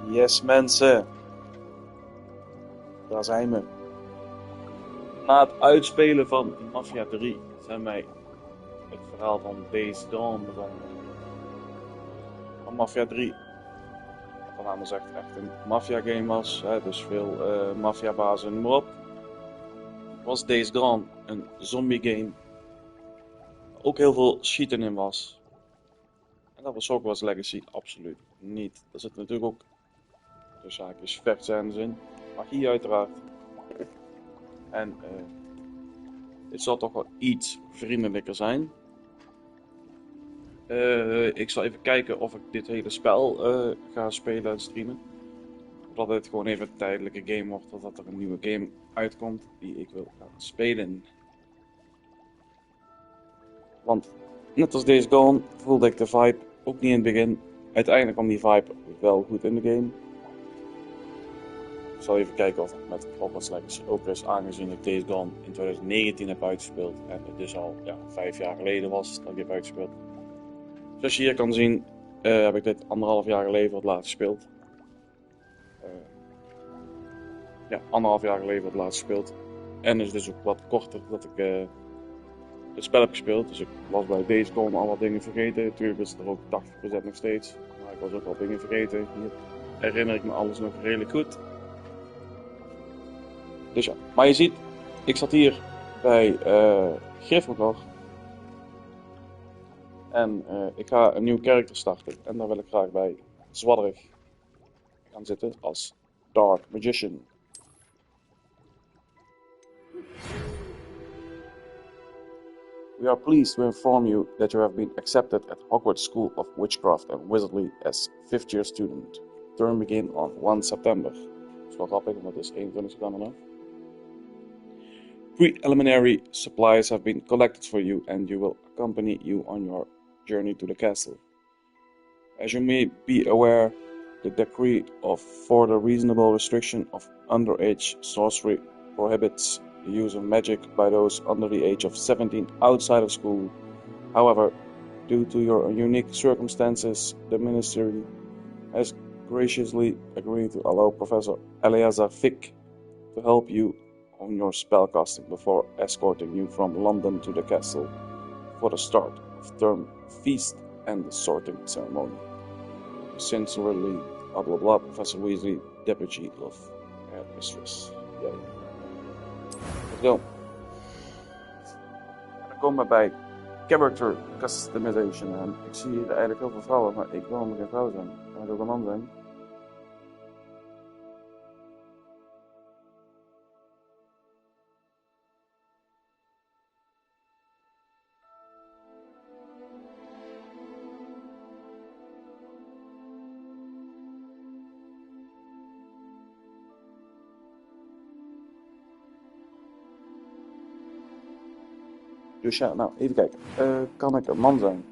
Yes mensen, daar zijn we. Na het uitspelen van Mafia 3 zijn wij het verhaal van Days Gone begonnen. Van Mafia 3, wat de naam zegt, echt een Mafia game was, hè, dus veel Mafia-bazen, noem maar op. Was Days Gone een zombie game, waar ook heel veel schieten in was. En dat was Hogwarts Legacy absoluut niet. Er zit natuurlijk ook de zaakjes vechtscènes in, magie uiteraard. En dit zal toch wel iets vriendelijker zijn. Ik zal even kijken of ik dit hele spel ga spelen en streamen. Of dat het gewoon even een tijdelijke game wordt, totdat er een nieuwe game uitkomt die ik wil gaan spelen. Want net als Days Gone voelde ik de vibe ook niet in het begin. Uiteindelijk kwam die vibe wel goed in de game. Ik zal even kijken of het met Hogwarts Legacy ook is, aangezien ik Days Gone in 2019 heb uitgespeeld. En het dus al 5 jaar geleden was dat ik heb uitgespeeld. Zoals je hier kan zien, heb ik dit 1,5 jaar geleden voor het laatst gespeeld. 1,5 jaar geleden voor het laatst gespeeld. En is dus ook wat korter dat ik het spel heb gespeeld. Dus ik was bij Days Gone al wat dingen vergeten. Natuurlijk is het er ook 80% nog steeds. Maar ik was ook wat dingen vergeten. Hier herinner ik me alles nog redelijk goed. Dus ja, maar je ziet, ik zat hier bij Gryffindor. En ik ga een nieuw karakter starten. En daar wil ik graag bij Zwadderig gaan zitten als Dark Magician. We are pleased to inform you that you have been accepted at Hogwarts School of Witchcraft and Wizardry as 5th year student. Term begin on 1 September. Dat is wel grappig, want het is 21 september nu. Preliminary supplies have been collected for you and you will accompany you on your journey to the castle. As you may be aware, the decree for the reasonable restriction of underage sorcery prohibits the use of magic by those under the age of 17 outside of school. However, due to your unique circumstances, the Ministry has graciously agreed to allow Professor Eleazar Fick to help you on your spellcasting before escorting you from London to the castle for the start of term feast and the sorting ceremony. Sincerely, blah blah blah, Professor Weasley, Deputy of Headmistress. Yay. Zo. En dan komen we bij Character Customization en ik zie hier eigenlijk heel veel vrouwen, maar ik wil helemaal geen vrouw zijn. Kan ik ook een man zijn? Dus ja, nou, even kijken. Kan ik een man zijn?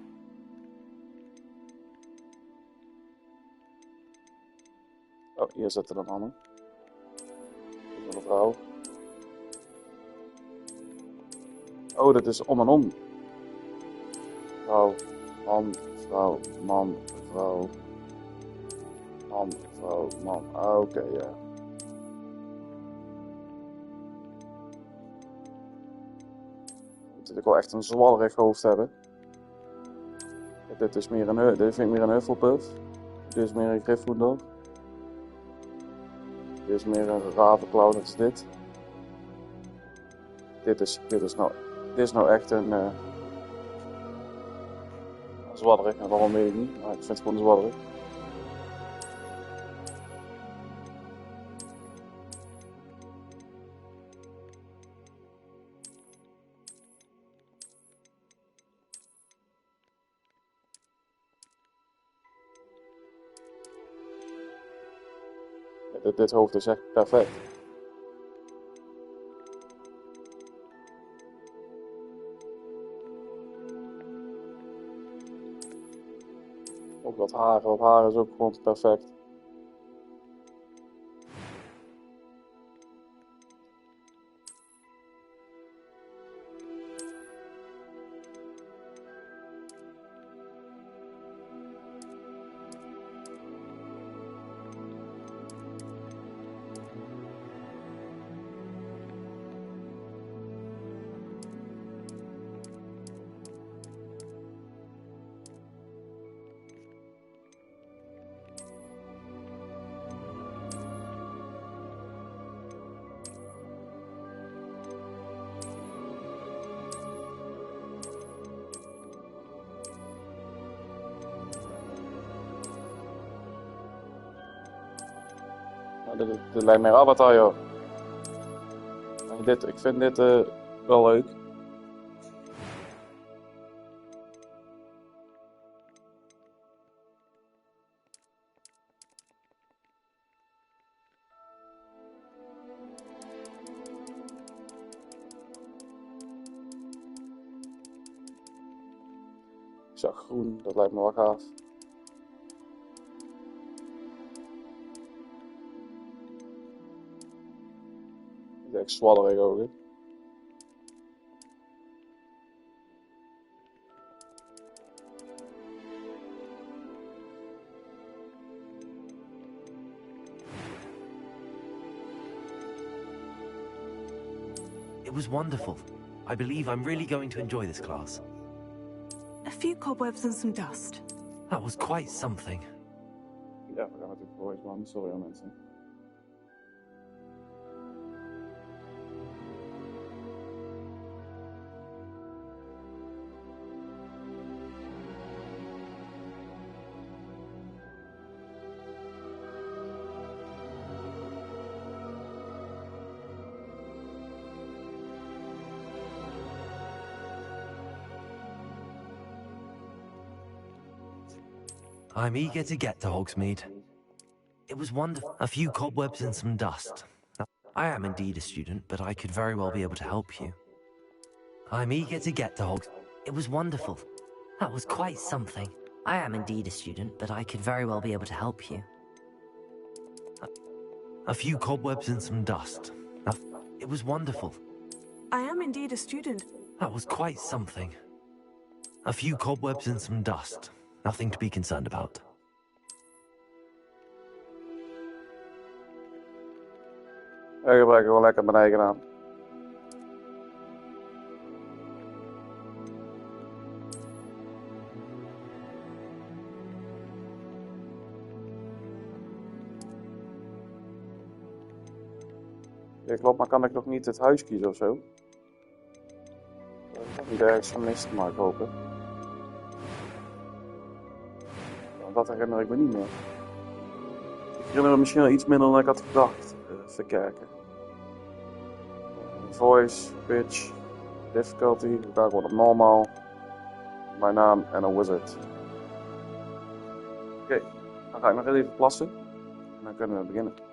Oh, hier zitten een mannen. Ik wil een vrouw. Oh, dat is om en om. Vrouw, man, vrouw, man, vrouw. Man, vrouw, man. Oké, ja. Ik wil echt een zwallerig hoofd hebben. Dit is meer dit vind ik meer een Hufflepuff. Dit is meer een Gryffindor. Dit is meer een Ravenclaw, dat is dit. Dit is nou echt een zwadderig. En waarom weet ik niet, maar ik vind het gewoon een zwadderig. Dit hoofd is echt perfect. Ook wat haar is ook gewoon perfect. Nou, dit lijkt mij Avatar, joh. Ik vind dit wel leuk. Ik zag groen, dat lijkt me wel gaaf. Ik denk zwadderig ook, hè. It was wonderful. I believe I'm really going to enjoy this class. A few cobwebs and some dust. That was quite something. Ja, we gaan natuurlijk voor eens man. Sorry aan mensen. I'm eager to get to Hogsmeade. It was wonderful. A few cobwebs and some dust. I am indeed a student, but I could very well be able to help you. I'm eager to get to Hogsmeade. It was wonderful. That was quite something. I am indeed a student, but I could very well be able to help you. A few cobwebs and some dust. It was wonderful. I am indeed a student. That was quite something. A few cobwebs and some dust. Nothing to be concerned about. Ik gebruik gewoon lekker mijn eigen naam. Ja, klopt, maar kan ik nog niet het huis kiezen of zo? Niet ergens gemist, maar ik hoop het. Want dat herinner ik me niet meer. Ik herinner me misschien wel iets minder dan ik had gedacht. Even kijken. Voice, pitch, difficulty. Ik ga gewoon op normaal. Mijn naam en een wizard. Oké, dan ga ik nog even plassen. En dan kunnen we beginnen.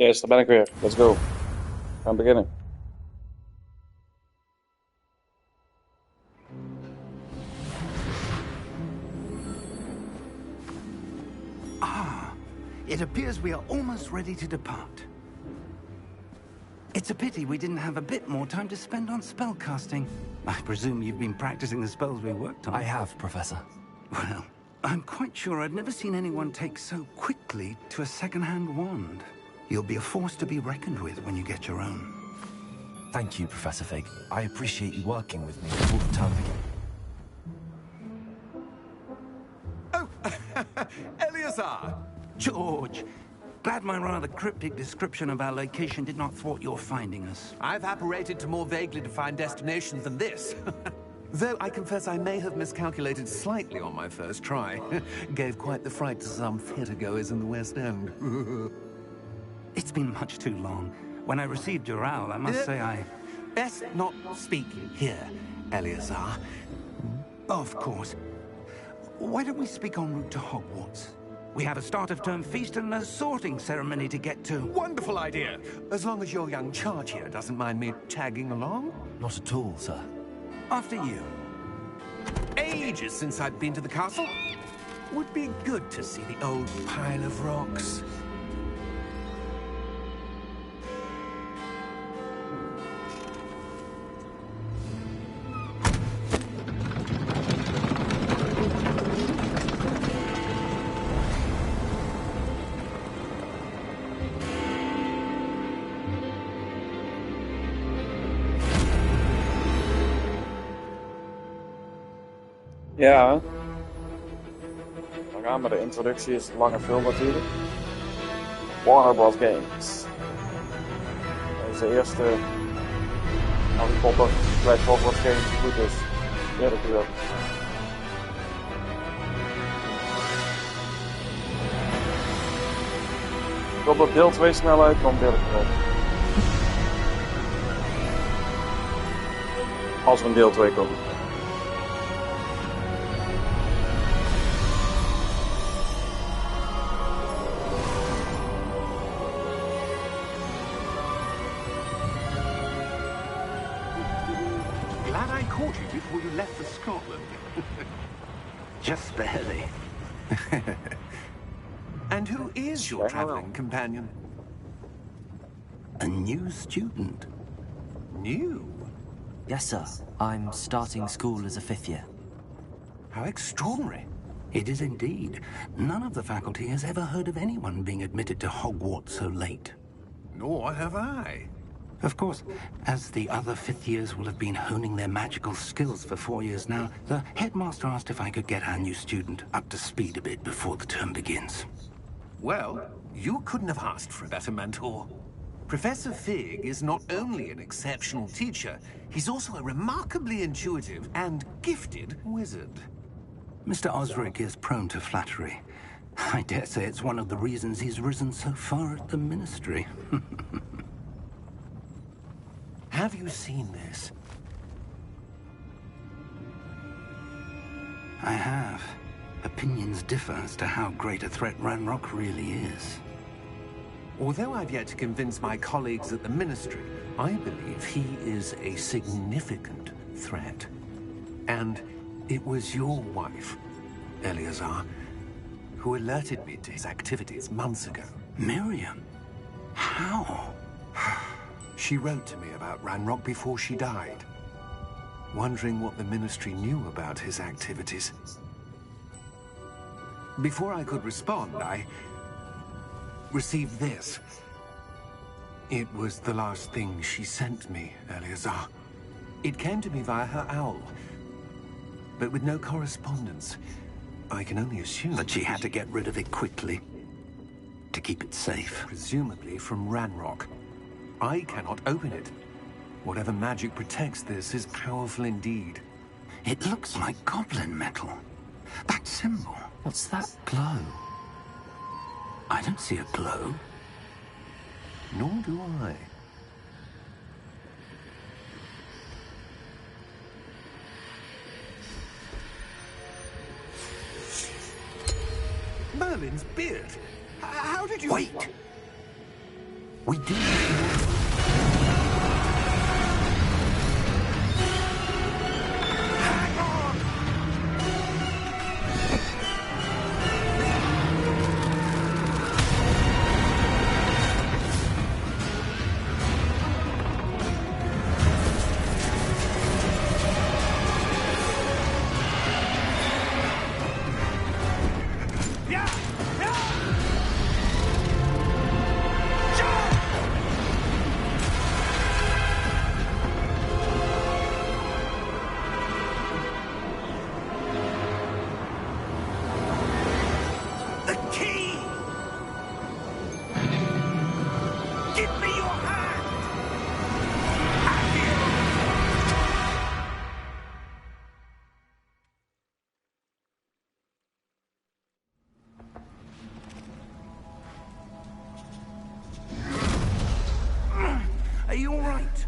Yes, daar ben ik weer. Let's go. We gaan beginnen. It appears we are almost ready to depart. It's a pity we didn't have a bit more time to spend on spellcasting. I presume you've been practicing the spells we worked on. I have, Professor. Well, I'm quite sure I'd never seen anyone take so quickly to a second-hand wand. You'll be a force to be reckoned with when you get your own. Thank you, Professor Fig. I appreciate you working with me before the term begins. Oh, Eleazar! George, glad my rather cryptic description of our location did not thwart your finding us. I've apparated to more vaguely defined destinations than this. Though I confess I may have miscalculated slightly on my first try. Gave quite the fright to some theatre-goers in the West End. It's been much too long. When I received your owl, I must say I... Best not speak here, Eleazar. Of course. Why don't we speak en route to Hogwarts? We have a start-of-term feast and a sorting ceremony to get to. Wonderful idea! As long as your young charge here doesn't mind me tagging along. Not at all, sir. After you. Ages since I'd been to the castle. Would be good to see the old pile of rocks. Ja. Dan gaan we. De introductie is een lange film natuurlijk. Warner Bros. Games. Dat is de eerste Harry Potter / Hogwarts game die goed is. Eerlijk gezegd. Ik hoop dat deel 2 snel uitkomt, eerlijk gezegd. Als er een deel 2 komt. Before you left for Scotland. Just barely. And who is your traveling companion? A new student. New? Yes, sir. I'm starting school as a 5th year. How extraordinary. It is indeed. None of the faculty has ever heard of anyone being admitted to Hogwarts so late. Nor have I. Of course, as the other 5th years will have been honing their magical skills for 4 years now, the headmaster asked if I could get our new student up to speed a bit before the term begins. Well, you couldn't have asked for a better mentor. Professor Fig is not only an exceptional teacher, he's also a remarkably intuitive and gifted wizard. Mr. Osric is prone to flattery. I dare say it's one of the reasons he's risen so far at the Ministry. Have you seen this? I have. Opinions differ as to how great a threat Ranrock really is. Although I've yet to convince my colleagues at the Ministry, I believe he is a significant threat. And it was your wife, Eleazar, who alerted me to his activities months ago. Miriam? How? She wrote to me about Ranrock before she died, wondering what the Ministry knew about his activities. Before I could respond, I received this. It was the last thing she sent me, Eleazar. It came to me via her owl, but with no correspondence. I can only assume that she had to get rid of it quickly, to keep it safe. Presumably from Ranrock. I cannot open it. Whatever magic protects this is powerful indeed. It looks like goblin metal. That symbol. What's that glow? I don't see a glow. Nor do I. Merlin's beard. How did you... Wait! We do need more. Are you all right?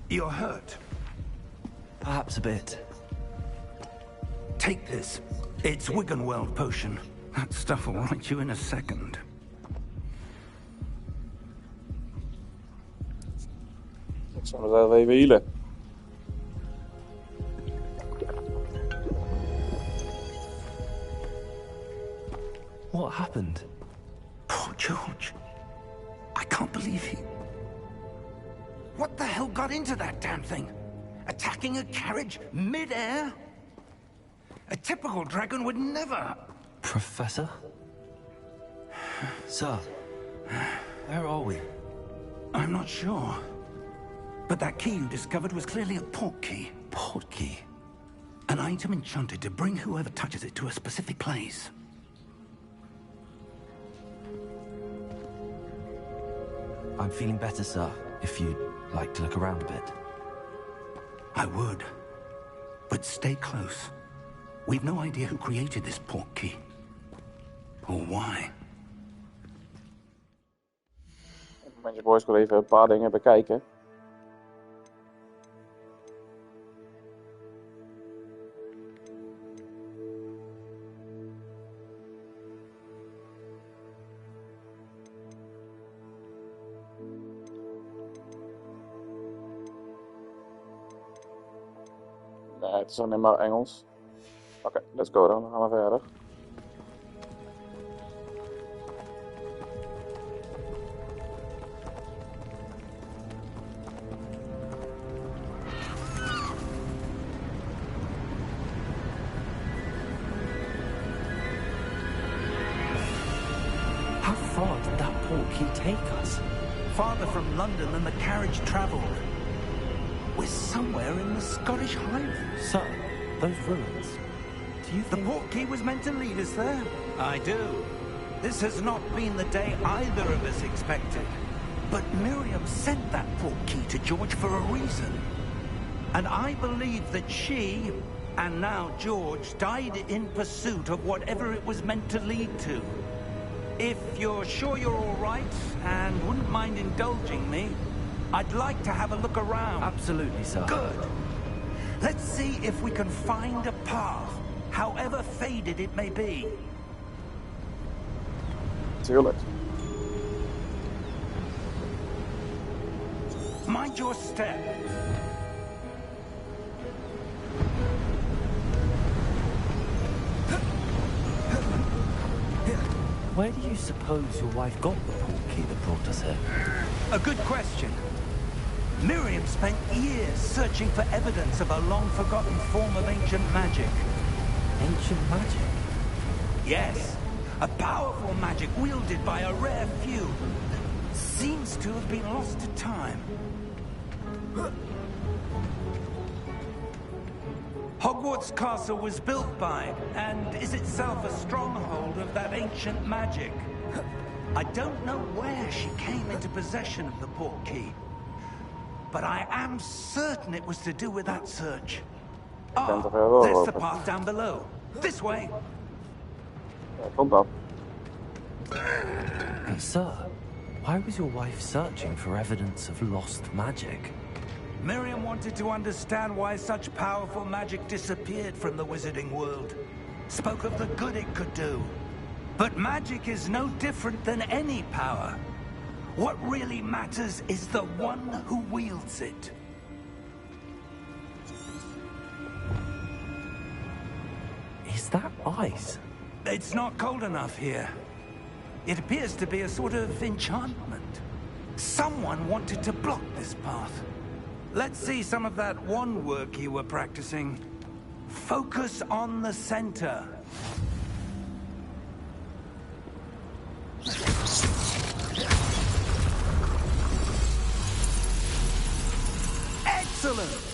You're hurt. Perhaps a bit. Take this. It's Wiggenweld potion. That stuff will right you in a second. Ik zal mezelf even healen. What happened? Poor George. I can't believe he... What the hell got into that damn thing? Attacking a carriage mid-air? A typical dragon would never... Professor? Sir, where are we? I'm not sure. But that key you discovered was clearly a portkey. Portkey? An item enchanted to bring whoever touches it to a specific place. I'm feeling better, sir, if you'd like to look around a bit. I would. But stay close. We've no idea who created this portkey. Or why. Momentje boys, ik wil even een paar dingen bekijken. Nee, het is alleen maar Engels. Oké, let's go dan. Dan gaan we verder. How far did that portkey take us? Farther from London than the carriage travelled. We're somewhere in the Scottish Highlands. Sir, those ruins. Do you The think... portkey was meant to lead us there? I do. This has not been the day either of us expected. But Miriam sent that portkey to George for a reason. And I believe that she, and now George, died in pursuit of whatever it was meant to lead to. If you're sure you're all right, and wouldn't mind indulging me, I'd like to have a look around. Absolutely, sir. Good. Let's see if we can find a path, however faded it may be. Tuurlijk. Mind your step. Where do you suppose your wife got the portkey that brought us here? A good question. Miriam spent years searching for evidence of a long-forgotten form of ancient magic. Ancient magic? Yes, a powerful magic wielded by a rare few. Seems to have been lost to time. Hogwarts Castle was built by, and is itself a stronghold of that ancient magic. I don't know where she came into possession of the portkey, but I am certain it was to do with that search. Ah, there's the path down below. This way. Komt dan. Sir, why was your wife searching for evidence of lost magic? Miriam wanted to understand why such powerful magic disappeared from the wizarding world. Spoke of the good it could do. But magic is no different than any power. What really matters is the one who wields it. Is that ice? It's not cold enough here. It appears to be a sort of enchantment. Someone wanted to block this path. Let's see some of that wand work you were practicing. Focus on the center. Excellent!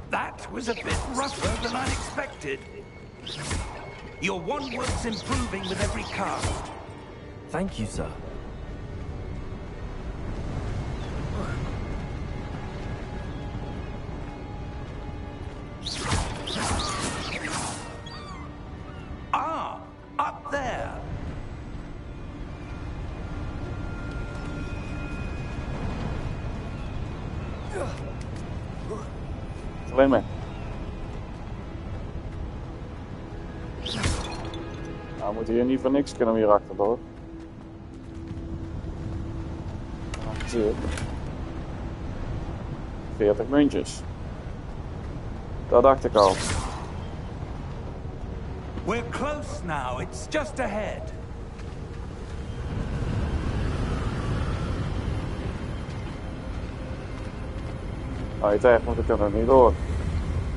That was a bit rougher than I'd expected. Your wand work's improving with every cast. Thank you, sir. Ah, up there. Alleen mee. Nou, we moeten hier niet voor niks kunnen we hier achterdoor. Zie je. 40 muntjes. Dat dacht ik al. We're close now. It's just ahead. Nou, je tegen, want we kunnen er niet door.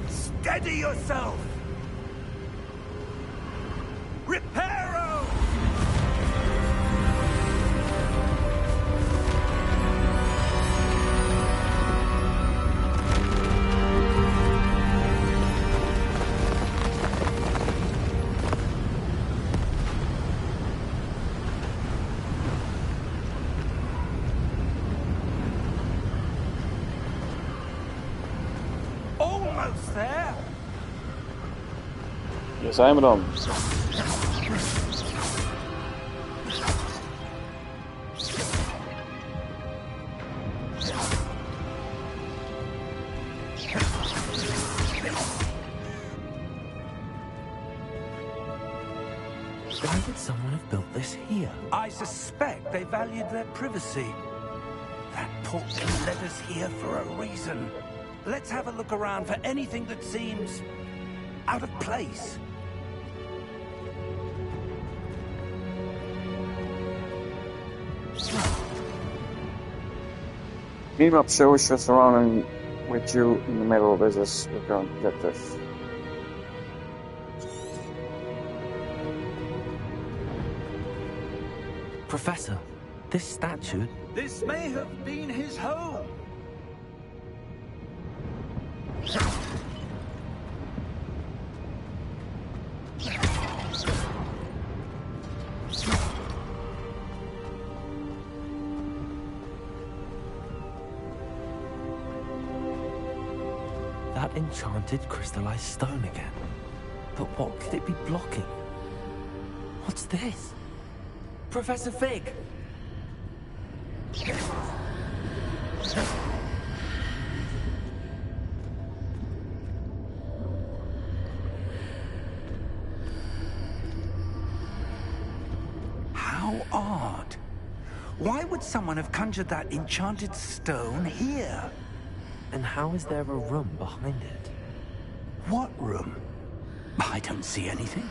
Steady yourself. Reparo! Almost there. Hier zijn we dan. Why would someone have built this here? I suspect they valued their privacy. That portkey led us here for a reason. Let's have a look around for anything that seems out of place. Beam up shows you surrounding with you in the middle of this is we're going to get this. Professor, this statue... This may have been his home. That enchanted crystallized stone again. But what could it be blocking? What's this? Professor Fig! How odd. Why would someone have conjured that enchanted stone here? And how is there a room behind it? What room? I don't see anything.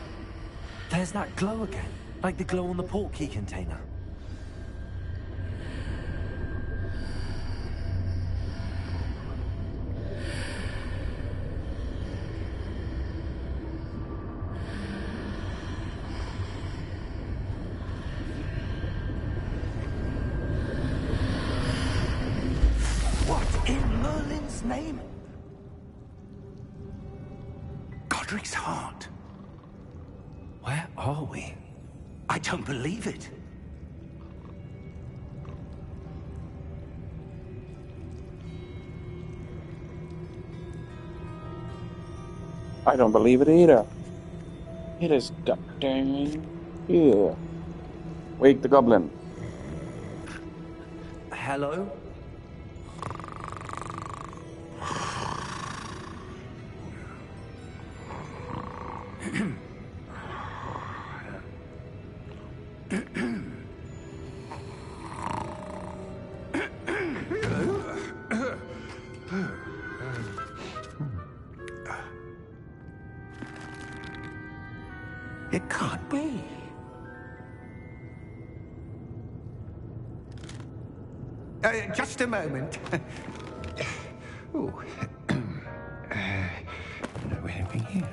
There's that glow again, like the glow on the portkey container. What in Merlin's name? Godric's heart. Where are we? I don't believe it. I don't believe it either. It is goddamn here. Wake the goblin. Hello? It can't be. Just a moment. Ooh. No anything here.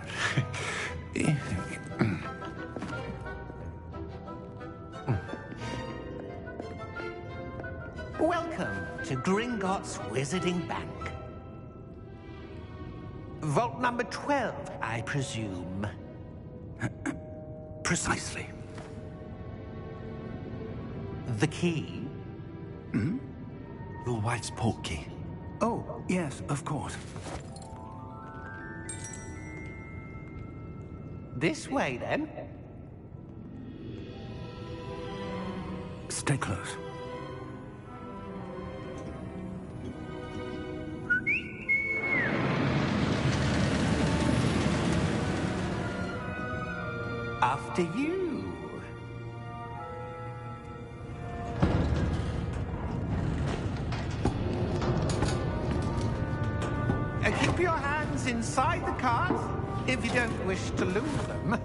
Welcome to Gringotts Wizarding Bank. Vault number 12, I presume. Precisely. The key? Your wife's portkey. Oh, yes, of course. This way, then. Stay close. After you. Keep your hands inside the cart if you don't wish to lose them.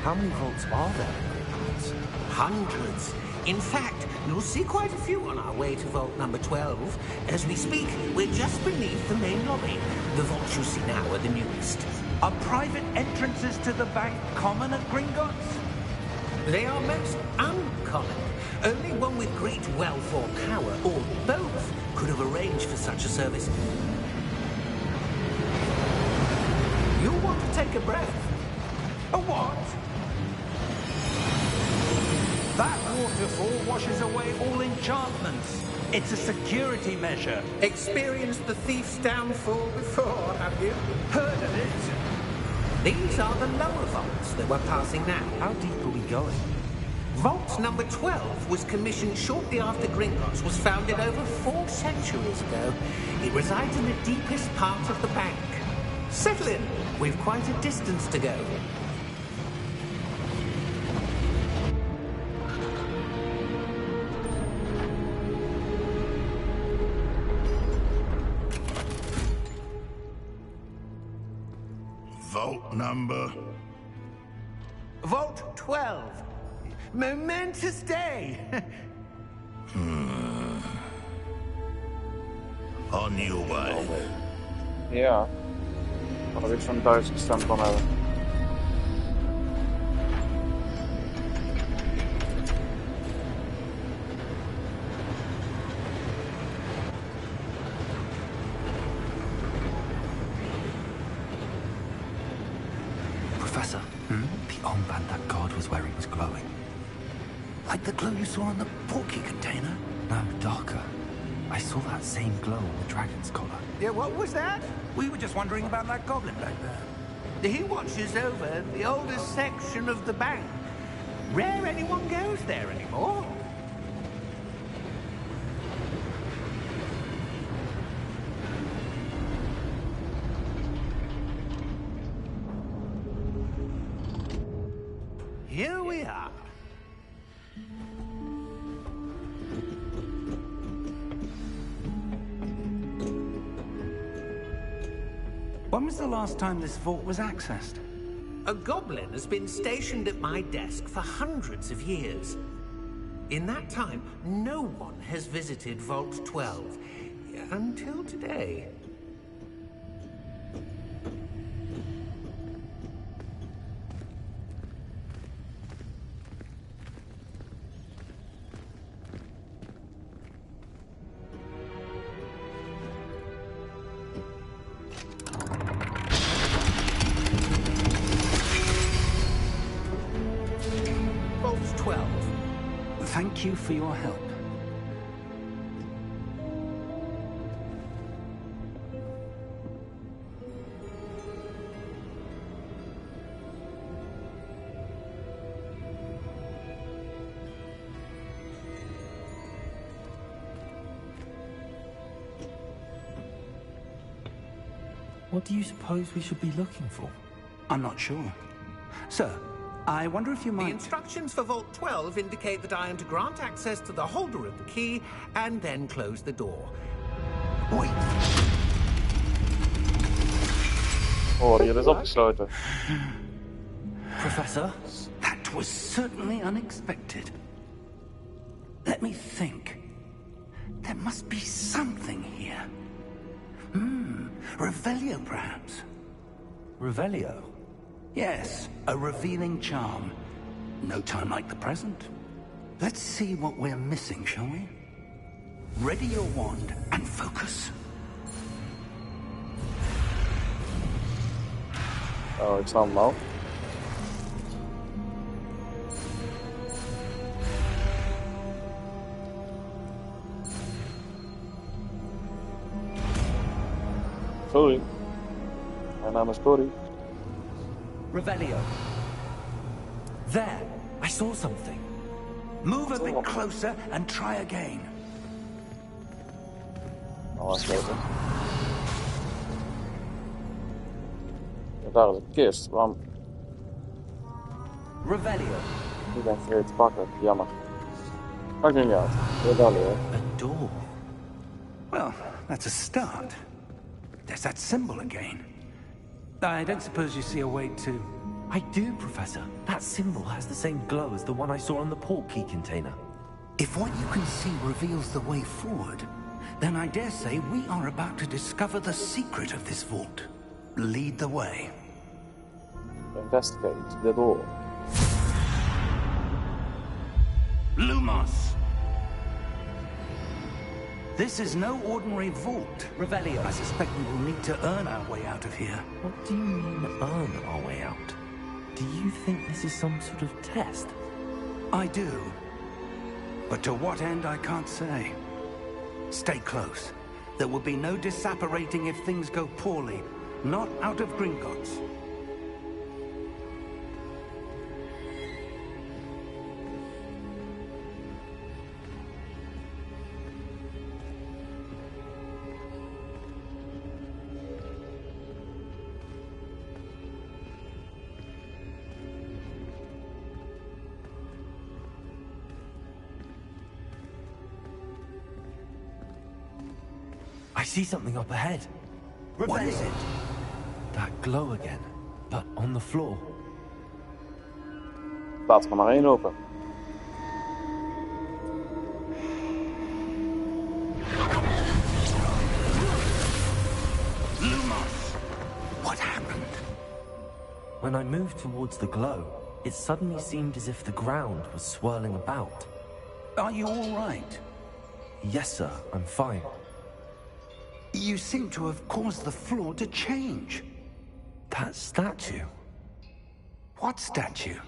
How many vaults are there? Hundreds. In fact, you'll see quite a few on our way to vault number 12. As we speak, we're just beneath the main lobby. The vaults you see now are the newest. Are private entrances to the bank common at Gringotts? They are most uncommon. Only one with great wealth or power, or both, could have arranged for such a service. You'll want to take a breath. A what? That waterfall washes away all enchantments. It's a security measure. Experienced the thief's downfall before, have you? Heard of it? These are the lower vaults that we're passing now. How deep are we going? Vault number 12 was commissioned shortly after Gringotts was founded over 4 centuries ago. It resides in the deepest part of the bank. Settle in. We've quite a distance to go. Vault number? Vault 12. Momentous day. On your way. Ja. Had er iets van Duits gestemd van hebben. Professor, the armband that guard was wearing was glowing. Like the glow you saw on the portkey container? No, darker. I saw that same glow on the dragon's collar. Yeah, what was that? We were just wondering about that goblin back there. He watches over the oldest section of the bank. Rare anyone goes there anymore. Here we are. When was the last time this vault was accessed? A goblin has been stationed at my desk for hundreds of years. In that time, no one has visited Vault 12. Until today. 12. Thank you for your help. What do you suppose we should be looking for? I'm not sure. Sir, I wonder if you might... The instructions for Vault 12 indicate that I am to grant access to the holder of the key and then close the door. Wait. Oh, hier is opgesloten. Professor? That was certainly unexpected. Let me think. There must be something here. Revelio, perhaps? Revelio? Yes, a revealing charm. No time like the present. Let's see what we're missing, shall we? Ready your wand and focus. Oh, ik snap hem al. Sorry. Mijn naam is Cory. Revelio. There! I saw something. Move a bit closer and try again. Oh, afsluiten. Ja, daar is een kist. Waarom? Revelio. Die ben ik vergeten te pakken. Jammer. Maakt nu niet uit. Weer wel weer. A door. Well, that's a start. There's that symbol again. I don't suppose you see a way to... I do, Professor. That symbol has the same glow as the one I saw on the port key container. If what you can see reveals the way forward, then I dare say we are about to discover the secret of this vault. Lead the way. Investigate the door. Lumos! This is no ordinary vault. Revelio. I suspect we will need to earn our way out of here. What do you mean, earn our way out? Do you think this is some sort of test? I do. But to what end, I can't say. Stay close. There will be no disapparating if things go poorly. Not out of Gringotts. I see something up ahead. What is it? That glow again, but on the floor. Laat er maar één open. Lumos! What happened? When I moved towards the glow, it suddenly seemed as if the ground was swirling about. Are you all right? Yes, sir, I'm fine. You seem to have caused the floor to change. That statue. What statue?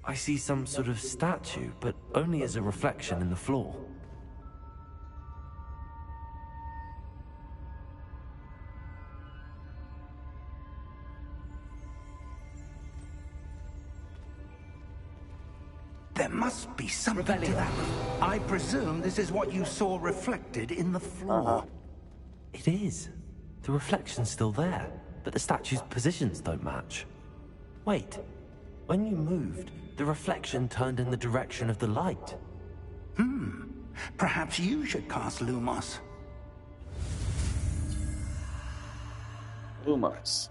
I see some sort of statue, but only as a reflection in the floor. There must be something to that. I presume this is what you saw reflected in the floor. It is. The reflection's still there, but the statue's positions don't match. Wait. When you moved, the reflection turned in the direction of the light. Perhaps you should cast Lumos. Rumors.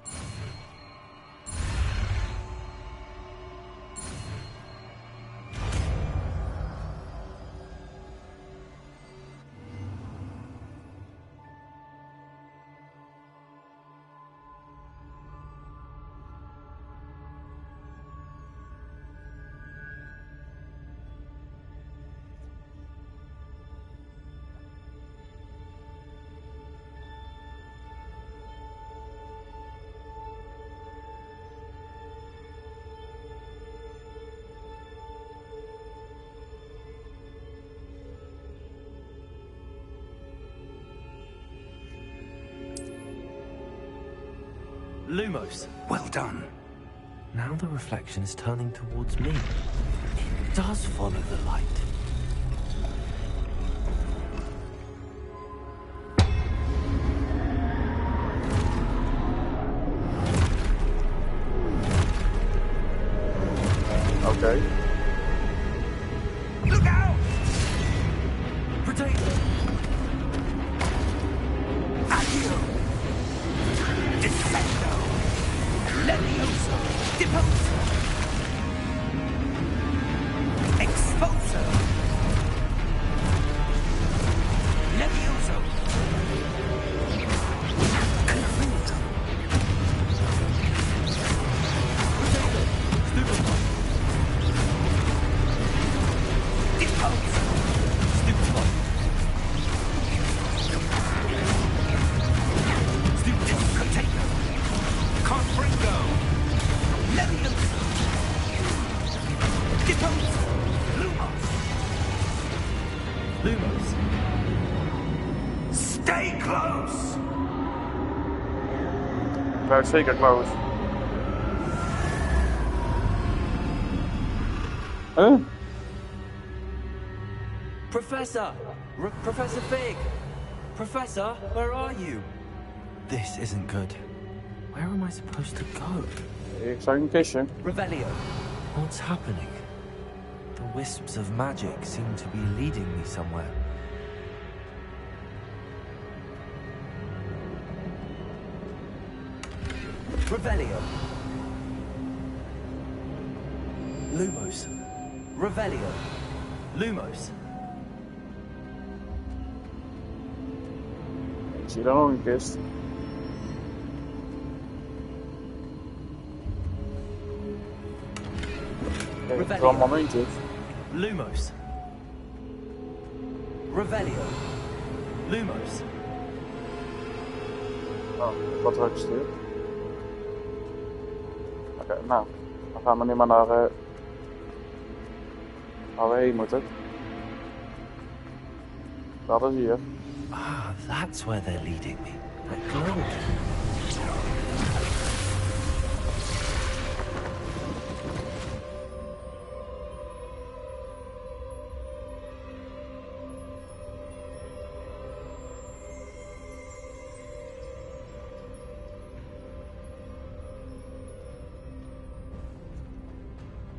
Lumos. Well done. Now the reflection is turning towards me. It does follow the light. Okay. Look out! Potato! Accio! Descendo! Levioso! Deposo! Exposo! Levioso! Confinito! Potato! Stupefy! Deposo! Stupefy! Potato! Confringo! Levioso! Deposo! Lumos! Lumos! Stay close! Blijf zeker close. Huh? Professor! Professor Fig! Professor, where are you? This isn't good. Where am I supposed to go? Ik zou je een kistje. Revelio. What's happening? The wisps of magic seem to be leading me somewhere. Revelio. Lumos. Revelio. Lumos. Ik zie daar nog een kist. Kijk, het is wel een momentje. Lumos. Revelio. Lumos. Oh, wat wordt gestuurd. Oké, nou. Dan gaan we nu maar naar waar we heen moeten. Dat is hier. Ah, that's where they're leading me. That globe.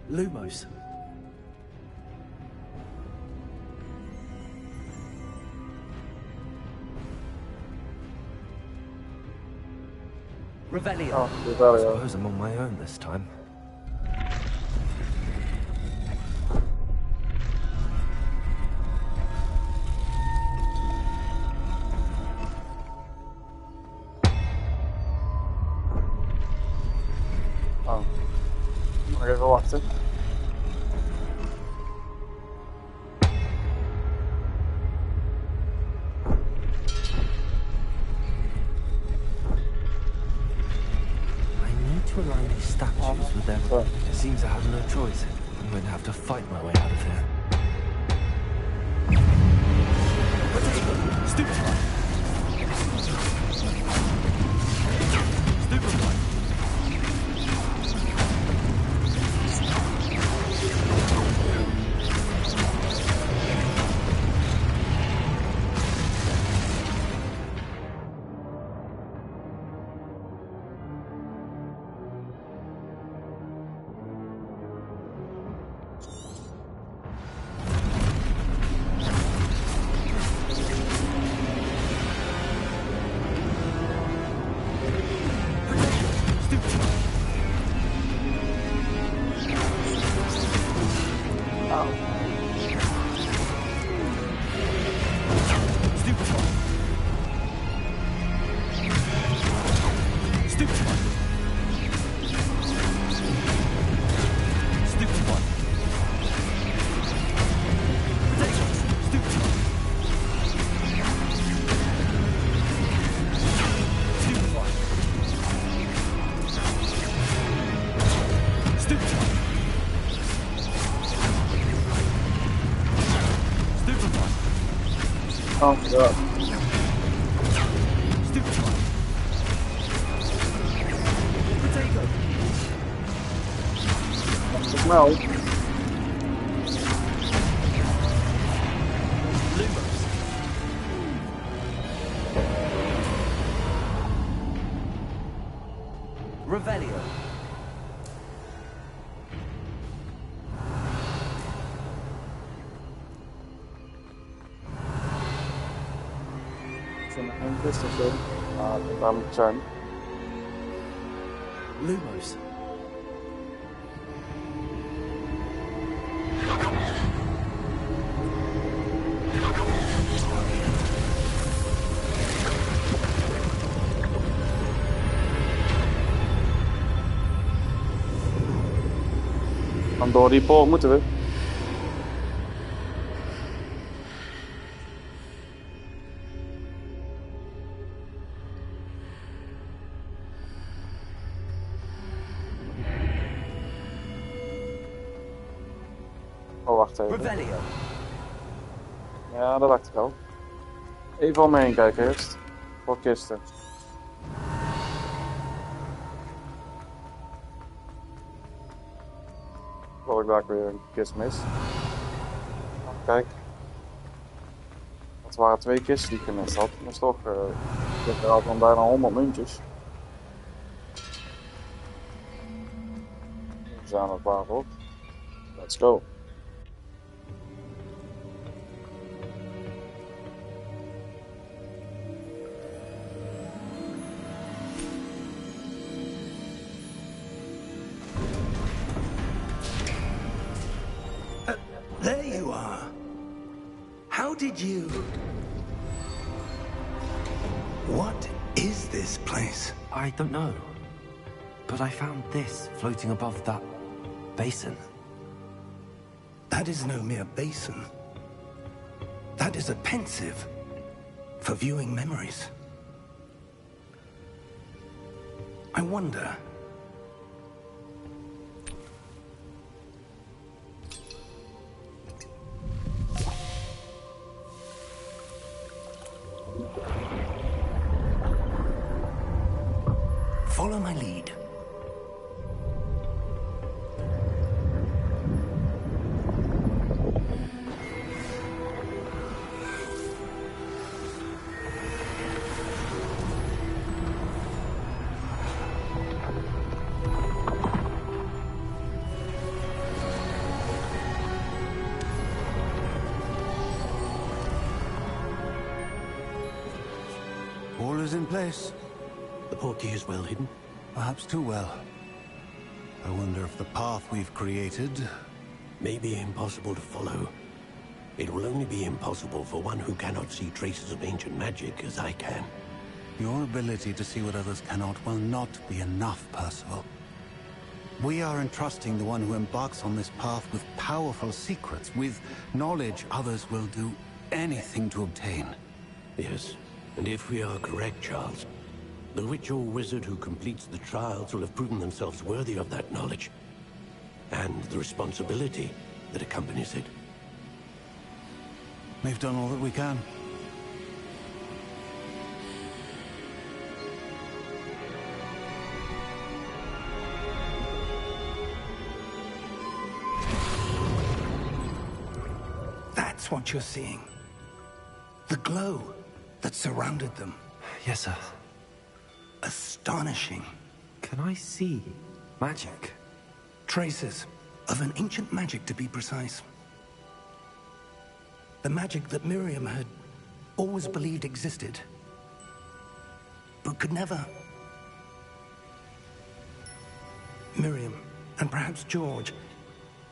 Lumos. Revelio. Oh, Revelio. Suppose I'm on my own this time. Oh. Nog even wachten. To align these statues with them. It seems I have no choice. I'm going to have to fight my way out of here. Stupefy! Stupefy! Oh god. snel. Lumos. Revelio. Zijn er geen kist of zo? Ah, ik denk daar moet het zijn. Lumos. Dan door die poort moeten we. Oh, wacht even. Revelio. Ja, dat dacht ik al. Even om me heen kijken eerst. Voor kisten. Voordat ik daar weer een kist mis. Kijk. Het waren 2 kisten die ik gemist had. Dat is toch... ik heb er al van bijna 100 muntjes. We zijn er klaar voor. Let's go. There you are. How did you... What is this place? I don't know. But I found this floating above that basin. That is no mere basin. That is a pensive for viewing memories. I wonder... Follow my lead. All is in place. The portkey is well hidden. Perhaps too well. I wonder if the path we've created... May be impossible to follow. It will only be impossible for one who cannot see traces of ancient magic as I can. Your ability to see what others cannot will not be enough, Percival. We are entrusting the one who embarks on this path with powerful secrets, with knowledge others will do anything to obtain. Yes, and if we are correct, Charles, the witch or wizard who completes the trials will have proven themselves worthy of that knowledge, and the responsibility that accompanies it. We've done all that we can. That's what you're seeing. The glow that surrounded them. Yes, sir. Astonishing. Can I see magic? Traces of an ancient magic, to be precise. The magic that Miriam had always believed existed, but could never. Miriam, and perhaps George,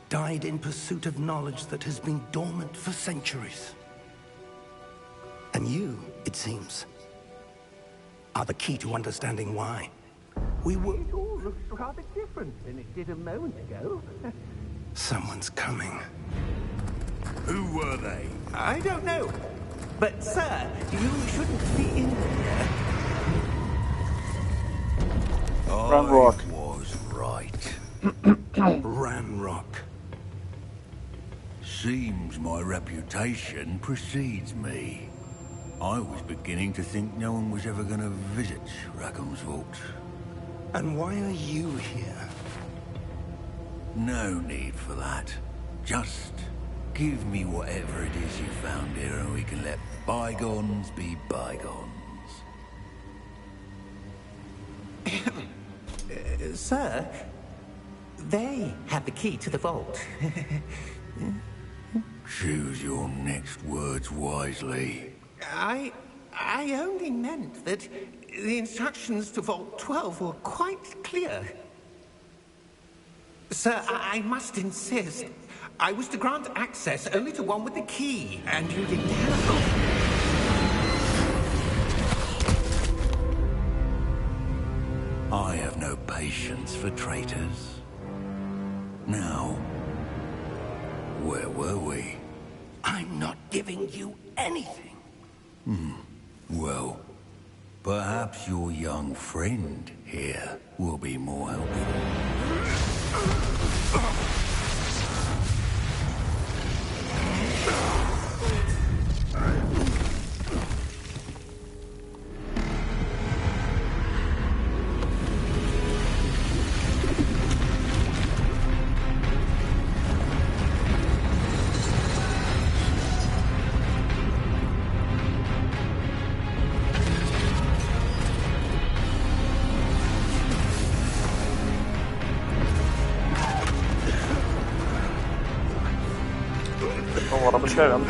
died in pursuit of knowledge that has been dormant for centuries. And you, it seems, are the key to understanding why. We were... It all looks rather different than it did a moment ago. Someone's coming. Who were they? I don't know. But, sir, you shouldn't be in here. Ramrock. I was right. Ramrock. Seems my reputation precedes me. I was beginning to think no one was ever going to visit Rackham's vault. And why are you here? No need for that. Just give me whatever it is you found here and we can let bygones be bygones. Sir, they have the key to the vault. Choose your next words wisely. I only meant that the instructions to Vault 12 were quite clear. Sir, I must insist. I was to grant access only to one with the key, and you didn't have. I have no patience for traitors. Now, where were we? I'm not giving you anything. Well, perhaps your young friend here will be more helpful. Vara bestämd.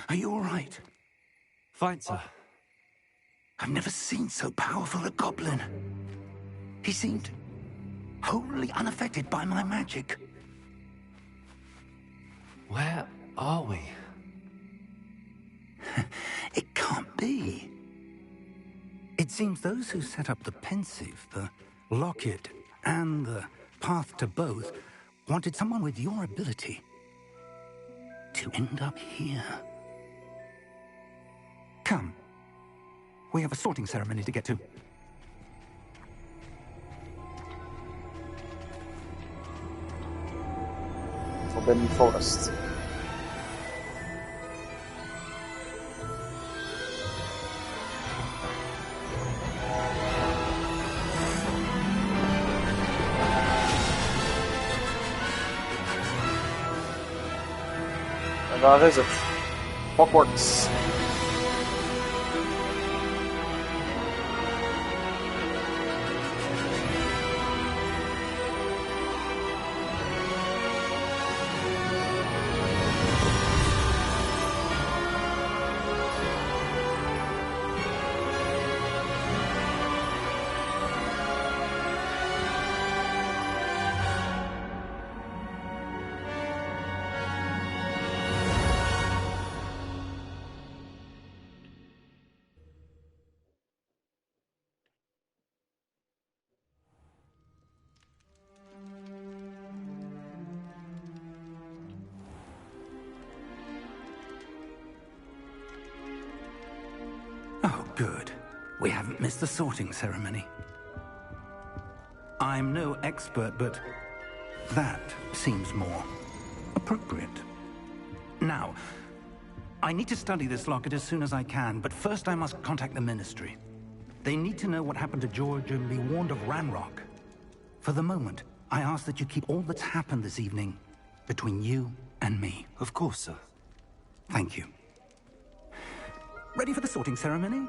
Are you all right? Fine, sir. I've never seen so powerful a goblin. He seemed wholly unaffected by my magic. Where are we? It can't be. It seems those who set up the pensive, the locket, and the path to both wanted someone with your ability to end up here. Come. We have a sorting ceremony to get to. Forbidden Forest. En waar is het? Hogwarts. Oh, good. We haven't missed the sorting ceremony. I'm no expert, but that seems more appropriate. Now, I need to study this locket as soon as I can, but first I must contact the Ministry. They need to know what happened to George and be warned of Ranrock. For the moment, I ask that you keep all that's happened this evening between you and me. Of course, sir. Thank you. Ready for the sorting ceremony?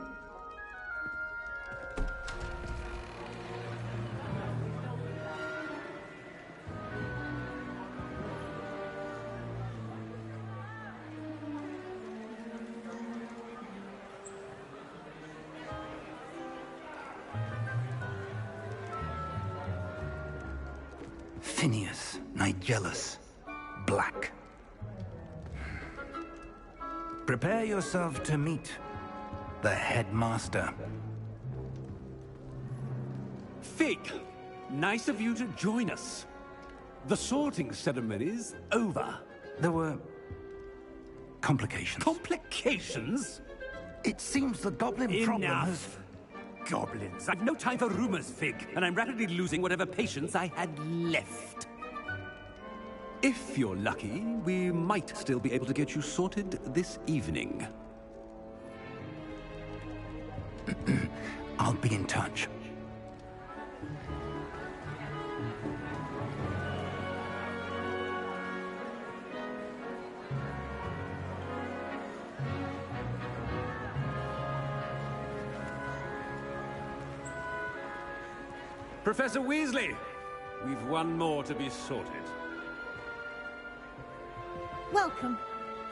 Phineas Nigellus Black. Prepare yourself to meet the headmaster. Fig! Nice of you to join us. The sorting ceremony's over. There were complications. Complications? It seems the goblin problem has... Enough! Goblins. I've no time for rumors, Fig, and I'm rapidly losing whatever patience I had left. If you're lucky, we might still be able to get you sorted this evening. I'll be in touch. Professor Weasley, we've one more to be sorted. Welcome.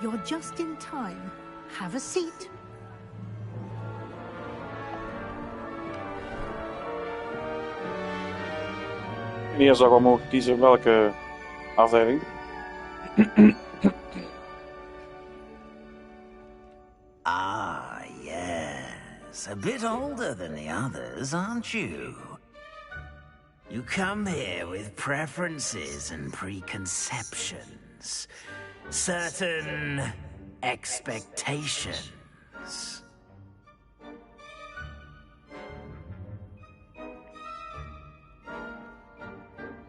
You're just in time. Have a seat. En hier zou ik wel mogen kiezen welke afdeling. Ah, yes. A bit older than the others, aren't you? You come here with preferences and preconceptions. Certain expectations.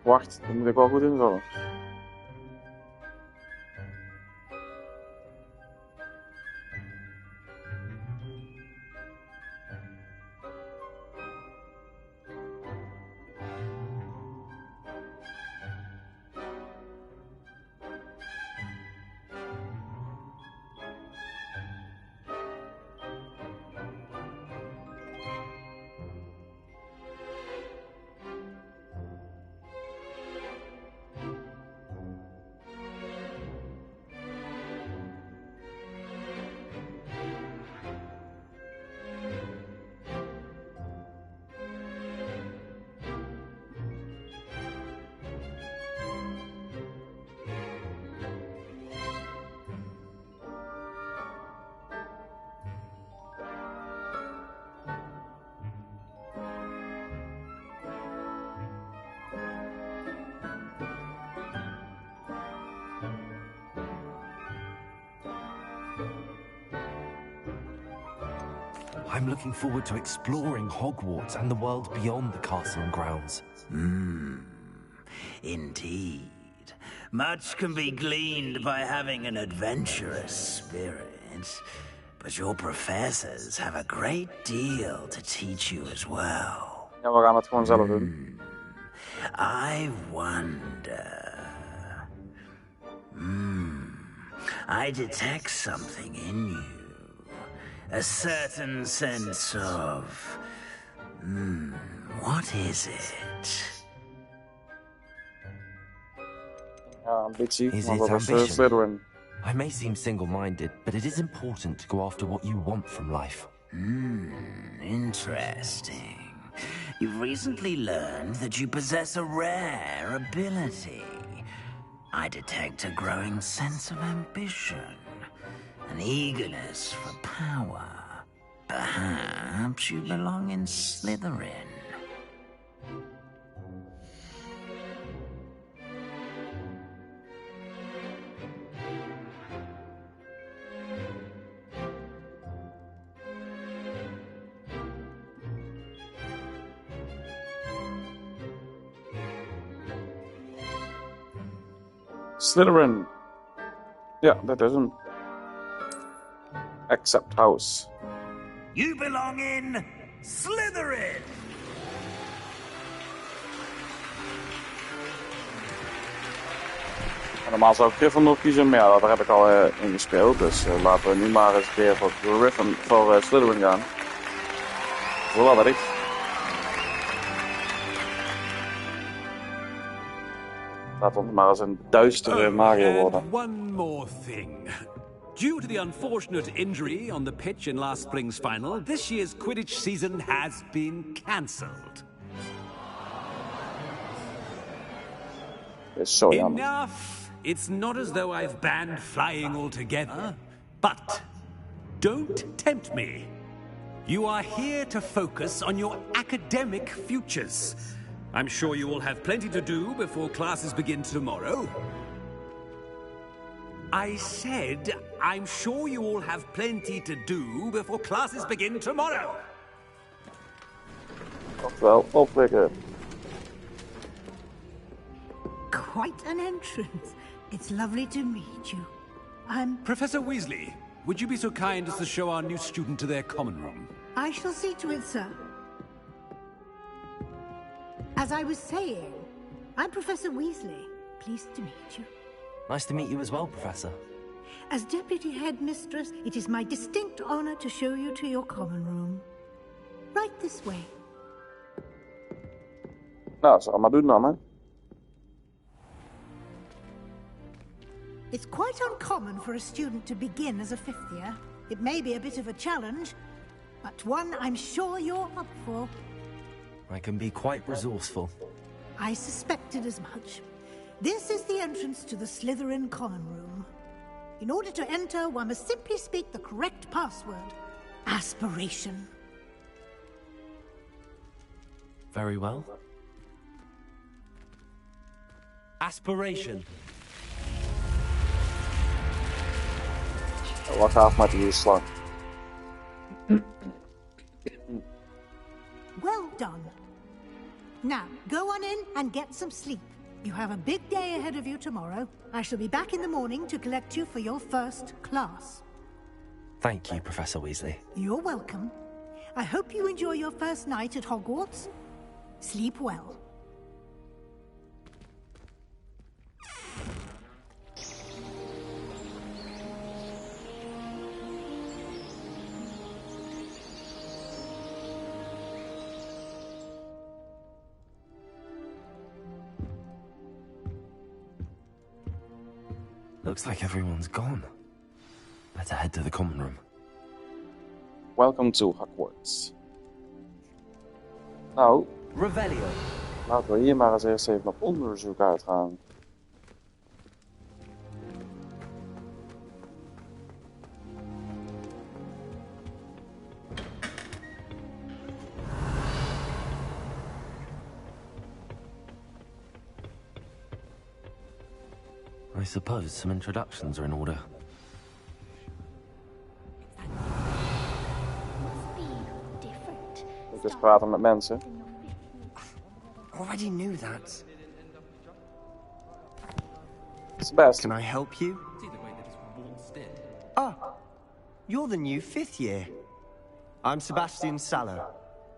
Wacht, dat moet ik wel goed invullen. I'm looking forward to exploring Hogwarts and the world beyond the castle and grounds. Indeed. Much can be gleaned by having an adventurous spirit, but your professors have a great deal to teach you as well. Ja, we gaan het gewoon zelf doen. I wonder... I detect something in you. A certain sense of... what is it? Ambitie, Is maar it dat is ambition? Slytherin. I may seem single-minded, but it is important to go after what you want from life. Interesting. You've recently learned that you possess a rare ability. I detect a growing sense of ambition, an eagerness for power. Perhaps you belong in Slytherin. Slytherin. Ja, dat is hem. Accept house. You belong in Slytherin! Normaal zou ik Gryffindor kiezen, maar ja, daar heb ik al in gespeeld. Dus laten we nu maar eens een keer voor Slytherin gaan. Voilà, dat is. Laat ons maar eens een duistere magier worden. One more thing. Due to the unfortunate injury on the pitch in last spring's final, this year's Quidditch season has been cancelled. Is zo jammer. Enough! It's not as though I've banned flying altogether, but don't tempt me. You are here to focus on your academic futures. I'm sure you all have plenty to do before classes begin tomorrow. I said, I'm sure you all have plenty to do before classes begin tomorrow. Oftewel, opwekken. Quite an entrance. It's lovely to meet you. I'm... Professor Weasley, would you be so kind as to show our new student to their common room? I shall see to it, sir. As I was saying, I'm Professor Weasley. Pleased to meet you. Nice to meet you as well, Professor. As Deputy Headmistress, it is my distinct honor to show you to your common room. Right this way. Nou, zal maar doen dan, hè. It's quite uncommon for a student to begin as a fifth year. It may be a bit of a challenge, but one I'm sure you're up for. I can be quite resourceful. I suspected as much. This is the entrance to the Slytherin common room. In order to enter, one must simply speak the correct password. Aspiration. Very well. Aspiration. Wat gaaf met die slang. Well done. Now, go on in and get some sleep. You have a big day ahead of you tomorrow. I shall be back in the morning to collect you for your first class. Thank you, Professor Weasley. You're welcome. I hope you enjoy your first night at Hogwarts. Sleep well. Looks like everyone's gone. Better head to the common room. Welcome to Hogwarts. Nou, Revelio. laten we hier maar eens eerst even op onderzoek uitgaan. I suppose some introductions are in order. Ik dus praten met mensen. Already knew that. Sebastian. Can I help you? Ah, you're the new fifth year. I'm Sebastian Sallow.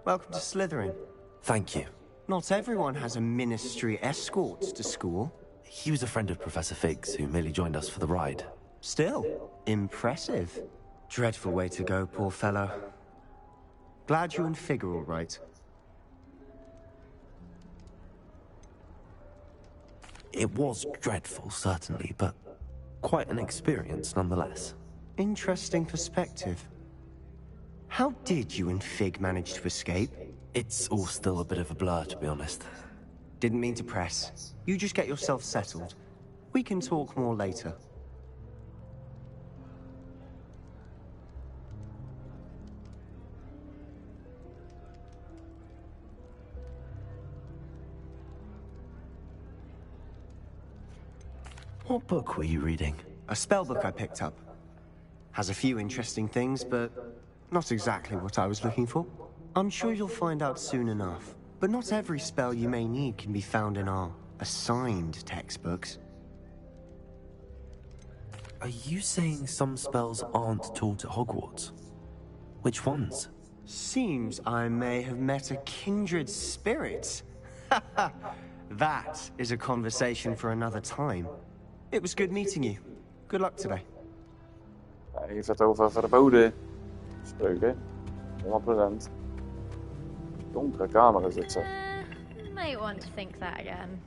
Welcome to Slytherin. Thank you. Not everyone has a ministry escort to school. He was a friend of Professor Fig's who merely joined us for the ride. Still, impressive. Dreadful way to go, poor fellow. Glad you and Fig are all right. It was dreadful, certainly, but quite an experience nonetheless. Interesting perspective. How did you and Fig manage to escape? It's all still a bit of a blur, to be honest. Didn't mean to press. You just get yourself settled. We can talk more later. What book were you reading? A spellbook I picked up. Has a few interesting things, but not exactly what I was looking for. I'm sure you'll find out soon enough. But not every spell you may need can be found in our assigned textbooks. Are you saying some spells aren't taught at Hogwarts? Which ones? Seems I may have met a kindred spirit. That is a conversation for another time. It was good meeting you. Good luck today. Hij heeft het over verboden spreuken. 100%. Donkere kamer is het zo. Might want to think that again.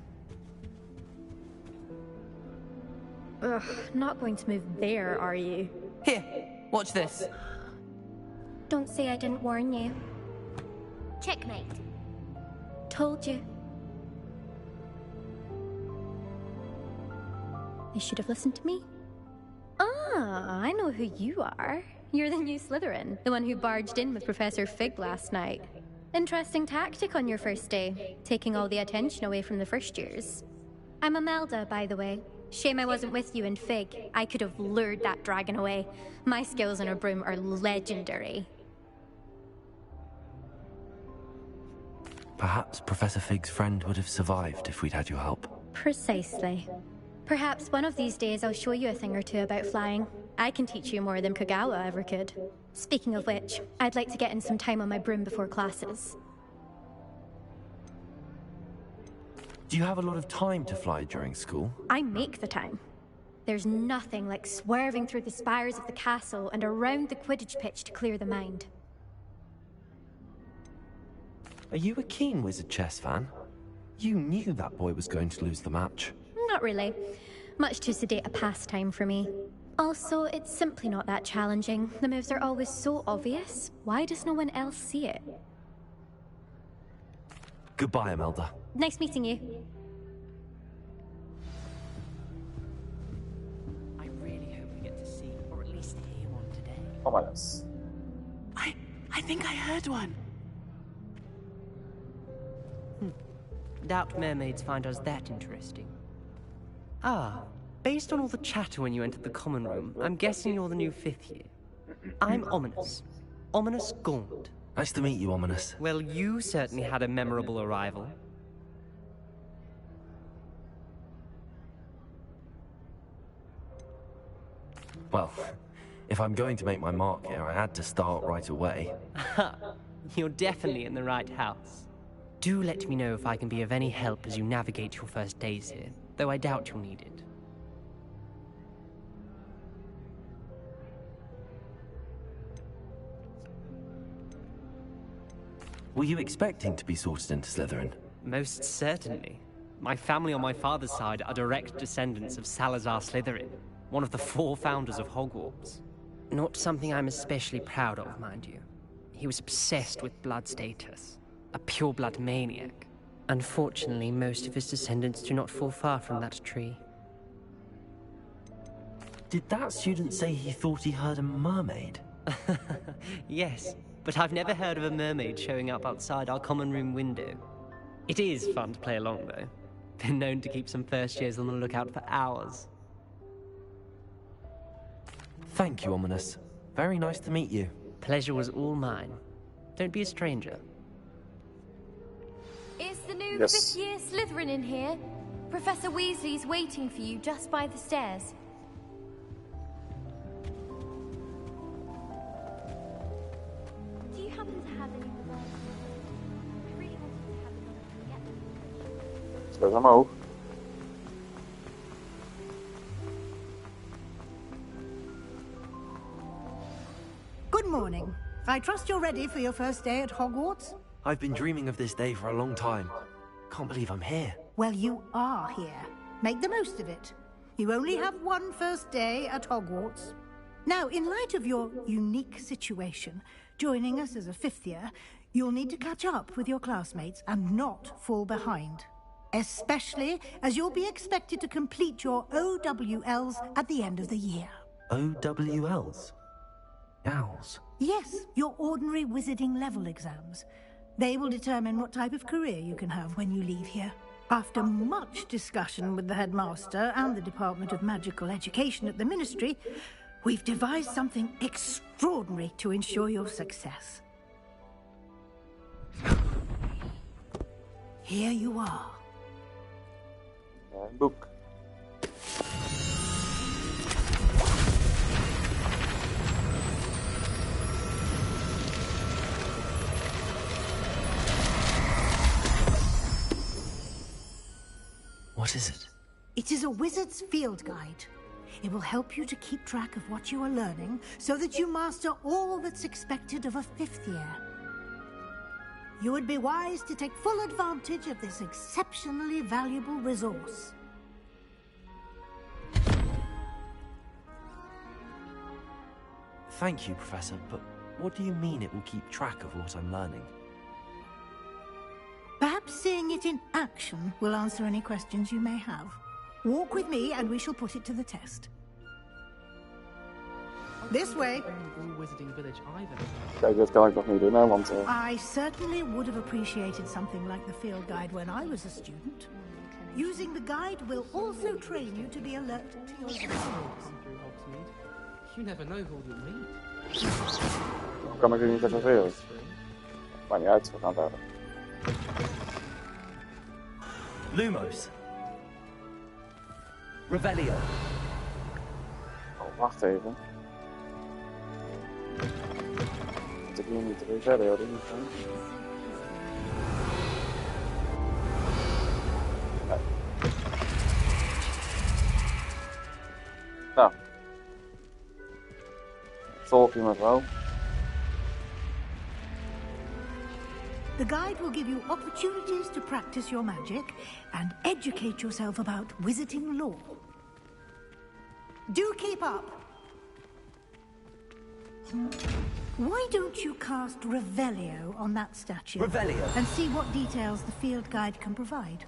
Ugh, not going to move there, are you? Here, watch this. Don't say I didn't warn you. Checkmate. Told you. You should have listened to me. Ah, I know who you are. You're the new Slytherin, the one who barged in with Professor Fig last night. Interesting tactic on your first day, taking all the attention away from the first years. I'm Imelda, by the way. Shame I wasn't with you in Fig. I could have lured that dragon away. My skills on a broom are legendary. Perhaps Professor Fig's friend would have survived if we'd had your help. Precisely. Perhaps one of these days I'll show you a thing or two about flying. I can teach you more than Kogawa ever could. Speaking of which, I'd like to get in some time on my broom before classes. Do you have a lot of time to fly during school? I make the time. There's nothing like swerving through the spires of the castle and around the Quidditch pitch to clear the mind. Are you a keen Wizard chess fan? You knew that boy was going to lose the match. Not really. Much too sedate a pastime for me. Also, it's simply not that challenging. The moves are always so obvious. Why does no one else see it? Goodbye, Imelda. Nice meeting you. I really hope we get to see, or at least hear one today. Ominous. I think I heard one. Doubt mermaids find us that interesting. Ah, based on all the chatter when you entered the common room, I'm guessing you're the new 5th year. I'm Ominous. Ominous Gaunt. Nice to meet you, Ominous. Well, you certainly had a memorable arrival. Well, if I'm going to make my mark here, I had to start right away. You're definitely in the right house. Do let me know if I can be of any help as you navigate your first days here, though I doubt you'll need it. Were you expecting to be sorted into Slytherin? Most certainly. My family on my father's side are direct descendants of Salazar Slytherin, one of the 4 founders of Hogwarts. Not something I'm especially proud of, mind you. He was obsessed with blood status, a pure-blood maniac. Unfortunately, most of his descendants do not fall far from that tree. Did that student say he thought he heard a mermaid? Yes, but I've never heard of a mermaid showing up outside our common room window. It is fun to play along, though. Been known to keep some first years on the lookout for hours. Thank you, Ominous. Very nice to meet you. Pleasure was all mine. Don't be a stranger. Is the new Yes. 5th year Slytherin in here? Professor Weasley's waiting for you just by the stairs. Do you happen to have any more? I really wanted to have another Stairs omhoog. Good morning. I trust you're ready for your first day at Hogwarts? I've been dreaming of this day for a long time. Can't believe I'm here. Well, you are here. Make the most of it. You only have one first day at Hogwarts. Now, in light of your unique situation, joining us as a 5th year, you'll need to catch up with your classmates and not fall behind. Especially as you'll be expected to complete your OWLs at the end of the year. OWLs? Owls? Yes, your ordinary wizarding level exams. They will determine what type of career you can have when you leave here. After much discussion with the headmaster and the Department of Magical Education at the Ministry, we've devised something extraordinary to ensure your success. Here you are. Book. What is it? It is a wizard's field guide. It will help you to keep track of what you are learning so that you master all that's expected of a 5th year. You would be wise to take full advantage of this exceptionally valuable resource. Thank you, Professor, but what do you mean it will keep track of what I'm learning? Perhaps seeing it in action will answer any questions you may have. Walk with me and we shall put it to the test. Are This way. Kijk, dit kan ik nog niet doen, hè, want... I certainly would have appreciated something like the field guide when I was a student. Using the guide will also train you to be alert to your surroundings. You never know who you'll meet. Kan ik er niet even vervelen? Maakt niet uit, we gaan verder. Lumos. Revelio. Oh, wacht even. Moet ik hier niet weer verder, hoor. Nee. Nou. Volg je me wel. The guide will give you opportunities to practice your magic and educate yourself about wizarding lore. Do keep up! Why don't you cast Revelio on that statue? Revelio. And see what details the field guide can provide.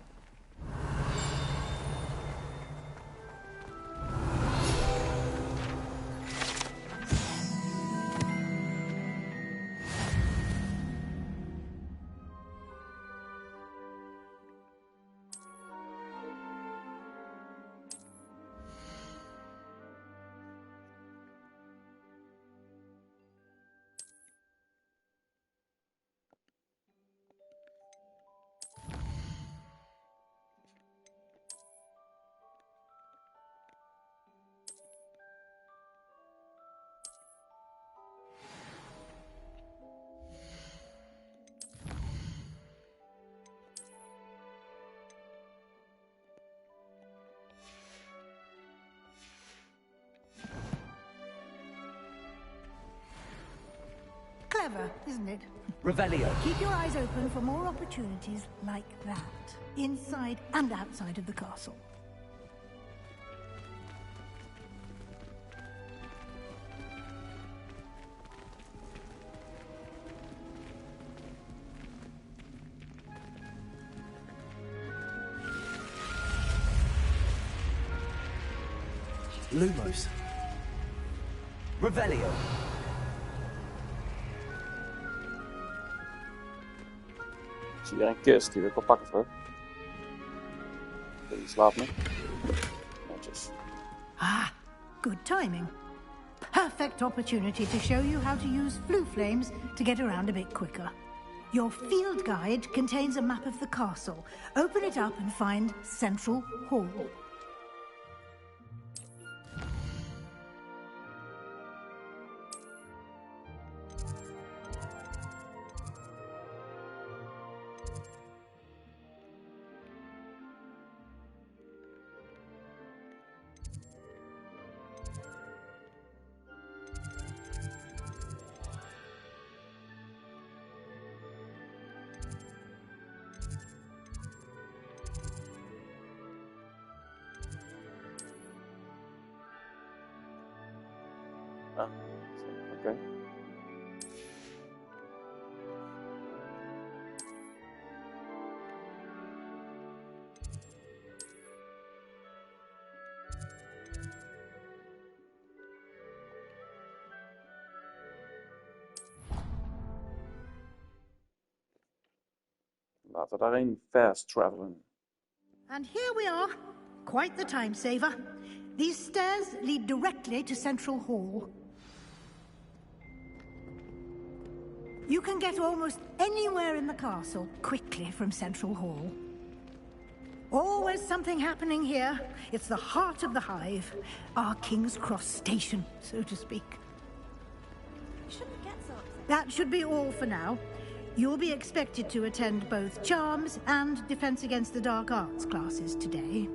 Clever, isn't it? Revelio. Keep your eyes open for more opportunities like that, inside and outside of the castle. Lumos. Revelio. Ik zie hier een kist, die wil ik wel pakken terug. Die slaapt me. Netjes. Ah, good timing. Perfect opportunity to show you how to use flue flames to get around a bit quicker. Your field guide contains a map of the castle. Open it up and find Central Hall. Okay. Laten we daarheen fast travelen. And here we are. Quite the time saver. These stairs lead directly to Central Hall. You can get almost anywhere in the castle quickly from Central Hall. Always something happening here. It's the heart of the hive. Our King's Cross station, so to speak. That should be all for now. You'll be expected to attend both Charms and Defense Against the Dark Arts classes today.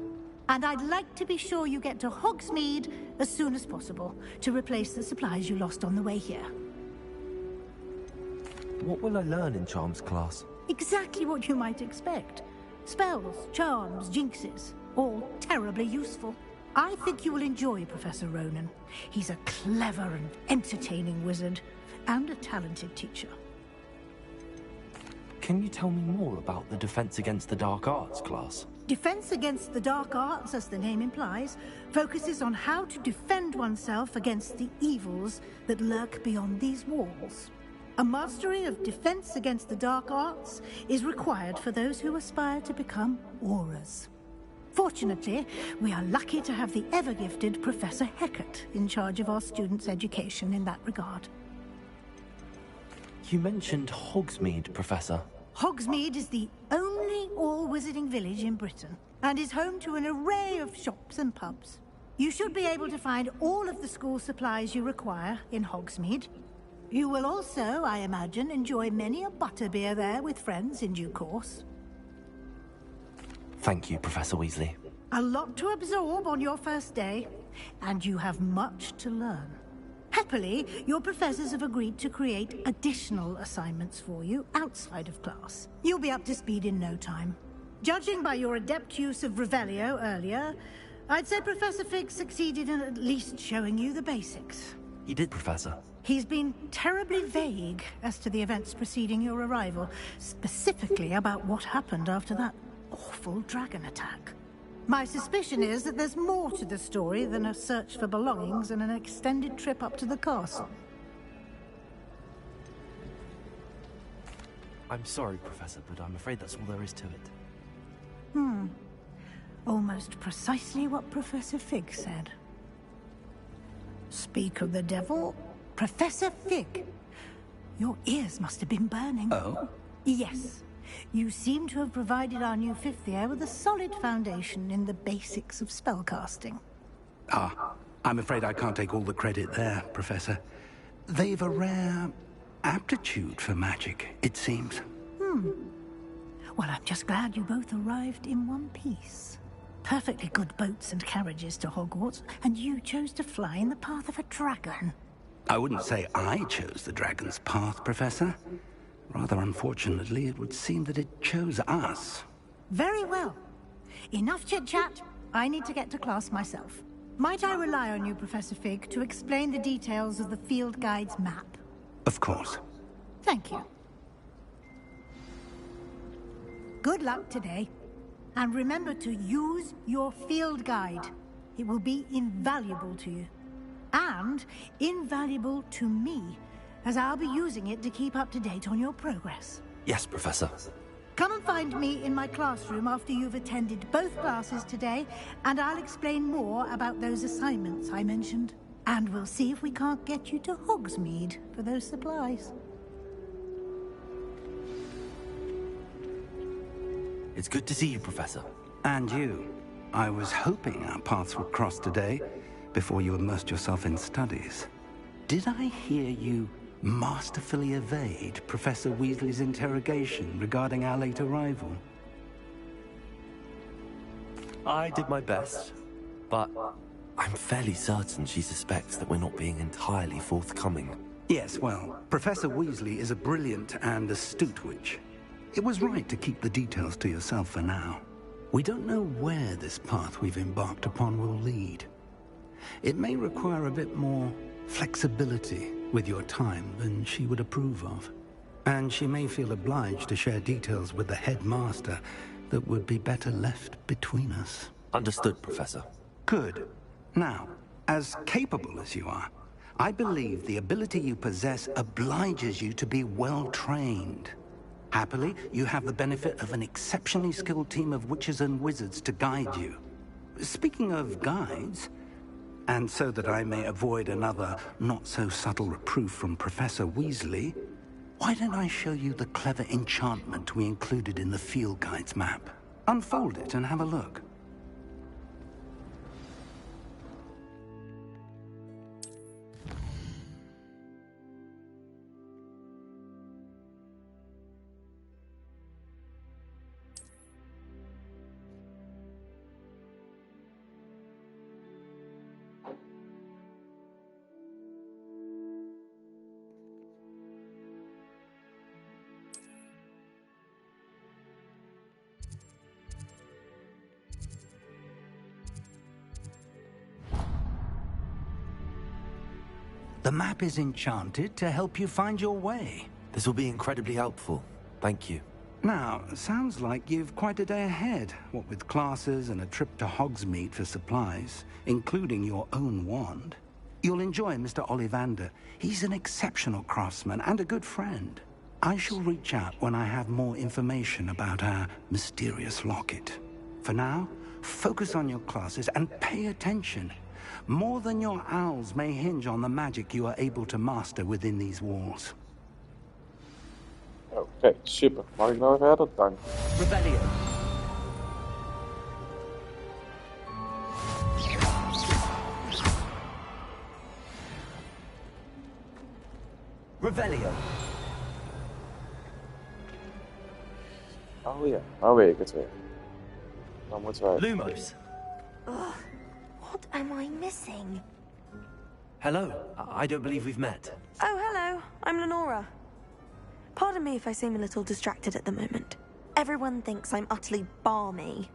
And I'd like to be sure you get to Hogsmeade as soon as possible to replace the supplies you lost on the way here. What will I learn in Charms class? Exactly what you might expect. Spells, charms, jinxes, all terribly useful. I think you will enjoy Professor Ronan. He's a clever and entertaining wizard, and a talented teacher. Can you tell me more about the Defense Against the Dark Arts class? Defense Against the Dark Arts, as the name implies, focuses on how to defend oneself against the evils that lurk beyond these walls. A mastery of Defense Against the Dark Arts is required for those who aspire to become Aurors. Fortunately, we are lucky to have the ever-gifted Professor Hecat in charge of our students' education in that regard. You mentioned Hogsmeade, Professor. Hogsmeade is the only all-wizarding village in Britain, and is home to an array of shops and pubs. You should be able to find all of the school supplies you require in Hogsmeade. You will also, I imagine, enjoy many a butterbeer there with friends in due course. Thank you, Professor Weasley. A lot to absorb on your first day, and you have much to learn. Happily, your professors have agreed to create additional assignments for you outside of class. You'll be up to speed in no time. Judging by your adept use of Revelio earlier, I'd say Professor Fig succeeded in at least showing you the basics. He did, Professor. He's been terribly vague as to the events preceding your arrival, specifically about what happened after that awful dragon attack. My suspicion is that there's more to the story than a search for belongings and an extended trip up to the castle. I'm sorry, Professor, but I'm afraid that's all there is to it. Almost precisely what Professor Fig said. Speak of the devil, Professor Fig. Your ears must have been burning. Oh? Yes. You seem to have provided our new fifth year with a solid foundation in the basics of spellcasting. I'm afraid I can't take all the credit there, Professor. They've a rare aptitude for magic, it seems. Well, I'm just glad you both arrived in one piece. Perfectly good boats and carriages to Hogwarts, and you chose to fly in the path of a dragon. I wouldn't say I chose the dragon's path, Professor. Rather unfortunately, it would seem that it chose us. Very well. Enough chit-chat. I need to get to class myself. Might I rely on you, Professor Fig, to explain the details of the field guide's map? Of course. Thank you. Good luck today. And remember to use your field guide. It will be invaluable to you. And invaluable to me, as I'll be using it to keep up to date on your progress. Yes, Professor. Come and find me in my classroom after you've attended both classes today, and I'll explain more about those assignments I mentioned. And we'll see if we can't get you to Hogsmeade for those supplies. It's good to see you, Professor. And you. I was hoping our paths would cross today, before you immersed yourself in studies. Did I hear you masterfully evade Professor Weasley's interrogation regarding our late arrival? I did my best, but I'm fairly certain she suspects that we're not being entirely forthcoming. Yes, well, Professor Weasley is a brilliant and astute witch. It was right to keep the details to yourself for now. We don't know where this path we've embarked upon will lead. It may require a bit more flexibility with your time than she would approve of. And she may feel obliged to share details with the headmaster that would be better left between us. Understood, Professor. Good. Now, as capable as you are, I believe the ability you possess obliges you to be well trained. Happily, you have the benefit of an exceptionally skilled team of witches and wizards to guide you. Speaking of guides, and so that I may avoid another not-so-subtle reproof from Professor Weasley, why don't I show you the clever enchantment we included in the field guide's map? Unfold it and have a look. The map is enchanted to help you find your way. This will be incredibly helpful. Thank you. Now, sounds like you've quite a day ahead, what with classes and a trip to Hogsmeade for supplies, including your own wand. You'll enjoy Mr. Ollivander. He's an exceptional craftsman and a good friend. I shall reach out when I have more information about our mysterious locket. For now, focus on your classes and pay attention. More than your owls may hinge on the magic you are able to master within these walls. Oké, super. Mag ik nou verder? Dank. Rebellion. Revelio. Oh ja, nou weet ik het weer. Dan moeten wij... Lumos. Ugh, what am I missing? Hello. I don't believe we've met. Oh, hello. I'm Lenora. Pardon me if I seem a little distracted at the moment. Everyone thinks I'm utterly balmy.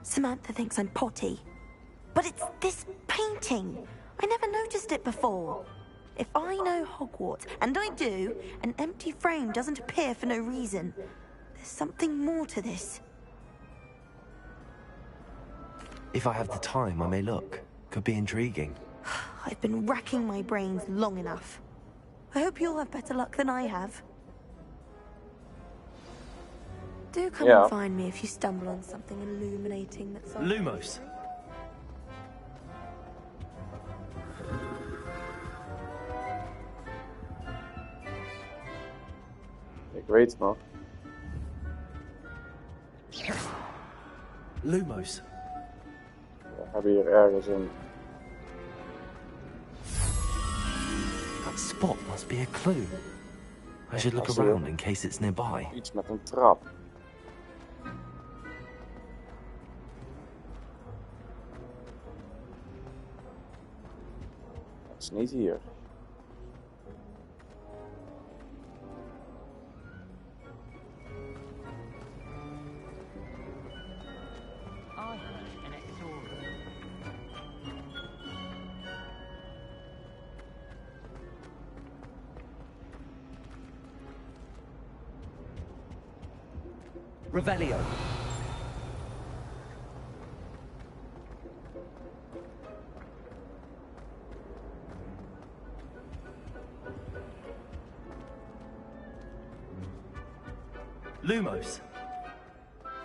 Samantha thinks I'm potty. But it's this painting. I never noticed it before. If I know Hogwarts, and I do, an empty frame doesn't appear for no reason. There's something more to this. If I have the time, I may look. Could be intriguing. I've been racking my brains long enough. I hope you'll have better luck than I have. Do come and find me if you stumble on something illuminating that's on... Lumos. Ik weet het nog. Lumos. We hebben hier ergens een... That spot must be a clue. I should look around in case it's nearby. Iets met een trap. Dat is niet hier. Revelio. Lumos.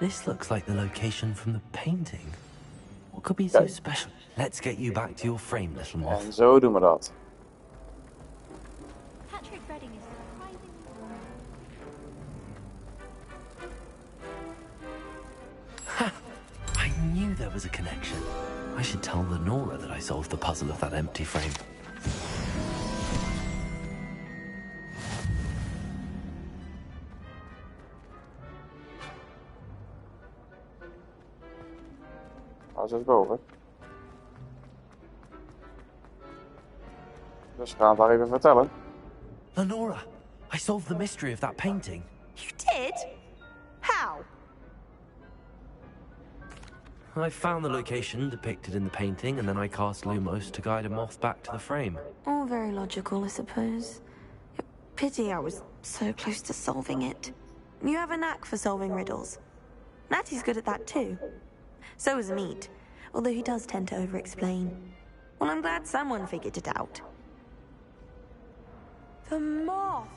This looks like the location from the painting. What could be so special? Let's get you back to your frame, little moth. En zo doen we dat. I knew there was a connection. I should tell Lenora that I solved the puzzle of that empty frame. Hij zit boven. Dus we gaan het haar even vertellen. Lenora, I solved the mystery of that painting. You did? How? I found the location depicted in the painting, and then I cast Lumos to guide a moth back to the frame. All very logical, I suppose. Pity I was so close to solving it. You have a knack for solving riddles. Natty's good at that too. So is Mead, although he does tend to over-explain. Well, I'm glad someone figured it out. The moth!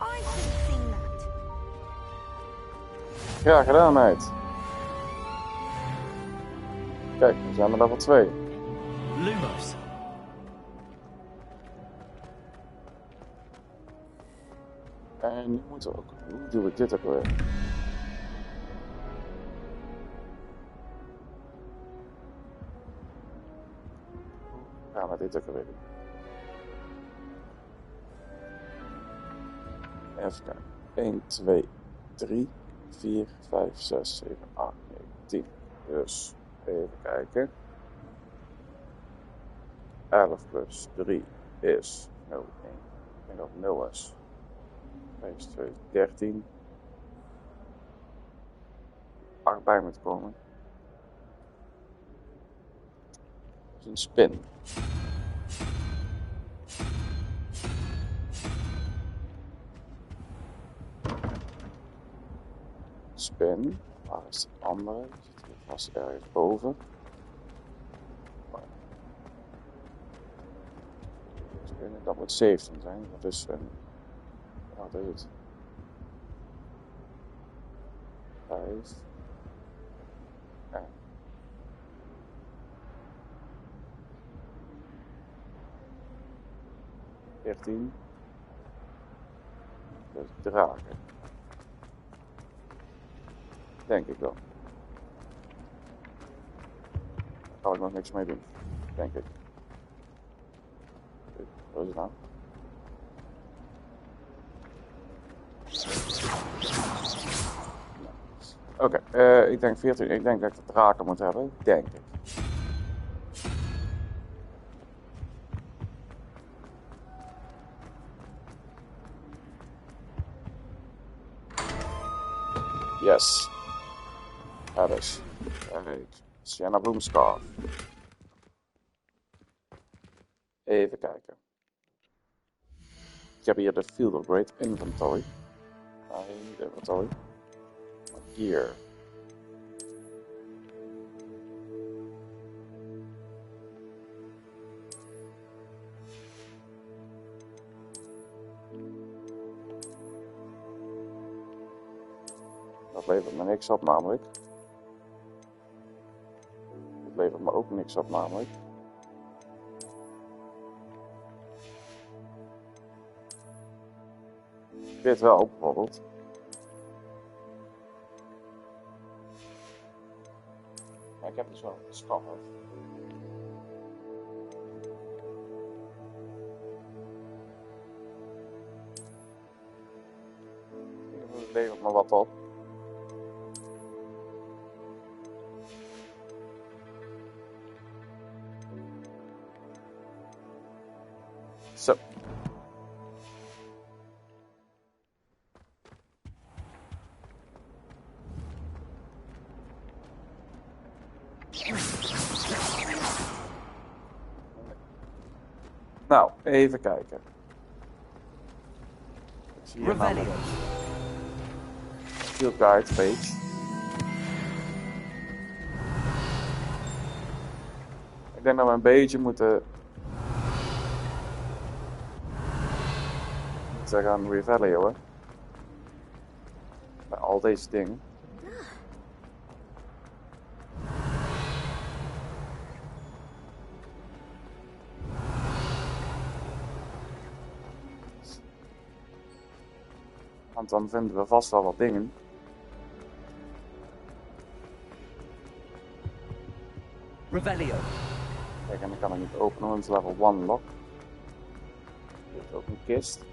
I should have seen that. Ja, gedaan, meid. Kijk, we zijn er level 2. Lumos. En nu moeten we ook... Hoe doe ik dit ook weer? Hoe gaan we dit ook weer doen? Even kijken. 1, 2, 3, 4, 5, 6, 7, 8, 9, 10. Dus... Even kijken. 11 plus 3 is 0, 1. Ik denk dat het 0 is. 5 is 2, 13. 8 bij moet komen. Dat is een spin. En waar is de andere? Die zit hier vast ergens boven. Dat moet 17 zijn. Dat is een... Wat is het? 5. En 14. Dus draken. Denk ik wel. Daar kan ik nog niks mee doen. Denk ik. Wat is het nou? Oké, ik denk 14. Ik denk dat ik de draken moet hebben. Denk ik. Yes. Dat is. Kijk. Sienna Bloomscarf. Even kijken. Ik heb hier de Field of Great Inventory. Nee, niet inventory. Maar hier. Dat levert me niks op namelijk. Dat levert me ook niks op namelijk. Dit wel, bijvoorbeeld. Maar ik heb dus wel een scarf. Het levert me wat op. Zo. Nou, even kijken. Ik zie hier namelijk Field Guide page. Ik denk dat we een beetje moeten gaan revaluen bij al deze dingen. Want dan vinden we vast wel wat dingen. Revelio. Kijk, en dan kan ik niet openen, want het is level 1 lock. Dit is ook een kist.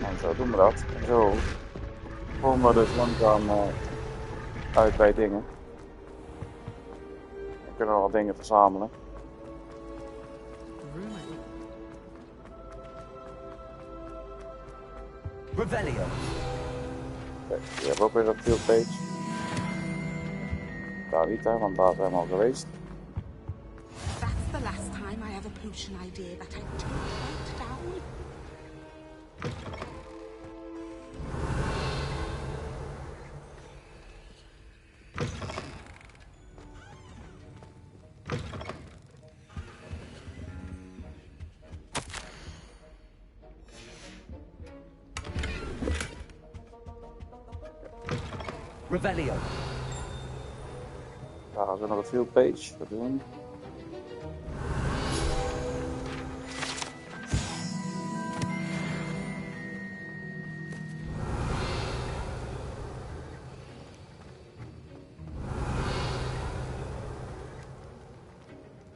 En zo doen we dat. En zo komen we dus langzaam uit bij dingen. Dan kunnen we wat dingen verzamelen. Revelio. Kijk, hier hebben we ook weer dat field page. Daar niet, hè, want daar zijn we al geweest. That's the last time I have a potion idea that I took right down. Revelio. Daar is nog een field page. Dat doen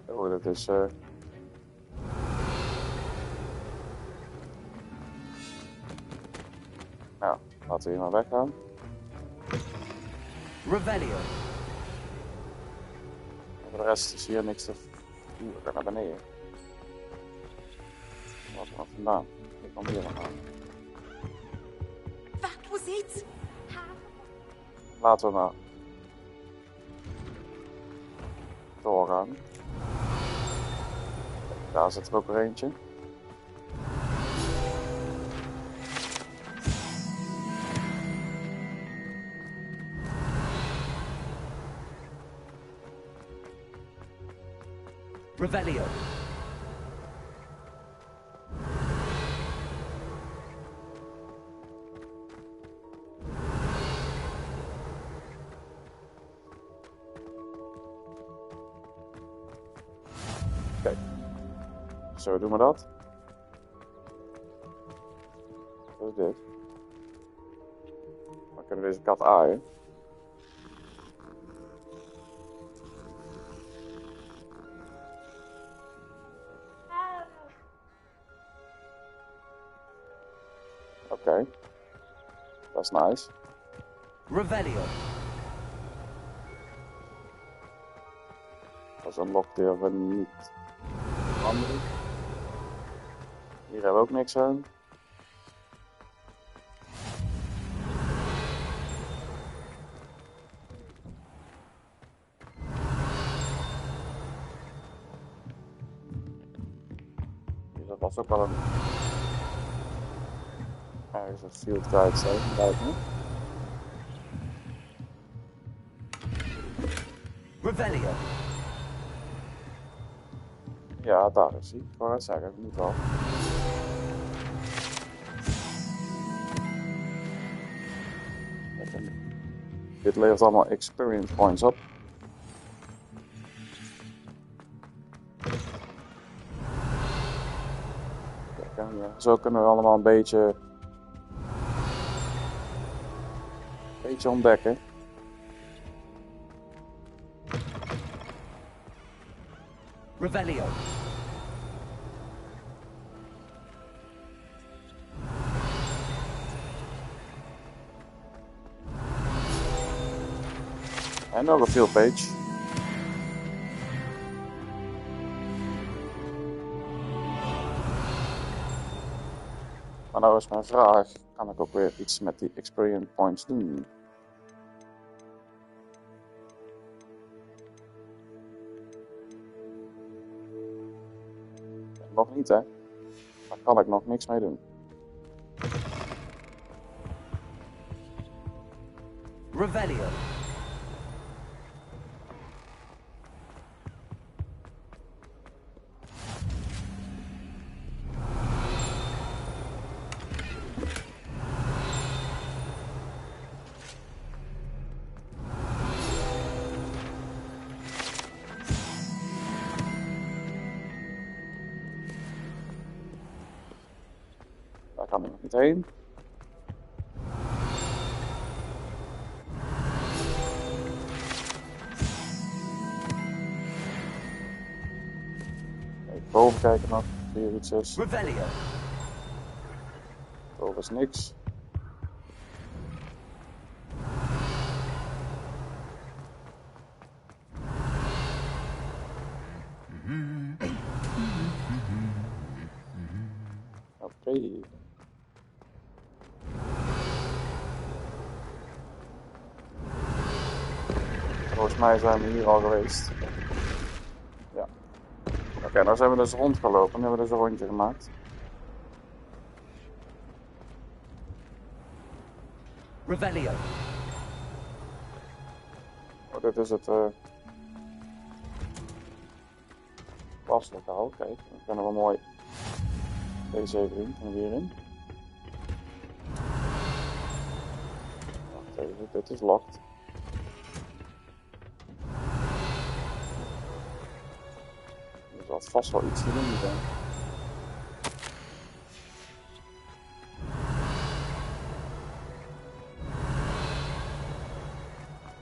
we. Oh, dat is nou, laten we hier maar weggaan. Revelio. Voor de rest is hier niks te... Oeh, we gaan naar beneden. Waar is er nog vandaan? Ik kom hier vandaan. That was it. Laten we maar doorgaan. Daar zit er ook weer eentje. Revelio. Kijk. Zo doen we dat. Wat is dit? Dan kunnen we deze kat aaien. Oké. Dat is nice. Revelio. Dat is een lokdeur van niet andere. Hier hebben we ook niks aan. Hier was ook wel een... ergens een field guide zijn. Buiten. Revelio. Ja, daar is hij. Ik wou net zeggen, dat moet wel. Dit levert allemaal experience points op. Kijk, en zo kunnen we allemaal een beetje ontdekken. Revelio. En nog een field page. Maar nou is mijn vraag, kan ik ook weer iets met die experience points doen? Nog niet, hè? Daar kan ik nog niks mee doen. Revelio. Daar kan ik nog niet heen. Even boven kijken nog, of hier iets is. Revelio. Boven is niks. Oké. Volgens mij zijn we hier al geweest. Ja. Oké, nou zijn we dus rondgelopen. Nu hebben we dus een rondje gemaakt. Revelio. Oh, dit is het waslokaal. Kijk, dan kunnen we mooi deze even doen. Kunnen we hierin. Wacht even, dit is locked. Er zal vast wel iets te doen zijn.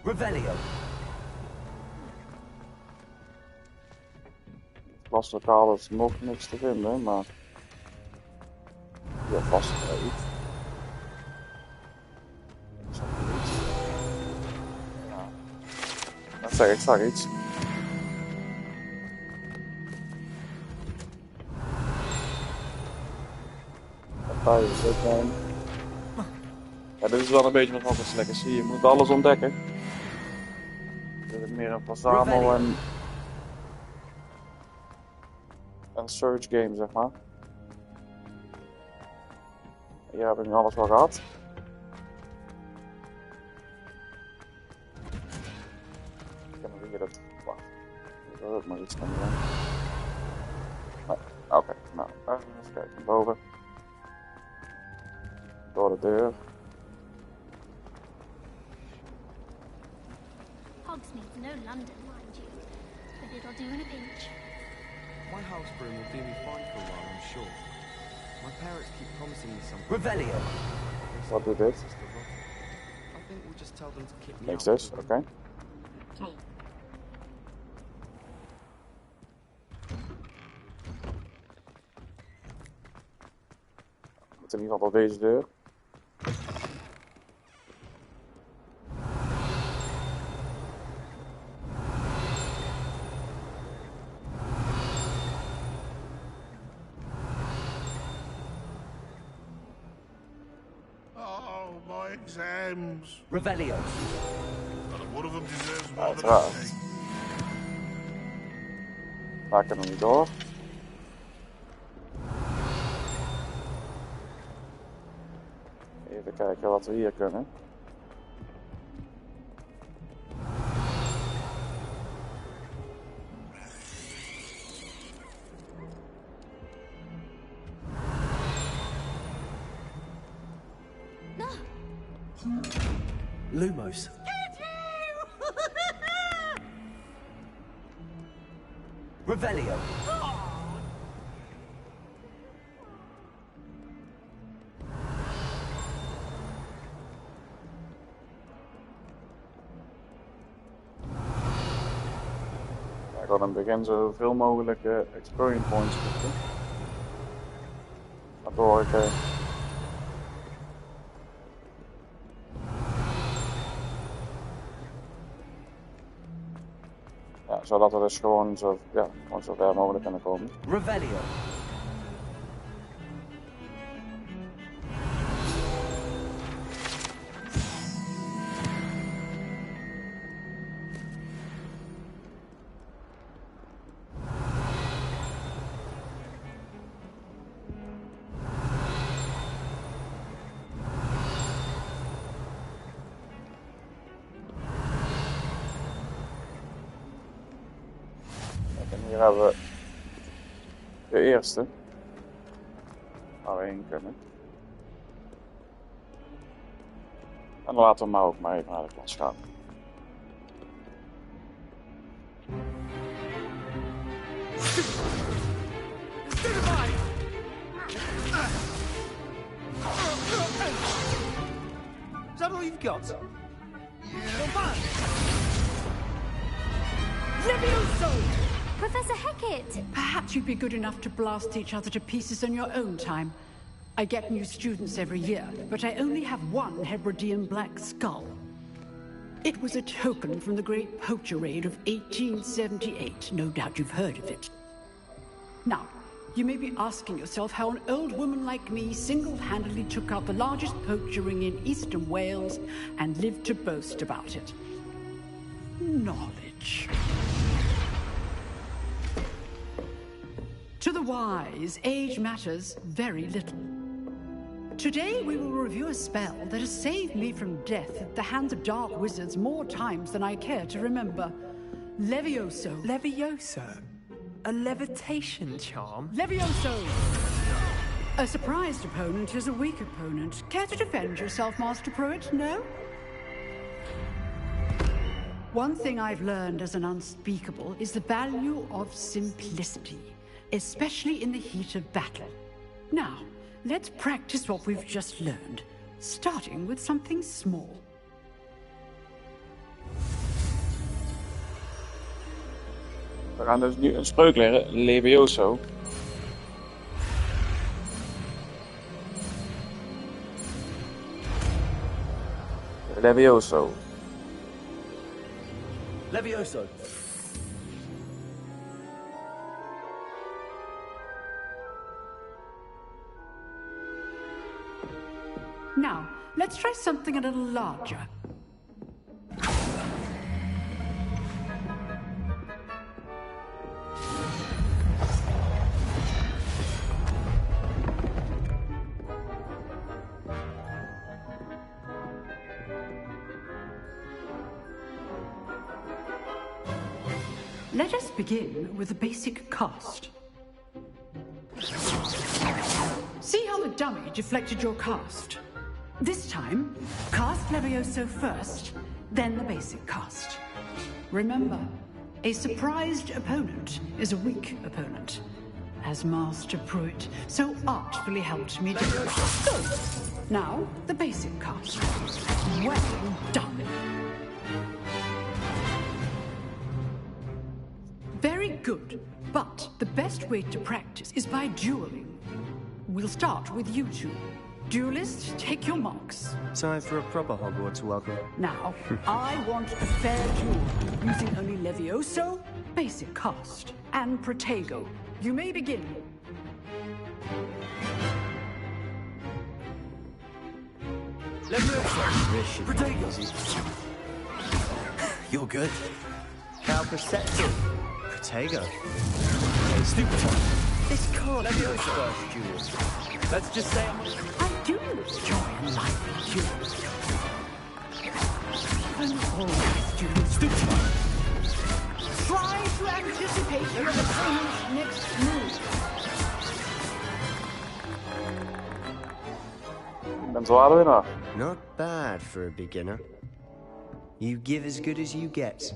Revelio. Het klaslokaal is nog niks te vinden, maar ja, vast wel iets. Ik zag hier iets. Ja. Dat zeg ik, zag iets. Ja, dit is wel een beetje nog Hogwarts Legacy. Je moet alles ontdekken. Dit is meer een verzamel en... een search game, zeg maar. Hier heb ik nu alles wel gehad. Ik kan nog hier dat... Wacht. Ik wil ook maar iets gaan doen. Nee. Oké, nou, even kijken. Boven. Door de deur. Hogsmeade's no London, mind you, but it'll do in a pinch. My house broom will do me fine for a while, I'm sure. My parents keep promising me something. Revelio. What do this? I think we'll just tell them to kick me Makes out. this, okay. Met in ieder geval deze deur. Exams. Revelio. One of them deserves more than Uiteraard. a C. Daar kunnen we niet door. Even kijken wat we hier kunnen. Lumos. Revelio. Ik wil in het begin zoveel mogelijk experience points zoeken. Waardoor ik zodat we dus gewoon zo ver mogelijk kunnen komen. Revelio. Hier hebben we de eerste waar we heen kunnen. En dan laten we maar ook maar even naar de klas gaan. Is that all you've got? Levioso! Professor Hecat! Perhaps you'd be good enough to blast each other to pieces on your own time. I get new students every year, but I only have one Hebridean black skull. It was a token from the Great Poacher Raid of 1878. No doubt you've heard of it. Now, you may be asking yourself how an old woman like me single-handedly took out the largest poacher ring in eastern Wales and lived to boast about it. Knowledge. To the wise, age matters very little. Today we will review a spell that has saved me from death at the hands of dark wizards more times than I care to remember. Levioso. Levioso? A levitation charm? Levioso! A surprised opponent is a weak opponent. Care to defend yourself, Master Pruitt? No? One thing I've learned as an unspeakable is the value of simplicity, especially in the heat of battle. Now, let's practice what we've just learned, starting with something small. We gaan dus nu een spreuk leren, Levioso. Levioso. Levioso. Now, let's try something a little larger. Let us begin with the basic cast. See how the dummy deflected your cast? This time, cast Levioso first, then the basic cast. Remember, a surprised opponent is a weak opponent, as Master Pruitt so artfully helped me do. So, now, the basic cast. Well done. Very good, but the best way to practice is by dueling. We'll start with you two. Duelists, take your marks. Time for a proper Hogwarts welcome. Now, I want a fair duel, using only Levioso, basic cast, and Protego. You may begin. Levioso. Protego. You're good. How perceptive. Protego. Stupid time. This can't be your first duel. Let's just say I do enjoy a lively duel. And always duel. Stupid time. Try to anticipate your opponent's next move. Ben zware winnaar. Not bad for a beginner. You give as good as you get.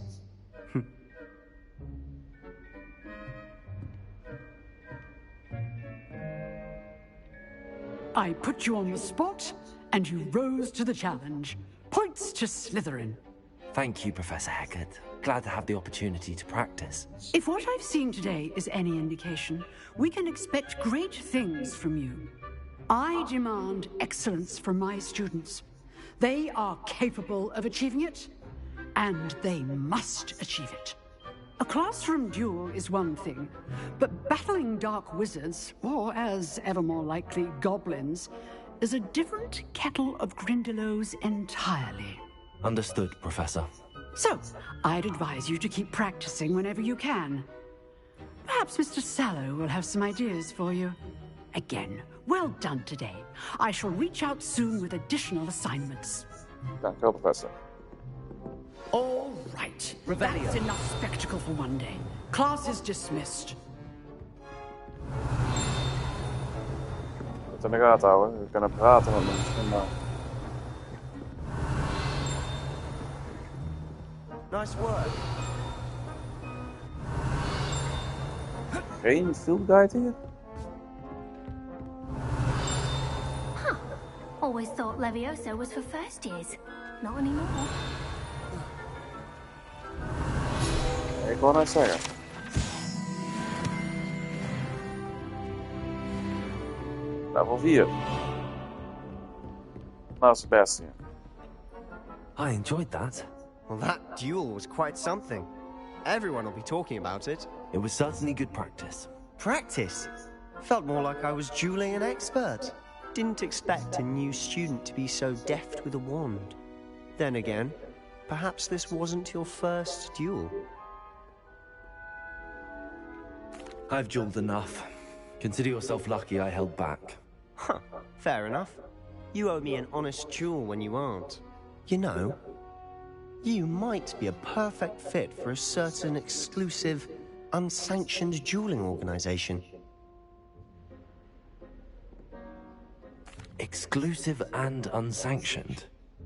I put you on the spot, and you rose to the challenge. Points to Slytherin. Thank you, Professor Hecat. Glad to have the opportunity to practice. If what I've seen today is any indication, we can expect great things from you. I demand excellence from my students. They are capable of achieving it, and they must achieve it. A classroom duel is one thing, but battling dark wizards, or as ever more likely, goblins, is a different kettle of Grindylows entirely. Understood, Professor. So, I'd advise you to keep practicing whenever you can. Perhaps Mr. Sallow will have some ideas for you. Again, well done today. I shall reach out soon with additional assignments. Dankjewel, Professor. All right. That's enough spectacle for one day. Class is dismissed. Het in de gaten houden. We kunnen praten met mensen. Maar... Nice work. Geen field guide hier? Huh. Always thought Levioso was for first years. Not anymore. Ik wou net zeggen. Level 4. Nou, Sebastian. I enjoyed that. Well, that duel was quite something. Everyone will be talking about it. It was certainly good practice. Practice? Felt more like I was dueling an expert. Didn't expect a new student to be so deft with a wand. Then again, perhaps this wasn't your first duel. I've dueled enough. Consider yourself lucky I held back. Huh, fair enough. You owe me an honest duel when you aren't. You know, you might be a perfect fit for a certain exclusive, unsanctioned dueling organization. Exclusive and unsanctioned.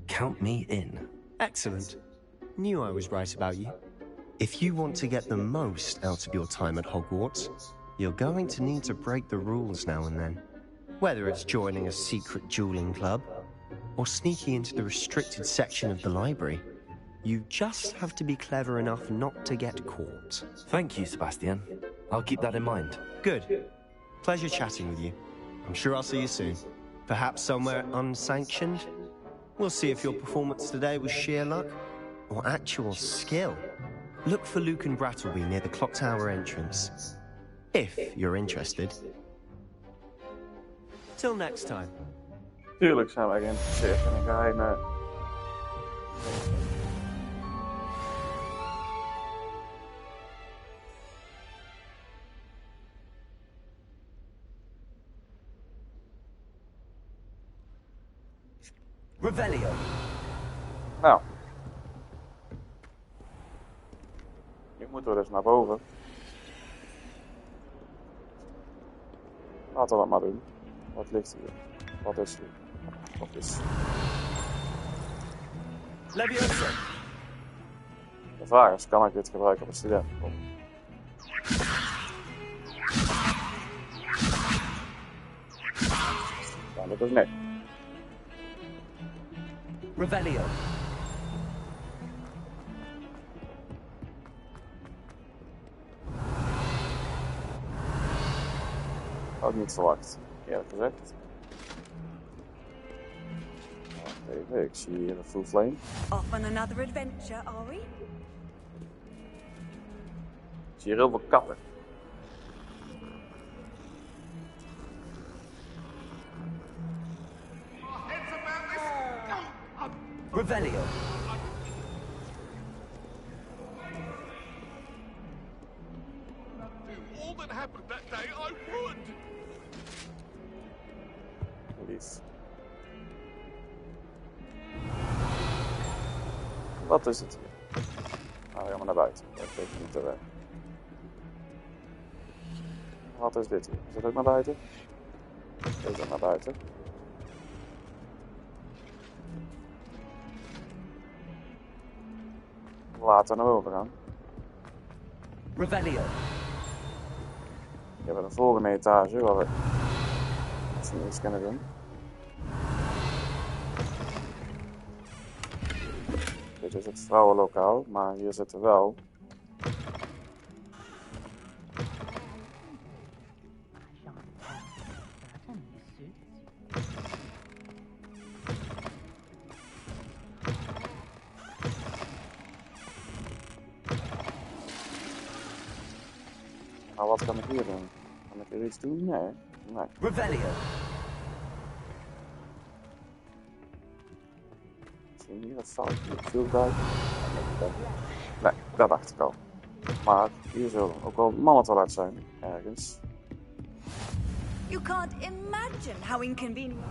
Count me in. Excellent. Knew I was right about you. If you want to get the most out of your time at Hogwarts, you're going to need to break the rules now and then. Whether it's joining a secret dueling club, or sneaking into the restricted section of the library, you just have to be clever enough not to get caught. Thank you, Sebastian. I'll keep that in mind. Good. Pleasure chatting with you. I'm sure I'll see you soon. Perhaps somewhere unsanctioned? We'll see if your performance today was sheer luck, or actual skill. Look for Luke and Brattleby near the clock tower entrance. If you're interested. Till next time. Tuurlijk zijn wij geïnteresseerd in een geheime... Revelio. Nou. Moeten we dus naar boven. Laten we dat maar doen. Wat ligt hier? Wat is hier? Wat is... Leviosa! De vraag is, kan ik dit gebruiken op een student? Ja, dat is nee. Revelio. Ook niet verwacht, eerlijk gezegd. Wacht even, ik zie hier een full flame. Off on another adventure, are we? Ik zie hier heel veel katten. Revelio. All that happened that day, I would. Lief. Wat is het hier? Nou, gaan we naar buiten. Dat weet ik niet te weg. Wat is dit hier? Is het ook naar buiten? Is het naar buiten? Laten we naar boven gaan. Revelio. We hebben de volgende etage waar we misschien iets kunnen doen. Dit is het vrouwenlokaal, maar hier zitten wel nou, wat kan ik hier doen? Kan ik hier iets doen? Nee. Nee. Revelio. Misschien hier een fout. Field guide. Nee, dat dacht ik al. Maar hier zullen ook wel mannentoilet zijn. Ergens. You can't imagine how inconvenient.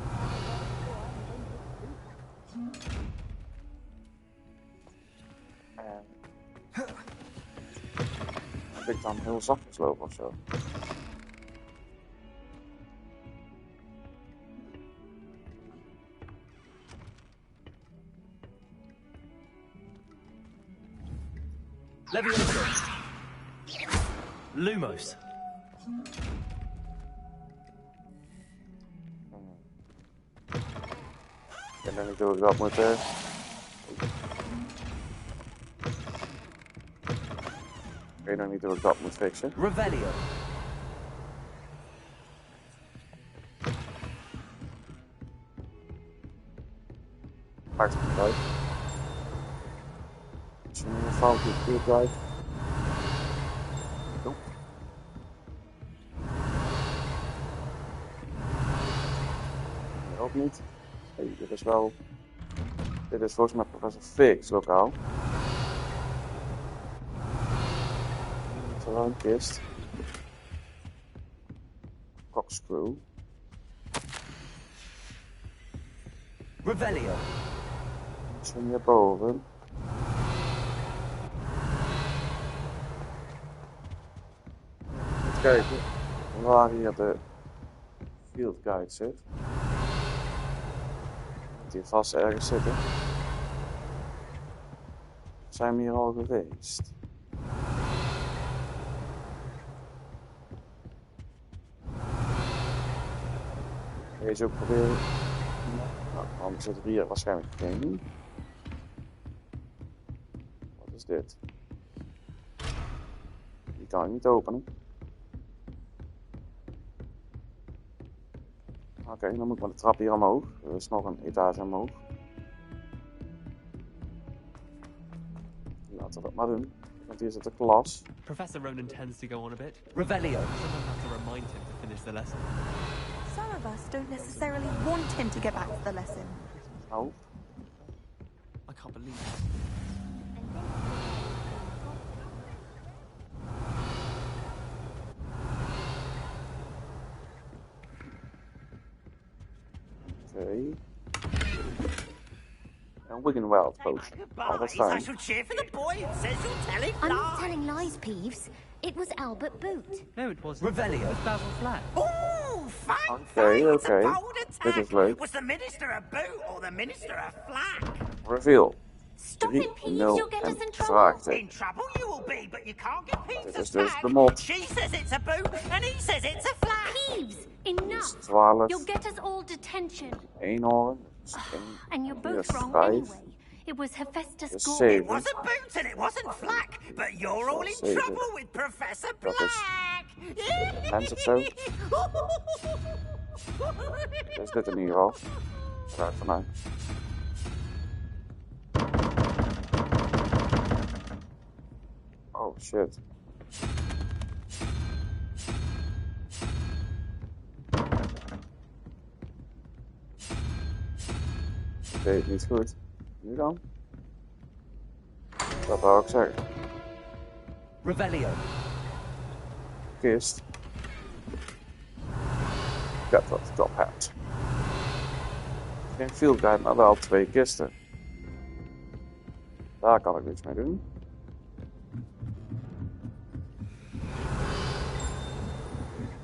Heb ik dan heel zachtjes lopen of zo? Leviosa. Lumos. Ik weet niet hoe ik dat moet... Ik weet nog niet hoe ik dat moet fixen. Revelio. Maakt het niet uit. Misschien een fout die field guide. Nope. Hier ook niet. Hey, dit is wel... Dit is volgens mij professor Fix lokaal. Is er wel een kist. Corkscrew. Revelio. Misschien hierboven. Even kijken waar hier de field guide zit. Moet hier vast ergens zitten. Zijn we hier al geweest? Deze ook proberen. Nou, dan zit er hier waarschijnlijk geen. Wat is dit? Die kan ik niet openen. Oké, dan moet ik met de trap hier omhoog. Er is nog een etage omhoog. Laten we dat maar doen. Want hier zit de klas. Professor Ronan tends to go on a bit. Revelio. Someone has to remind him to finish the lesson. Some of us don't necessarily want him to get back to the lesson. Oh. I can't believe it. Oké. Een Wigan Wild potion. Oh, that's I fine. shall cheer for the boy who says you're telling I'm lies. not telling lies, Peeves. It was Albert Boot. No, it wasn't. Revelio. It was Basil Flack. Ooh, fine, Okay, it's a okay. bold Dit is attack. leuk. Was the minister a boot or the minister a flack? Reveal. Stop 3, it, Peeves. 0 You'll get en us in trouble. vraagteken. In trouble you will be, but you can't get Peeves Dit a is dus flag. de mod. She says it's a boot, and he says it's a flag. Peeves, enough. 12. You'll get us all detention. Eenhoorn. And you're Hier is both wrong 5. anyway. It was Hephaestus Dus Gore. 7. It was a boot and it wasn't flack, but you're all in Zeven. trouble with Professor Dat is Black. mens of zo. Dus dit in ieder geval. Eruit vanuit. Oh shit. Ik deed het niet goed. Nu dan? Dat wou ik zeggen. Revelio. Kist. Get what top hat. Geen field guide, maar wel 2 kisten. Daar kan ik niks mee doen.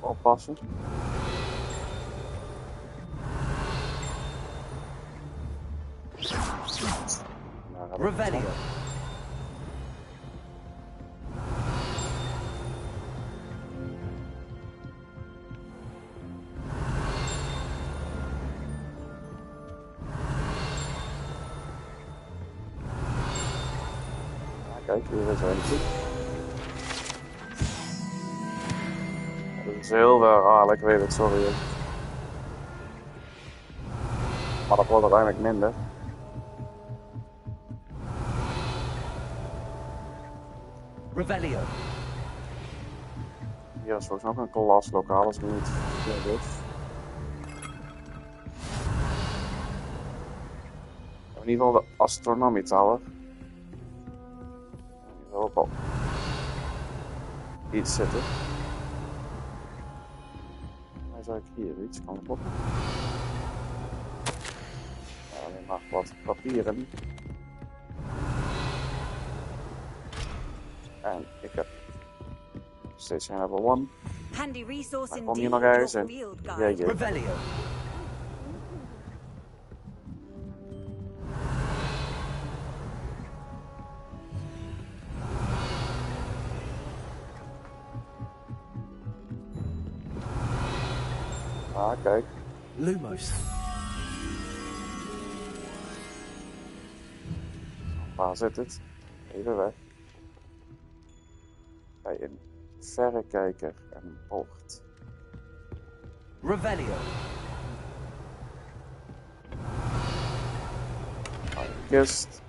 Oppassen. Revelio. Kijk, hier is eentje. Dat is heel raar, ik weet het, sorry. Maar dat wordt uiteindelijk minder. Revelio. Hier is volgens mij nog een klaslokaal, als ik me niet vergis. In ieder geval de Astronomy Tower. Hier wil ook al iets zitten. Dan zou ik hier iets kan kloppen. Ja, alleen maar wat papieren. En ik heb steeds geen level 1. Handy resource Maar indeed. kom hier nog ergens your in? field Ja, guide. ja. Revelio. Ah, kijk. Lumos. Waar zit het? Even weg. Bij een verrekijker en een bocht. Revelio. Een kist.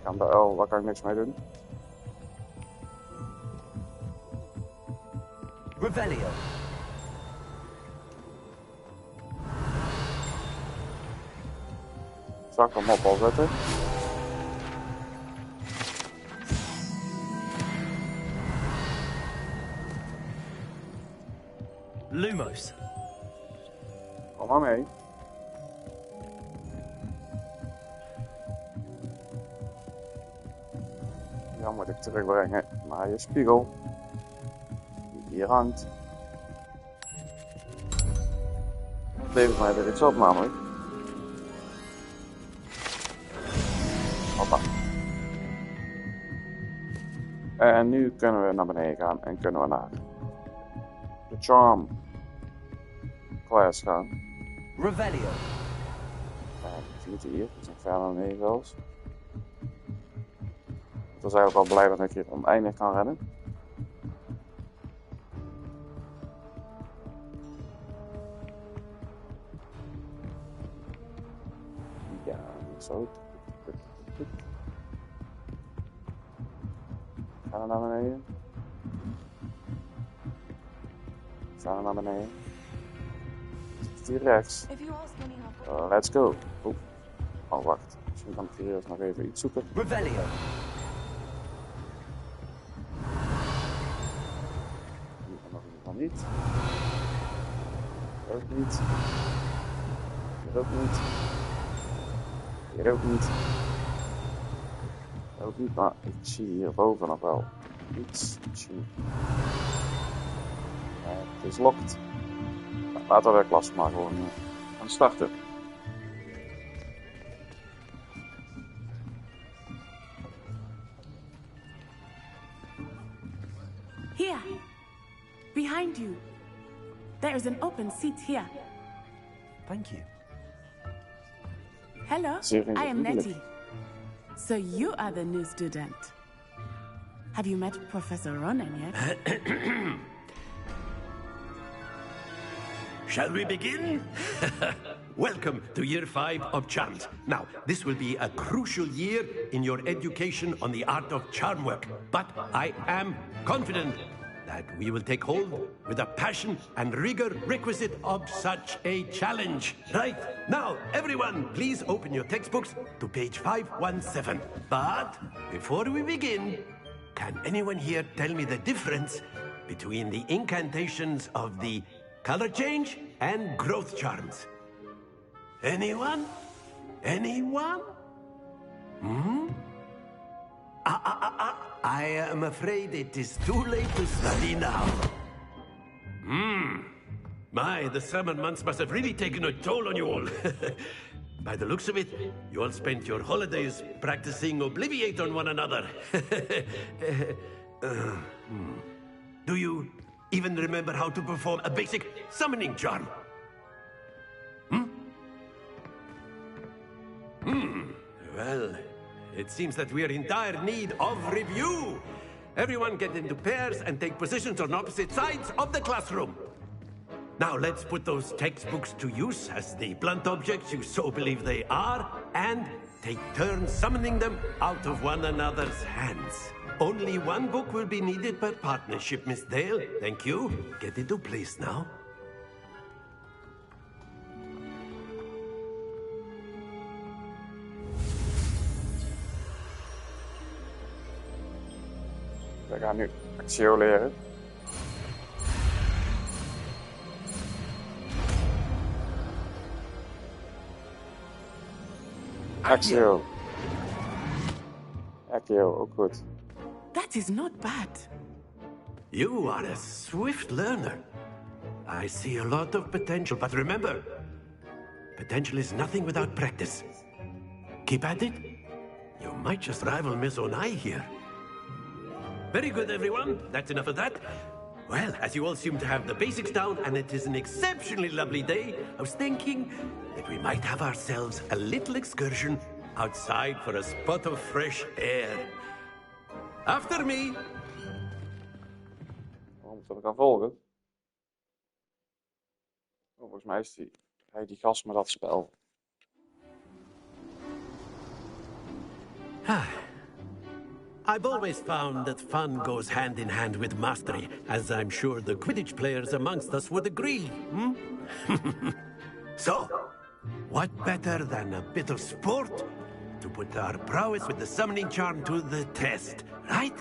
Aan de L, daar kan ik niks mee doen. Revelio. Zal ik hem op al zetten? Lumos. Kom maar mee. Dan moet ik terugbrengen naar je spiegel. Die hier hangt. Dat levert mij er iets op namelijk. Hoppa. En nu kunnen we naar beneden gaan en kunnen we naar de Charm class gaan. Revelio. En je ziet hier, we zijn verder beneden zelfs. Ik was eigenlijk wel blij dat ik hier oneindig kan rennen. Ja, zo. Gaan we naar beneden? Gaan we naar beneden? Zit hier rechts? Let's go. Oeh. Oh, wacht. Misschien kan ik hier eerst nog even iets zoeken. Revelio. Die kan nog in ieder geval niet. Hier ook niet. Hier ook niet. Hier ook niet. Ook niet, maar ik zie hierboven nog wel iets. Het is locked. Nou, laten we de klas maar gewoon gaan starten. Here, behind you. There is an open seat here. Thank you. Hello, I am Nettie. So you are the new student. Have you met Professor Ronan yet? Shall we begin? Welcome to Year 5 of Charms. Now, this will be a crucial year in your education on the art of charm work. But I am confident that we will take hold with the passion and rigor requisite of such a challenge. Right, now, everyone, please open your textbooks to page 517. But before we begin, can anyone here tell me the difference between the incantations of the color change and growth charms? Anyone? Anyone? I am afraid it is too late to study now. My, the summer months must have really taken a toll on you all. By the looks of it, you all spent your holidays practicing Obliviate on one another. Do you even remember how to perform a basic summoning charm? Well, it seems that we are in dire need of review. Everyone get into pairs and take positions on opposite sides of the classroom. Now let's put those textbooks to use as the blunt objects you so believe they are, and take turns summoning them out of one another's hands. Only one book will be needed per partnership, Miss Dale. Thank you. Get into place now. We gaan nu Actio leren. Actio. Actio, ook goed. That is not bad. You are a swift learner. I see a lot of potential, but remember, potential is nothing without practice. Keep at it. You might just rival Miss Onai here. Very good, everyone. That's enough of that. Well, as you all seem to have the basics down, and it is an exceptionally lovely day, I was thinking that we might have ourselves a little excursion outside for a spot of fresh air. After me. Waarom moet ik gaan volgen? Oh, volgens mij is hij die gast met dat spel. I've always found that fun goes hand in hand with mastery, as I'm sure the Quidditch players amongst us would agree. So, what better than a bit of sport to put our prowess with the summoning charm to the test, right?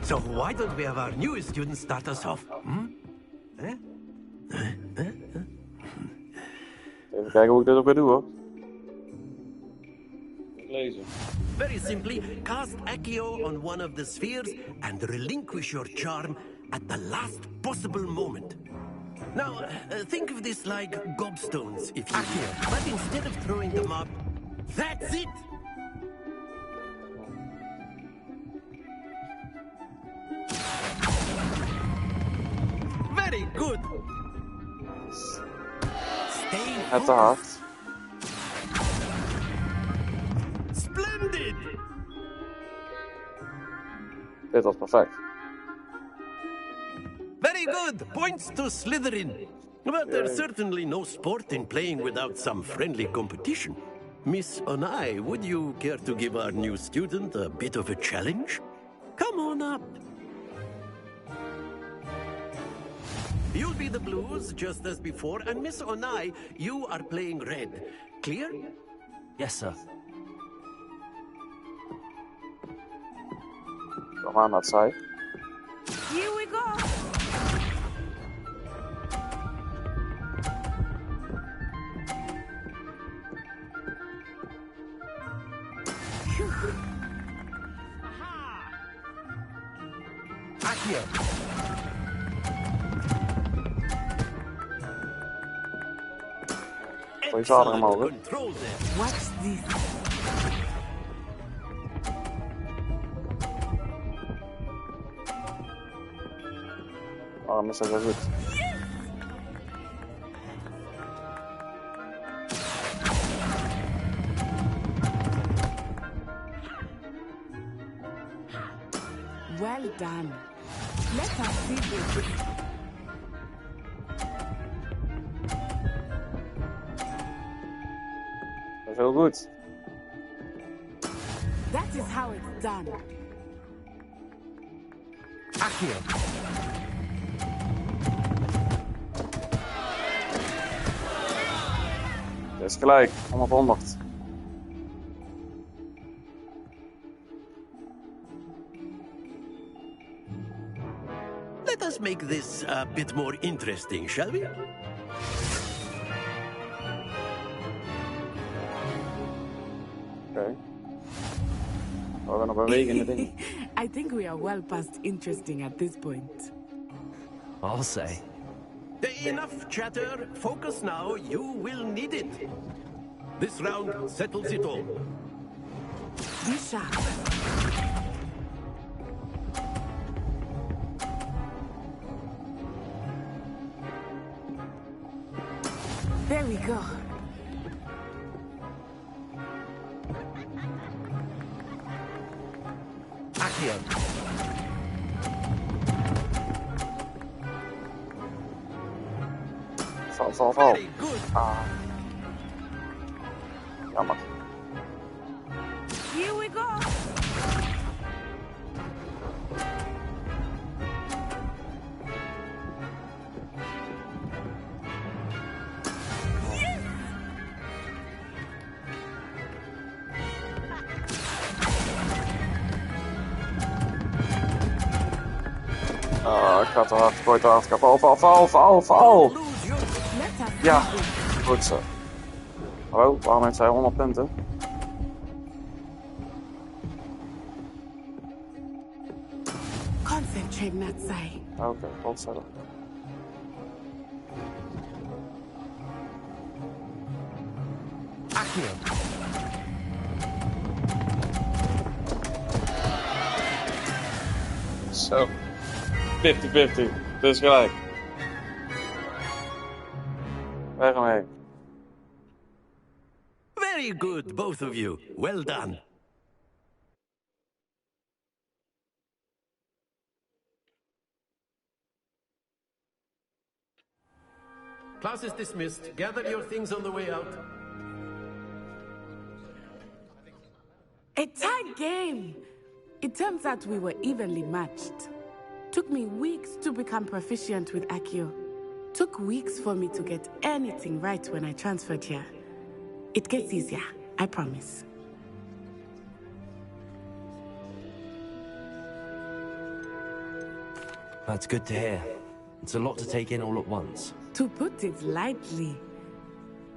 So why don't we have our newest students start us off? Even kijken hoe ik dit ook weer doe, hoor. Lezen. Very simply, cast Accio on one of the spheres and relinquish your charm at the last possible moment. Now, think of this like gobstones, if you will. But instead of throwing them up, that's it! Very good! Stay At the heart. Splendid! Dit was perfect. Very good! Points to Slytherin. But there's certainly no sport in playing without some friendly competition. Miss Onai, would you care to give our new student a bit of a challenge? Come on up. You'll be the blues, just as before, and Miss Onai, you are playing red. Clear? Yes, sir. Come on outside. Here we go! Accio! Please order him over. Watch this. Oh, dat is wel goed. Well done. Let us see this. Dat is heel goed. That is how it's done. Accio! Dat is gelijk, 100. Let us make this a bit more interesting, shall we? Oké. We gaan nog bewegen in het ding. I think we are well past interesting at this point. I'll say. Enough chatter. Focus now. You will need it. This round settles it all. Be sharp. There we go. Accio! Val. Ah. Jammer. Here we go! Ik ga te hard, gooi te hard. Val. Ja, goed zo. Hallo, waarom heeft zij 100 punten? Concentrate, Natsai. Oké, godzijdank. Accio! Zo. 50-50. Dus gelijk. Weg ermee. Very good, both of you. Well done. Class is dismissed. Gather your things on the way out. A tight game. It turns out we were evenly matched. Took me weeks to become proficient with Accio. Took weeks for me to get anything right when I transferred here. It gets easier, I promise. That's good to hear. It's a lot to take in all at once. To put it lightly,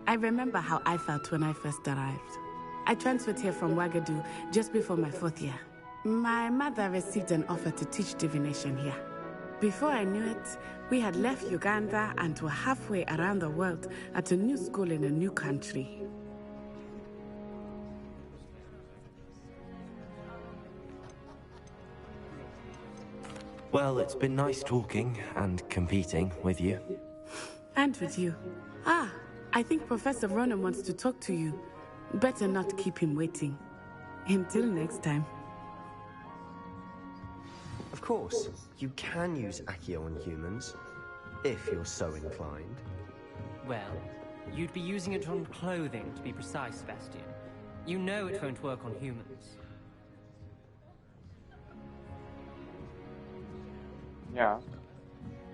I remember how I felt when I first arrived. I transferred here from Wagadu just before my 4th year. My mother received an offer to teach divination here. Before I knew it, we had left Uganda and were halfway around the world at a new school in a new country. Well, it's been nice talking and competing with you. And with you. Ah, I think Professor Ronan wants to talk to you. Better not keep him waiting. Until next time. Of course, you can use Accio on humans, if you're so inclined. Well, You'd be using it on clothing, to be precise, Sebastian. You know it won't work on humans. Ja.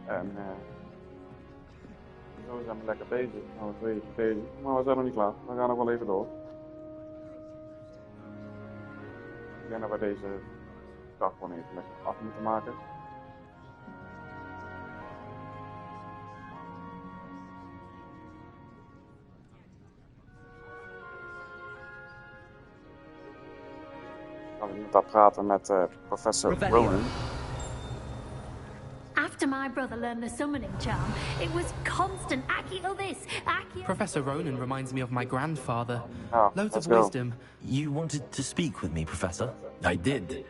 En zo zijn we lekker bezig. Nou, 2 uur bezig. Maar we zijn nog niet klaar. We gaan nog wel even door. Ik denk dat we deze dag gewoon even lekker af moeten maken. We moeten praten met professor Ronan. After my brother learned the summoning charm, it was constant Accio this, Accio... Professor Ronan reminds me of my grandfather. Oh, Loads of wisdom. You wanted to speak with me, Professor? I did.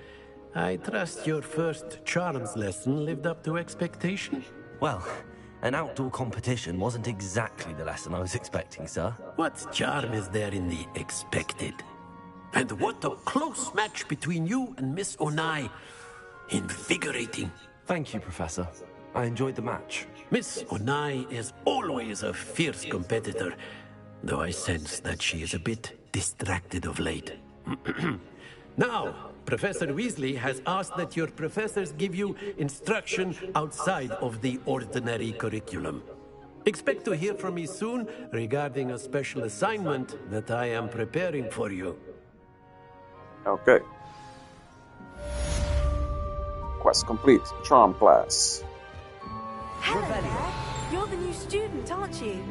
I trust your first charms lesson lived up to expectation? Well, an outdoor competition wasn't exactly the lesson I was expecting, sir. What charm is there in the expected? And what a close match between you and Miss Onai. Invigorating. Thank you, Professor. I enjoyed the match. Miss Onai is always a fierce competitor, though I sense that she is a bit distracted of late. Now, Professor Weasley has asked that your professors give you instruction outside of the ordinary curriculum. Expect to hear from me soon regarding a special assignment that I am preparing for you. Okay. Quest complete. Charm class. Hello there. You're the new student, aren't you?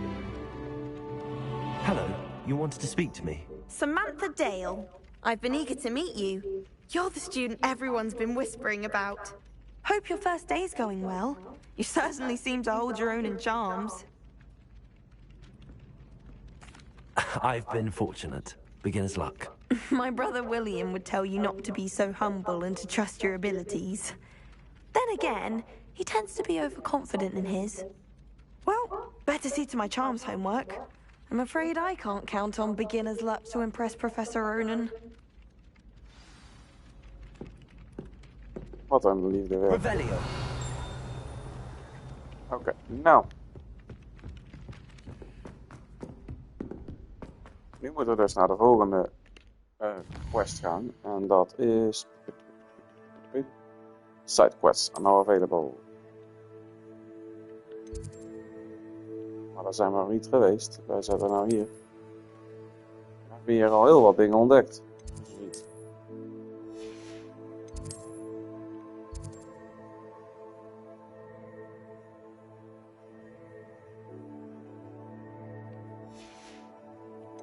Hello. You wanted to speak to me? Samantha Dale. I've been eager to meet you. You're the student everyone's been whispering about. Hope your first day's going well. You certainly seem to hold your own in charms. I've been fortunate. Beginner's luck. My brother William would tell you not to be so humble and to trust your abilities. Then again, he tends to be overconfident in his. Well, better see to my charms homework. I'm afraid I can't count on beginner's luck to impress Professor Ronan. Wat een liefde weer. Revelio. Oké, nou. Nu moeten we dus naar de volgende quest gaan. En dat is... Side quests are now available. Maar daar zijn we nog niet geweest. Wij zetten nou hier. We hebben hier al heel wat dingen ontdekt.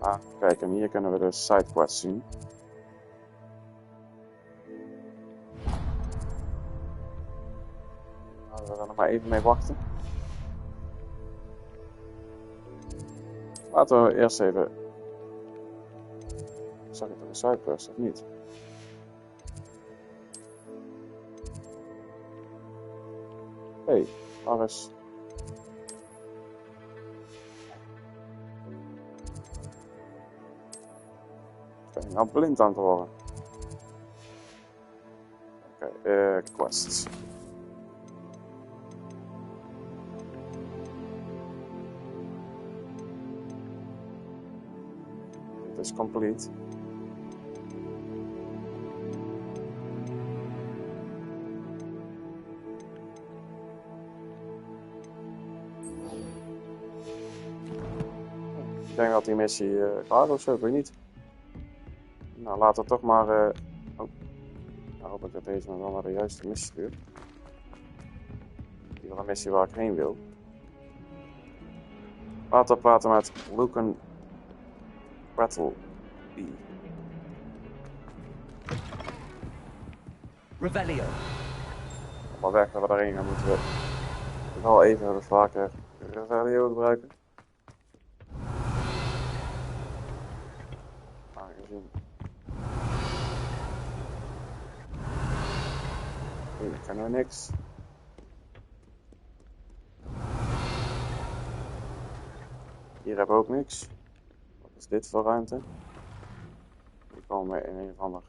Ah, kijk, en hier kunnen we de sidequests zien. Nou, we gaan er maar even mee wachten. Laten we eerst even... Zag ik toch een sidequest of niet? Hé, waar is... Ben ik nou blind aan het worden? Oké, quests. Dit is complete. Ik denk dat die missie klaar is of zo, ik weet niet. Nou, laten we toch maar... Oh. Nou hoop ik dat deze nog wel naar de juiste missie stuurt. Die wel een missie waar ik heen wil. Laten we praten met Lucan Battleby. Revelio. Maar weg dat we daarheen gaan moeten we wel even vaker Revelio gebruiken. Aangezien... Hier kennen we niks. Hier hebben we ook niks. Wat is dit voor ruimte? Hier komen we in een of ander...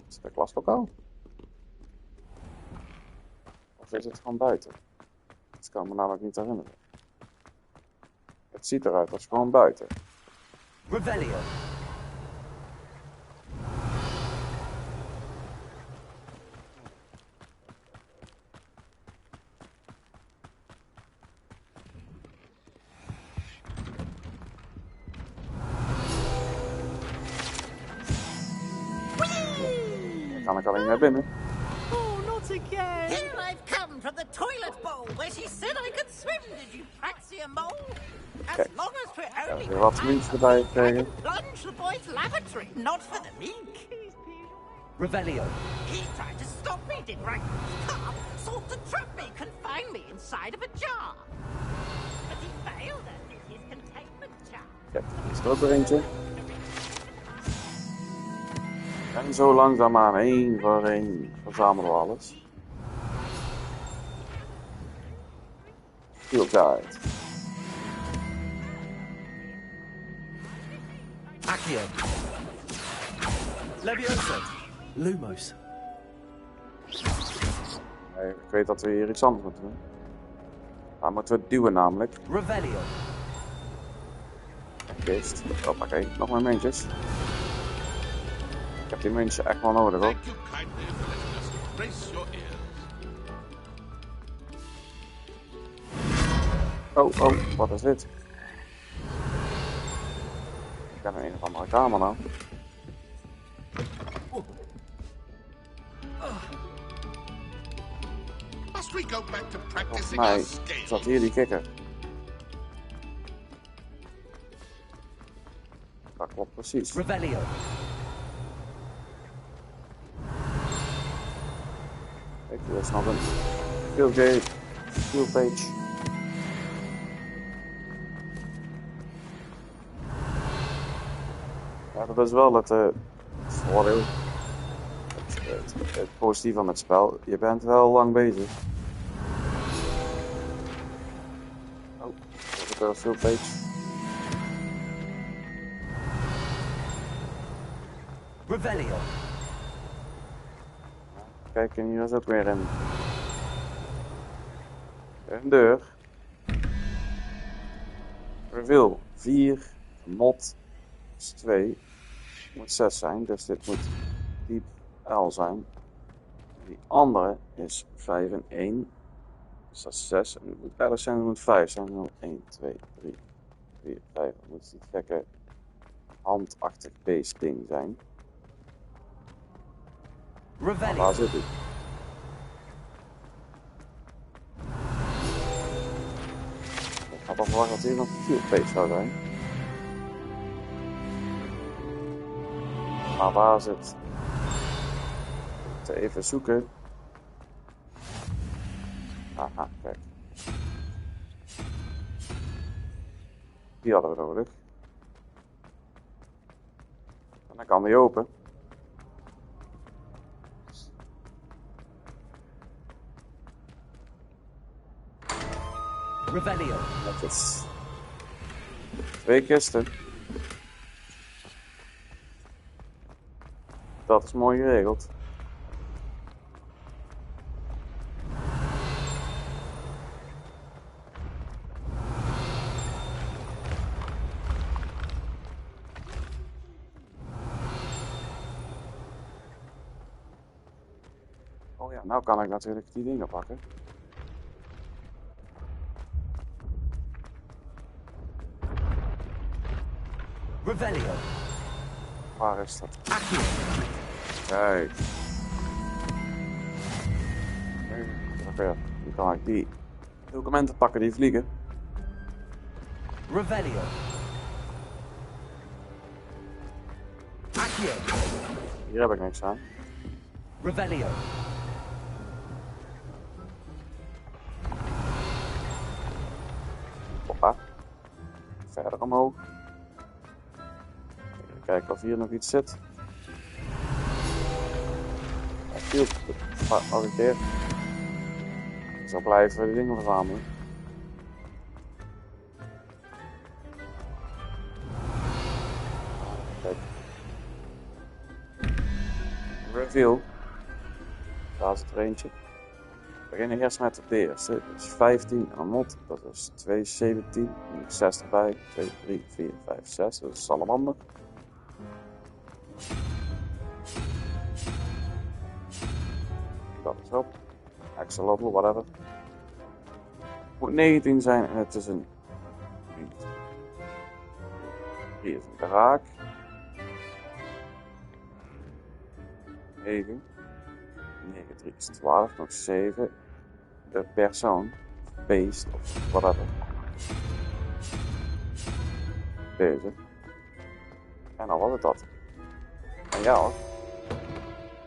Is het een klaslokaal? Of is het gewoon buiten? Dat kan me namelijk niet herinneren. Het ziet eruit als gewoon buiten. Revelio. Daar kan ik alleen naar binnen. Oh, not again! Here I've come from the toilet bowl where she said I could swim. Did you fancy a mole? As Kijk, long as we're only weer wat muntjes erbij gekregen. plunge the boy's lavatory, not for the meek. Revelio. He tried to stop me, did Ragnars's car, sought to trap me, confine me inside of a jar. But he failed us in his containment jar. Kijk, er is er ook weer eentje. En zo langzaamaan, één voor één, verzamelen we alles. Field guide. Accio. Levioso. Lumos. Nee, ik weet dat we hier iets anders moeten doen. Maar moeten we duwen namelijk. Revelio. Kist. Hoppakee, nog meer muntjes. Ik heb die muntjes echt wel nodig hoor. Oh, oh, wat is dit? Ik heb een of andere kamer nou. Must we go back to Volgens practicing mij our skills? zat hier die kikker. Dat klopt precies. Revelio. Kijk, hier is nog een field page. Ja, dat is wel het voordeel. Het positieve van het spel. Je bent wel lang bezig. Oh, dat is een field page. Revelio. Kijk, en hier is ook weer een deur. Reveal 4, mod is 2, moet 6 zijn, dus dit moet diep L zijn. Die andere is 5 en 1, dus dat is 6. En het moet ergens zijn, het moet 5 zijn. Dan 1, 2, 3, 4, 5. Dat moet die gekke handachtig beest ding zijn. Revelio. Waar zit hij? Ik had al verwacht dat hier nog een field page zou zijn. Maar waar zit? Ik moet even zoeken. Aha, kijk. Die hadden we nodig. En dan kan die open. Revelio. Netjes. 2 kisten. Dat is mooi geregeld. Oh ja, nou kan ik natuurlijk die dingen pakken. Revelio. Waar is dat? Accio. Kijk. Oké, nu kan ik die documenten pakken die vliegen. Revelio. Accio. Hier heb ik niks aan. Revelio. Hoppa. Verder omhoog. Even kijken of hier nog iets zit. Nog een keer. Zo blijven we de dingen verzamelen. Kijk. Reveal. Daar zit er eentje. beginnen eerst met de eerste. Dat is 15 en een mot. Dat is 2, 17. En 6 erbij. 2, 3, 4, 5, 6. Dat is salamander. Dat is op. Axolotl, whatever. Moet 19 zijn en het is een... Hier is een draak. 9. 9, 3 is 12. Nog 7. De persoon. Beest of whatever. Deze. En dan was het dat. En ja hoor.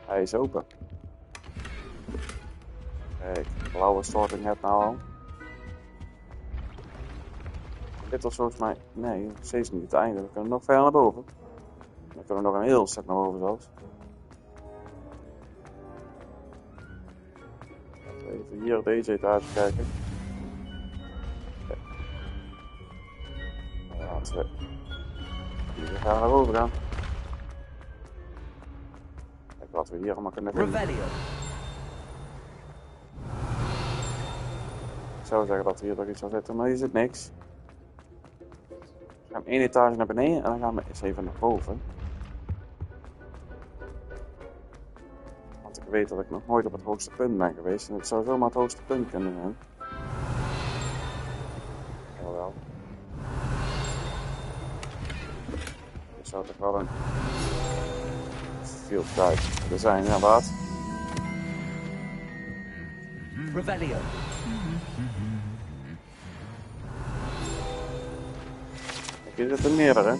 Hij is open. Kijk, blauwe sorting het nou al. Dit was volgens mij... Nee, nog steeds niet het einde. We kunnen nog verder naar boven. Dan kunnen we nog een heel stuk naar boven zelfs. Even hier op deze etage kijken. Laten we hier gaan naar boven gaan. Kijk wat we hier allemaal kunnen vinden. Ik zou zeggen dat hier nog iets zou zitten, maar hier zit niks. We gaan 1 etage naar beneden en dan gaan we eens even naar boven. Want ik weet dat ik nog nooit op het hoogste punt ben geweest en het zou zomaar het hoogste punt kunnen zijn. Jawel. Dit zou toch wel een field guide er zijn, inderdaad. Revelio. Hier zitten meerdere. Dan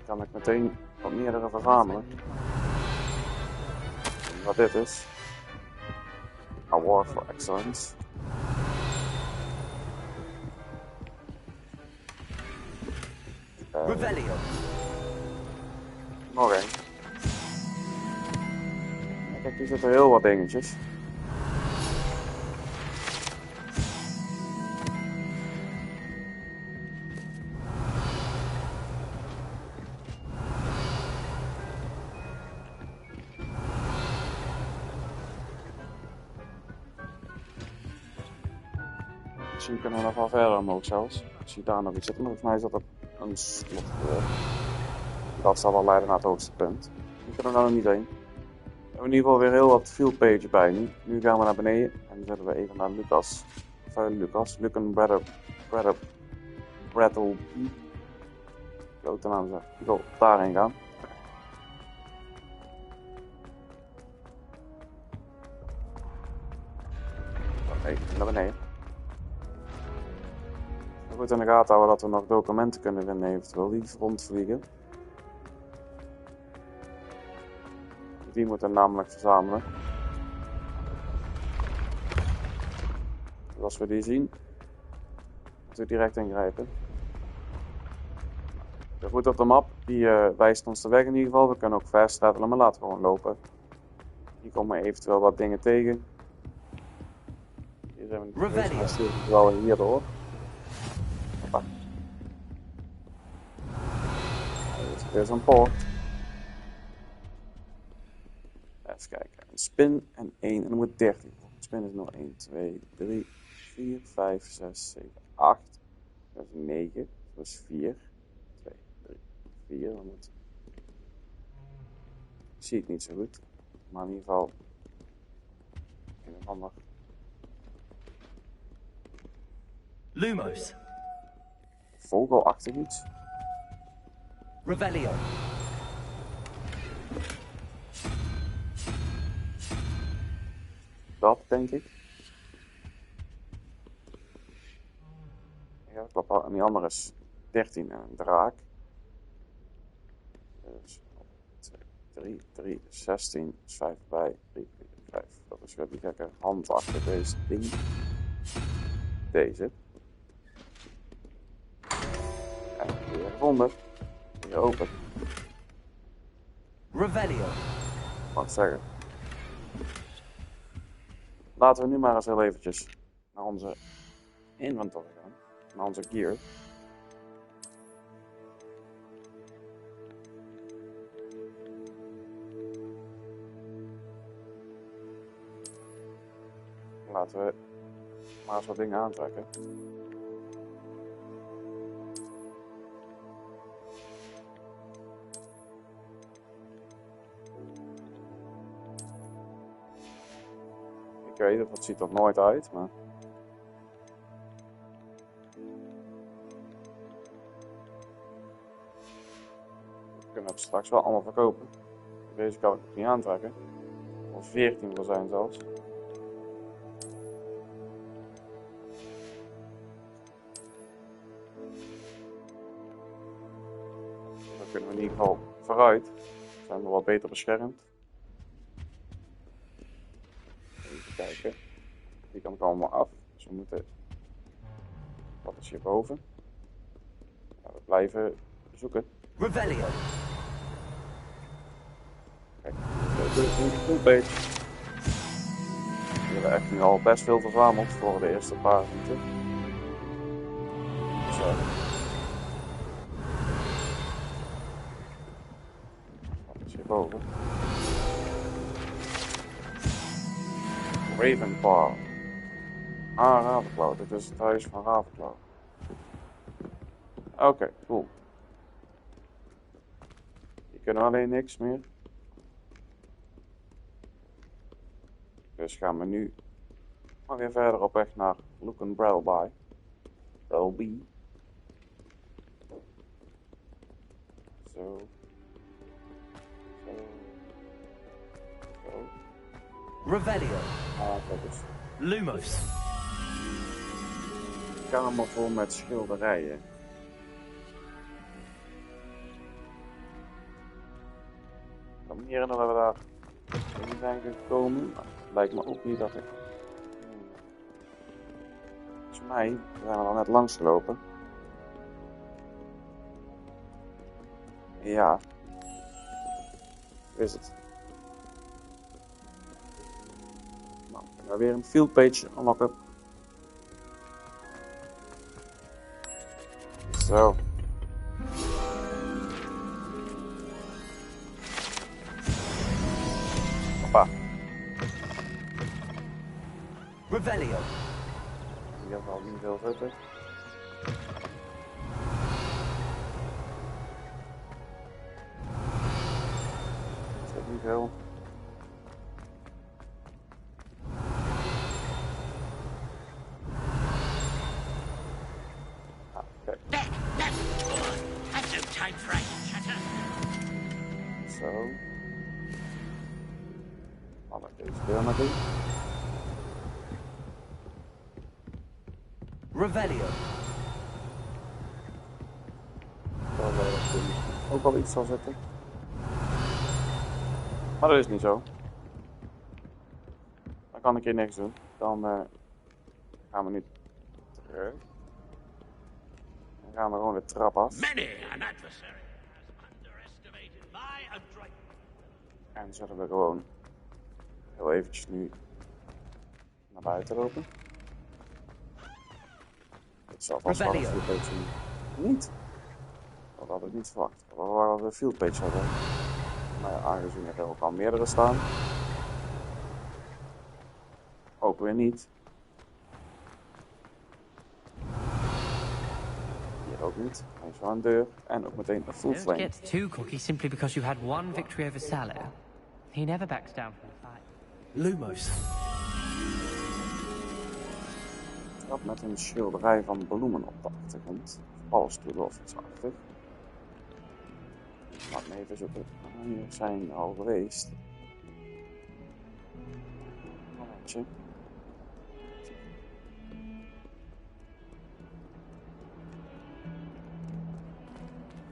kan ik meteen wat meerdere verzamelen. En wat dit is. Award for Excellence. Revelio. Nog één. Kijk, hier zitten heel wat dingetjes. Misschien kunnen we nog wel verder omhoog zelfs. Ik zie daar nog iets zitten, maar volgens mij is dat een slot. Dat zal wel leiden naar het hoogste punt. Hier kunnen we nou nog niet heen. We hebben in ieder geval weer heel wat field pages bij nu. Nu gaan we naar beneden en dan zetten we even naar Lucas. Lucan Brattle. Grote naam zeg. Ik wil daarheen gaan. Even naar beneden. Goed in de gaten houden dat we nog documenten kunnen vinden, eventueel die rondvliegen. Die moeten we namelijk verzamelen. Dus als we die zien, moeten we direct ingrijpen. De route op de map die wijst ons de weg in ieder geval. We kunnen ook fast travelen, maar laten we gewoon lopen. Hier komen we eventueel wat dingen tegen. Hier zijn we wel hierdoor. Hoppa. Dit is een poort. Even kijken. Een spin en 1 en dan moet 13. Een spin is 0, 1, 2, 3, 4, 5, 6, 7, 8. Dat is 9. Dat is 4. 2, 3, 4. Dan moet... Ik zie het niet zo goed. Maar in ieder geval... Een of ander... Lumos. Vogelachtig iets. Revelio. Dat denk ik. Ja, klopt. En die andere is 13 en een draak. Dus 2, 3, 16, is 5 bij, 3, 5. Dat is weer die gekke hand achter deze ding. Deze. En weer gevonden. Weer open. Revelio. Wat zeggen. Laten we nu maar eens heel eventjes naar onze inventory gaan. Naar onze gear. Laten we maar eens wat dingen aantrekken. Ik weet het, dat ziet er nooit uit, maar... We kunnen het straks wel allemaal verkopen. Deze kan ik nog niet aantrekken. Of 14 wil zijn zelfs. Dan kunnen we in ieder geval vooruit. Dan zijn we wat beter beschermd. Even kijken. Die kan ik allemaal af. Dus we moeten... Wat is hierboven? Ja, we blijven zoeken. Revelio. Kijk, dit is een fullpage. We hebben echt nu al best veel verzameld voor de eerste paar minuten. Zo. Wat is hierboven? Ravenpaw. Ah, Ravenclaw. Dit is het huis van Ravenclaw. Oké, cool. Hier kunnen we alleen niks meer. Dus gaan we nu maar weer verder op weg naar Lucan Brelby. Brelby. Zo. Zo. Zo. Revelio. Ah, kijk eens. Lumos. Kamer vol met schilderijen. Ik kan me niet herinneren dat we daar in zijn gekomen. Maar het lijkt me ook niet dat ik... Volgens mij zijn we er net langs gelopen. Ja. Hoe is het? Nou, dan gaan we weer een field page unlocken. Zo. Hoppa. Revelio. Die hebben al niet veel zitten. Dat is niet veel. Zo. Laat ik deze deur maar doen. Revelio. Daar ook wel iets zal zitten. Maar dat is niet zo. Dan kan ik hier niks doen. Dan gaan we nu terug. Dan gaan we gewoon de trap af. En zullen we gewoon heel eventjes nu naar buiten lopen. Het zal vast wel een fieldpage zijn. Niet? Dat had ik niet verwacht. We waren een fieldpage hadden. Maar ja, aangezien er ook al meerdere staan. Ook weer niet. Hier ook niet. Er is wel een deur. En ook meteen een full Don't flame. get too cocky simply because you had one victory over Sallow. He never backs down from the fight. Lumos. Trap met een schilderij van bloemen op de achtergrond. Valstoelen of iets achtig. Laat me even zoeken. Ah, hier zijn we al geweest. Momentje.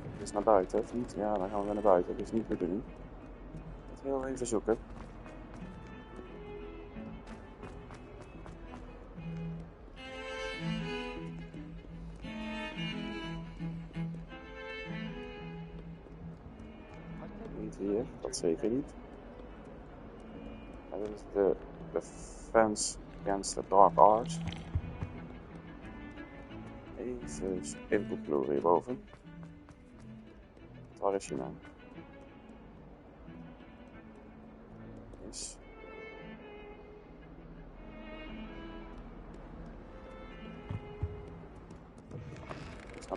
Dit is naar buiten, of niet? Ja, dan gaan we weer naar buiten. Dit is niet de bedoeling. Heel even zoeken. Niet hier, dat zeker niet. En dit is de Defense Against the Dark Arts. Even inputkleur hierboven. Waar is hij nou? Is.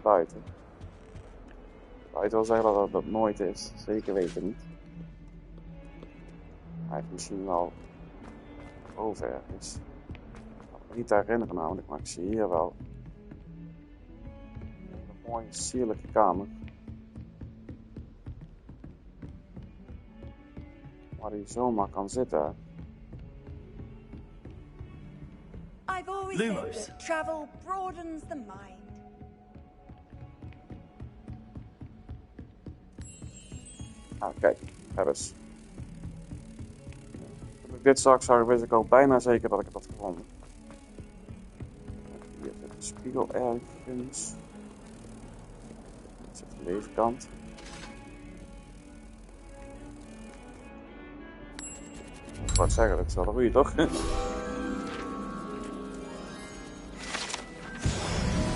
naar buiten. Ik wil zeggen dat dat nooit is. Zeker weten niet. Hij heeft misschien wel over ergens. Ik kan me niet herinneren namelijk, maar ik zie hier wel een mooie sierlijke kamer. Waar hij zomaar kan zitten. I've always Lumos. said that travel broadens the mind. Ah, kijk, daar is. Toen ik dit zag, wist ik al bijna zeker dat ik het had gevonden. Hier zit een spiegel ergens. Dit zit aan deze kant. Ik wou zeggen, dat is wel de goeie, toch?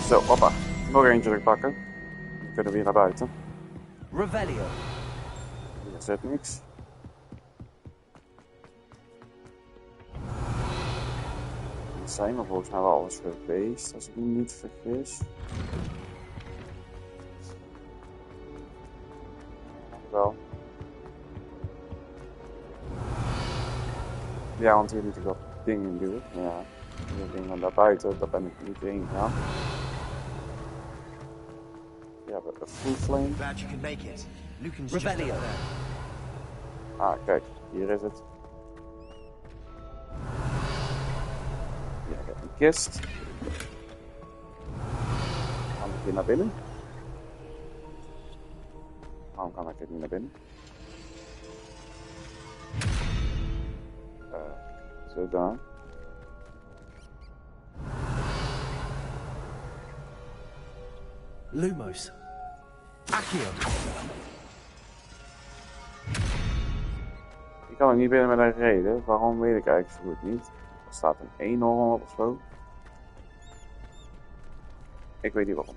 Zo, hoppa. Nog eentje terugpakken. Dan kunnen we weer naar buiten. Revelio. Hier zit niks. Hier zijn we volgens mij wel alles geweest, als ik me niet vergis. Wel. Ja, want hier moet ik dat ding in duwen. Ja, hier ding daar buiten, daar ben ik niet heen gegaan. Ja, we hebben full flame. Glad you could make it. Lucan's Revelio. Ah, kijk, hier is het. Ja, ik heb een kist. Kan ik hier naar binnen? Waarom kan ik hier niet naar binnen? Zo daar. Lumos. Accio. Ik kan er niet binnen met een reden. Waarom weet ik eigenlijk zo goed niet. Er staat een eenhoorn op of zo. Ik weet niet waarom.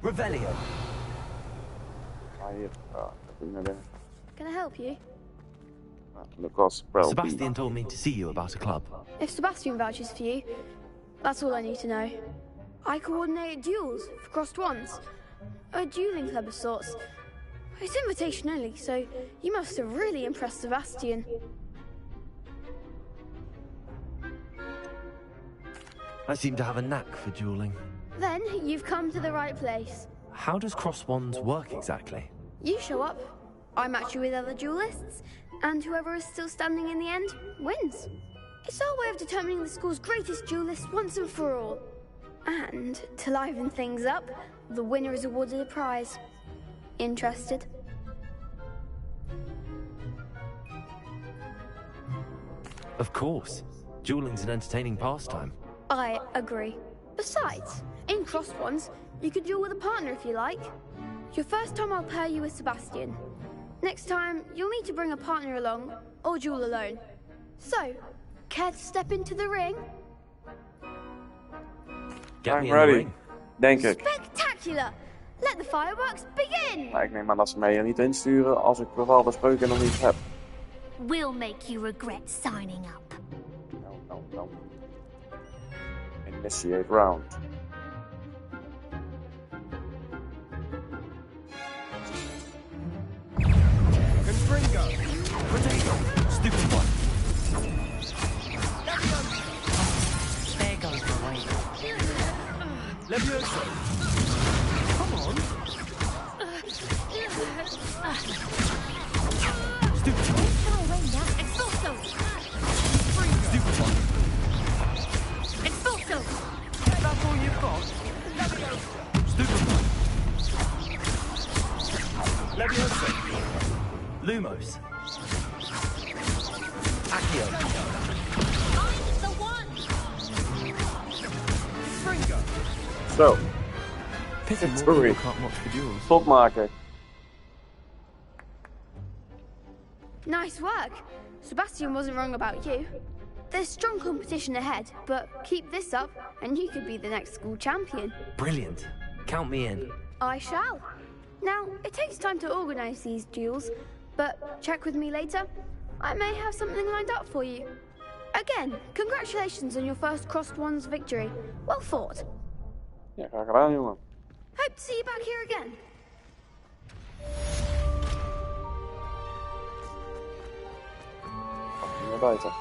Revelio. Ah, hier. Ah, ik moet naar binnen. Can I help you? Sebastian told me to see you about a club. If Sebastian vouches for you, that's all I need to know. I coordinate duels for crossed wands. A dueling club of sorts. It's invitation only, so you must have really impressed Sebastian. I seem to have a knack for dueling. Then you've come to the right place. How does cross wands work exactly? You show up, I match you with other duelists, and whoever is still standing in the end wins. It's our way of determining the school's greatest duelist once and for all. And to liven things up, the winner is awarded a prize. Interested? Of course. Dueling's an entertaining pastime. I agree. Besides, in crossed ones, you could duel with a partner if you like. Your first time I'll pair you with Sebastian. Next time, you'll need to bring a partner along, or duel alone. So, care to step into the ring? Get me I'm ready. in the ring. Denk ik. Spectacular! Let the fireworks begin! Maar ik neem aan dat ze mij hier niet insturen als ik beval besproken nog niet heb. We'll make you regret signing up. No. Initiate round. Confringo. Potato. Stupid one. There goes the way. Levioso. Come on. Stupid one. Expulso! Stupid one. Expulso! That's all you've got? Stupid one. Levioso. Lumos. Accio. I'm the one! Fringo. Zo. Pity more Sorry. people can't watch the duels. Stop maken. Nice work. Sebastian wasn't wrong about you. There's strong competition ahead, but keep this up and you could be the next school champion. Brilliant. Count me in. I shall. Now, it takes time to organise these duels, but check with me later. I may have something lined up for you. Again, congratulations on your first Crossed Ones victory. Well fought. Ja, graag gedaan, jongen. Hope to see you back here again. Naar buiten.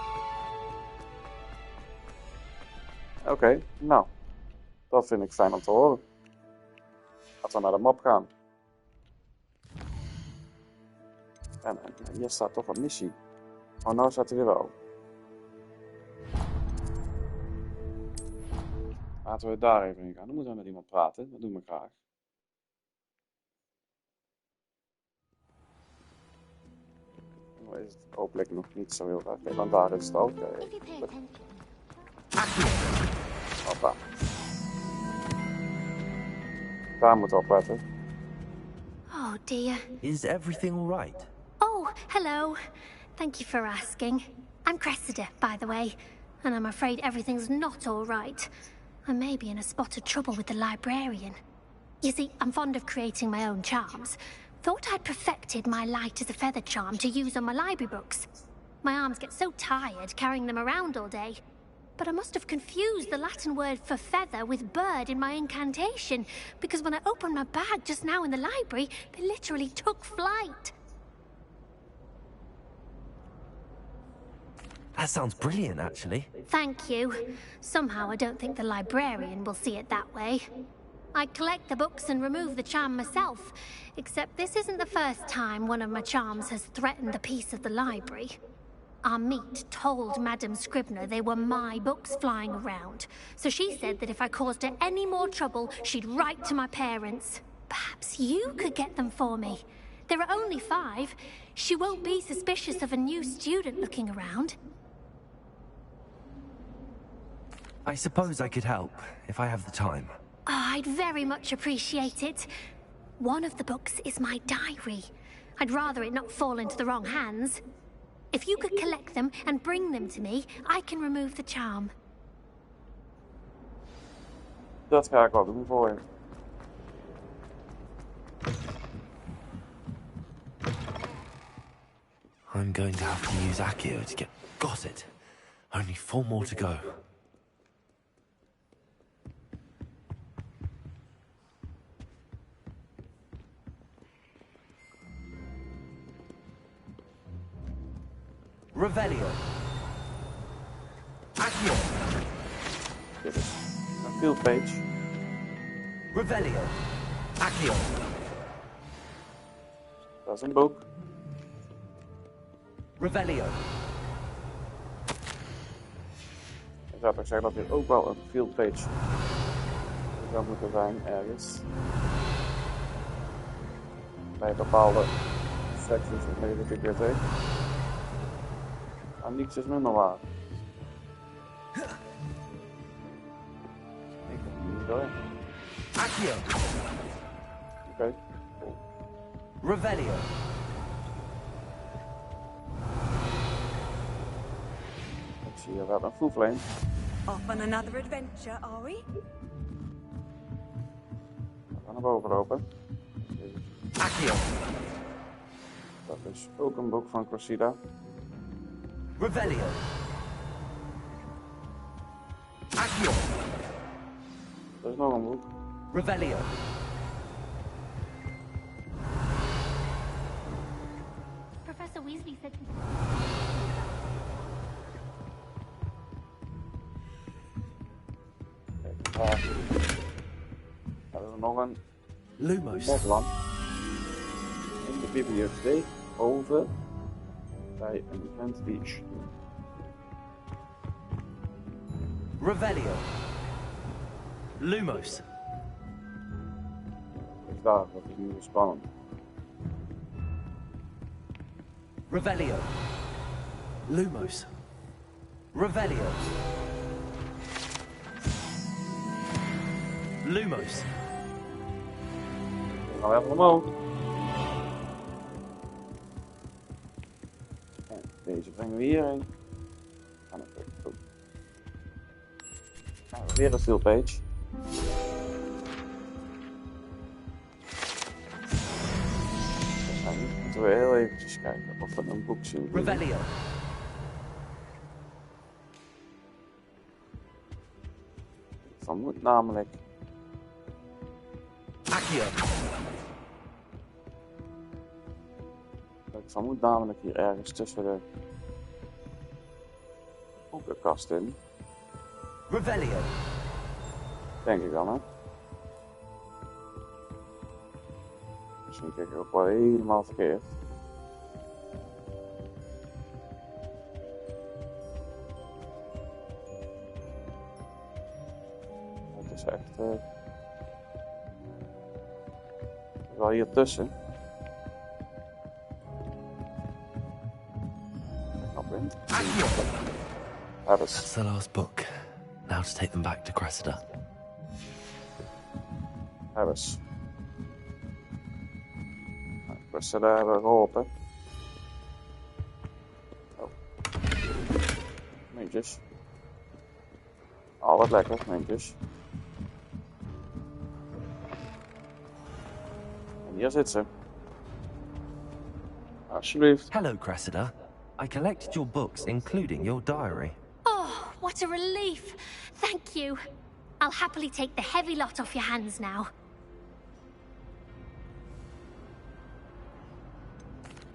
Oké, nou. Dat vind ik fijn om te horen. Laten we naar de map gaan. En hier staat toch een missie. Oh, nou staat hij weer wel. Laten we daar even in gaan. Dan moeten we met iemand praten. Dat doen we graag. Nou is het hopelijk nog niet zo heel erg veel. Want daar is het ook. Hoppa. Daar moeten we op letten. Oh dear. Is everything all right? Oh, hello. Thank you for asking. I'm Cressida, by the way, and I'm afraid everything's not all right. I may be in a spot of trouble with the librarian. You see, I'm fond of creating my own charms. Thought I'd perfected my light as a feather charm to use on my library books. My arms get so tired carrying them around all day. But I must have confused the Latin word for feather with bird in my incantation, because when I opened my bag just now in the library, they literally took flight. That sounds brilliant, actually. Thank you. Somehow I don't think the librarian will see it that way. I collect the books and remove the charm myself, except this isn't the first time one of my charms has threatened the peace of the library. Our meet told Madame Scribner they were my books flying around, so she said that if I caused her any more trouble, she'd write to my parents. Perhaps you could get them for me. There are only 5. She won't be suspicious of a new student looking around. I suppose I could help, if I have the time. Oh, I'd very much appreciate it. One of the books is my diary. I'd rather it not fall into the wrong hands. If you could collect them and bring them to me, I can remove the charm. Dat ga ik wel doen voor je. I'm going to have to use Accio to get... Got it. Only 4 more to go. Revelio. Accio. Dit is een field page. Revelio. Accio. Dat is een boek. Revelio. Ik zou toch zeggen dat hier ook wel een field page zou moeten zijn ergens. Bij bepaalde sections van de bibliotheek. En niets is minder waar. Ik heb niet door. Accio. Oké. Revelio. Ik zie hier wel een full flame. Off on another adventure, are we? We gaan naar boven lopen. Accio. Dat is ook een boek van Cressida. Revelio. Accio. Dat is nog een boek. Revelio. Professor Weasley said... Er is nog een Lumos. mobland in de bibliotheek boven bij een event beach. Revelio. Lumos. Dus daar wordt het nu spannend. Revelio. Lumos. Revelio. Lumos. Dan gaan we even omhoog. En deze brengen we hierheen. Gaan we even goed. Nou, weer een field page. Dan moeten we heel eventjes kijken of we een boek zien. Revelio. vermoed namelijk... Ik vermoed namelijk hier ergens tussen de boekenkast in. Revelio. Denk ik dan, hè? Misschien kijk ik ook wel helemaal verkeerd. Het is echt... wel hier tussen. That's the last book. Now to take them back to Cressida. Harris. Cressida hebben we geholpen. Oh. Muntjes. Altijd lekker, muntjes. En hier zit ze. Alsjeblieft. Hello, Cressida. I collected your books, including your diary. Oh, what a relief. Thank you. I'll happily take the heavy lot off your hands now.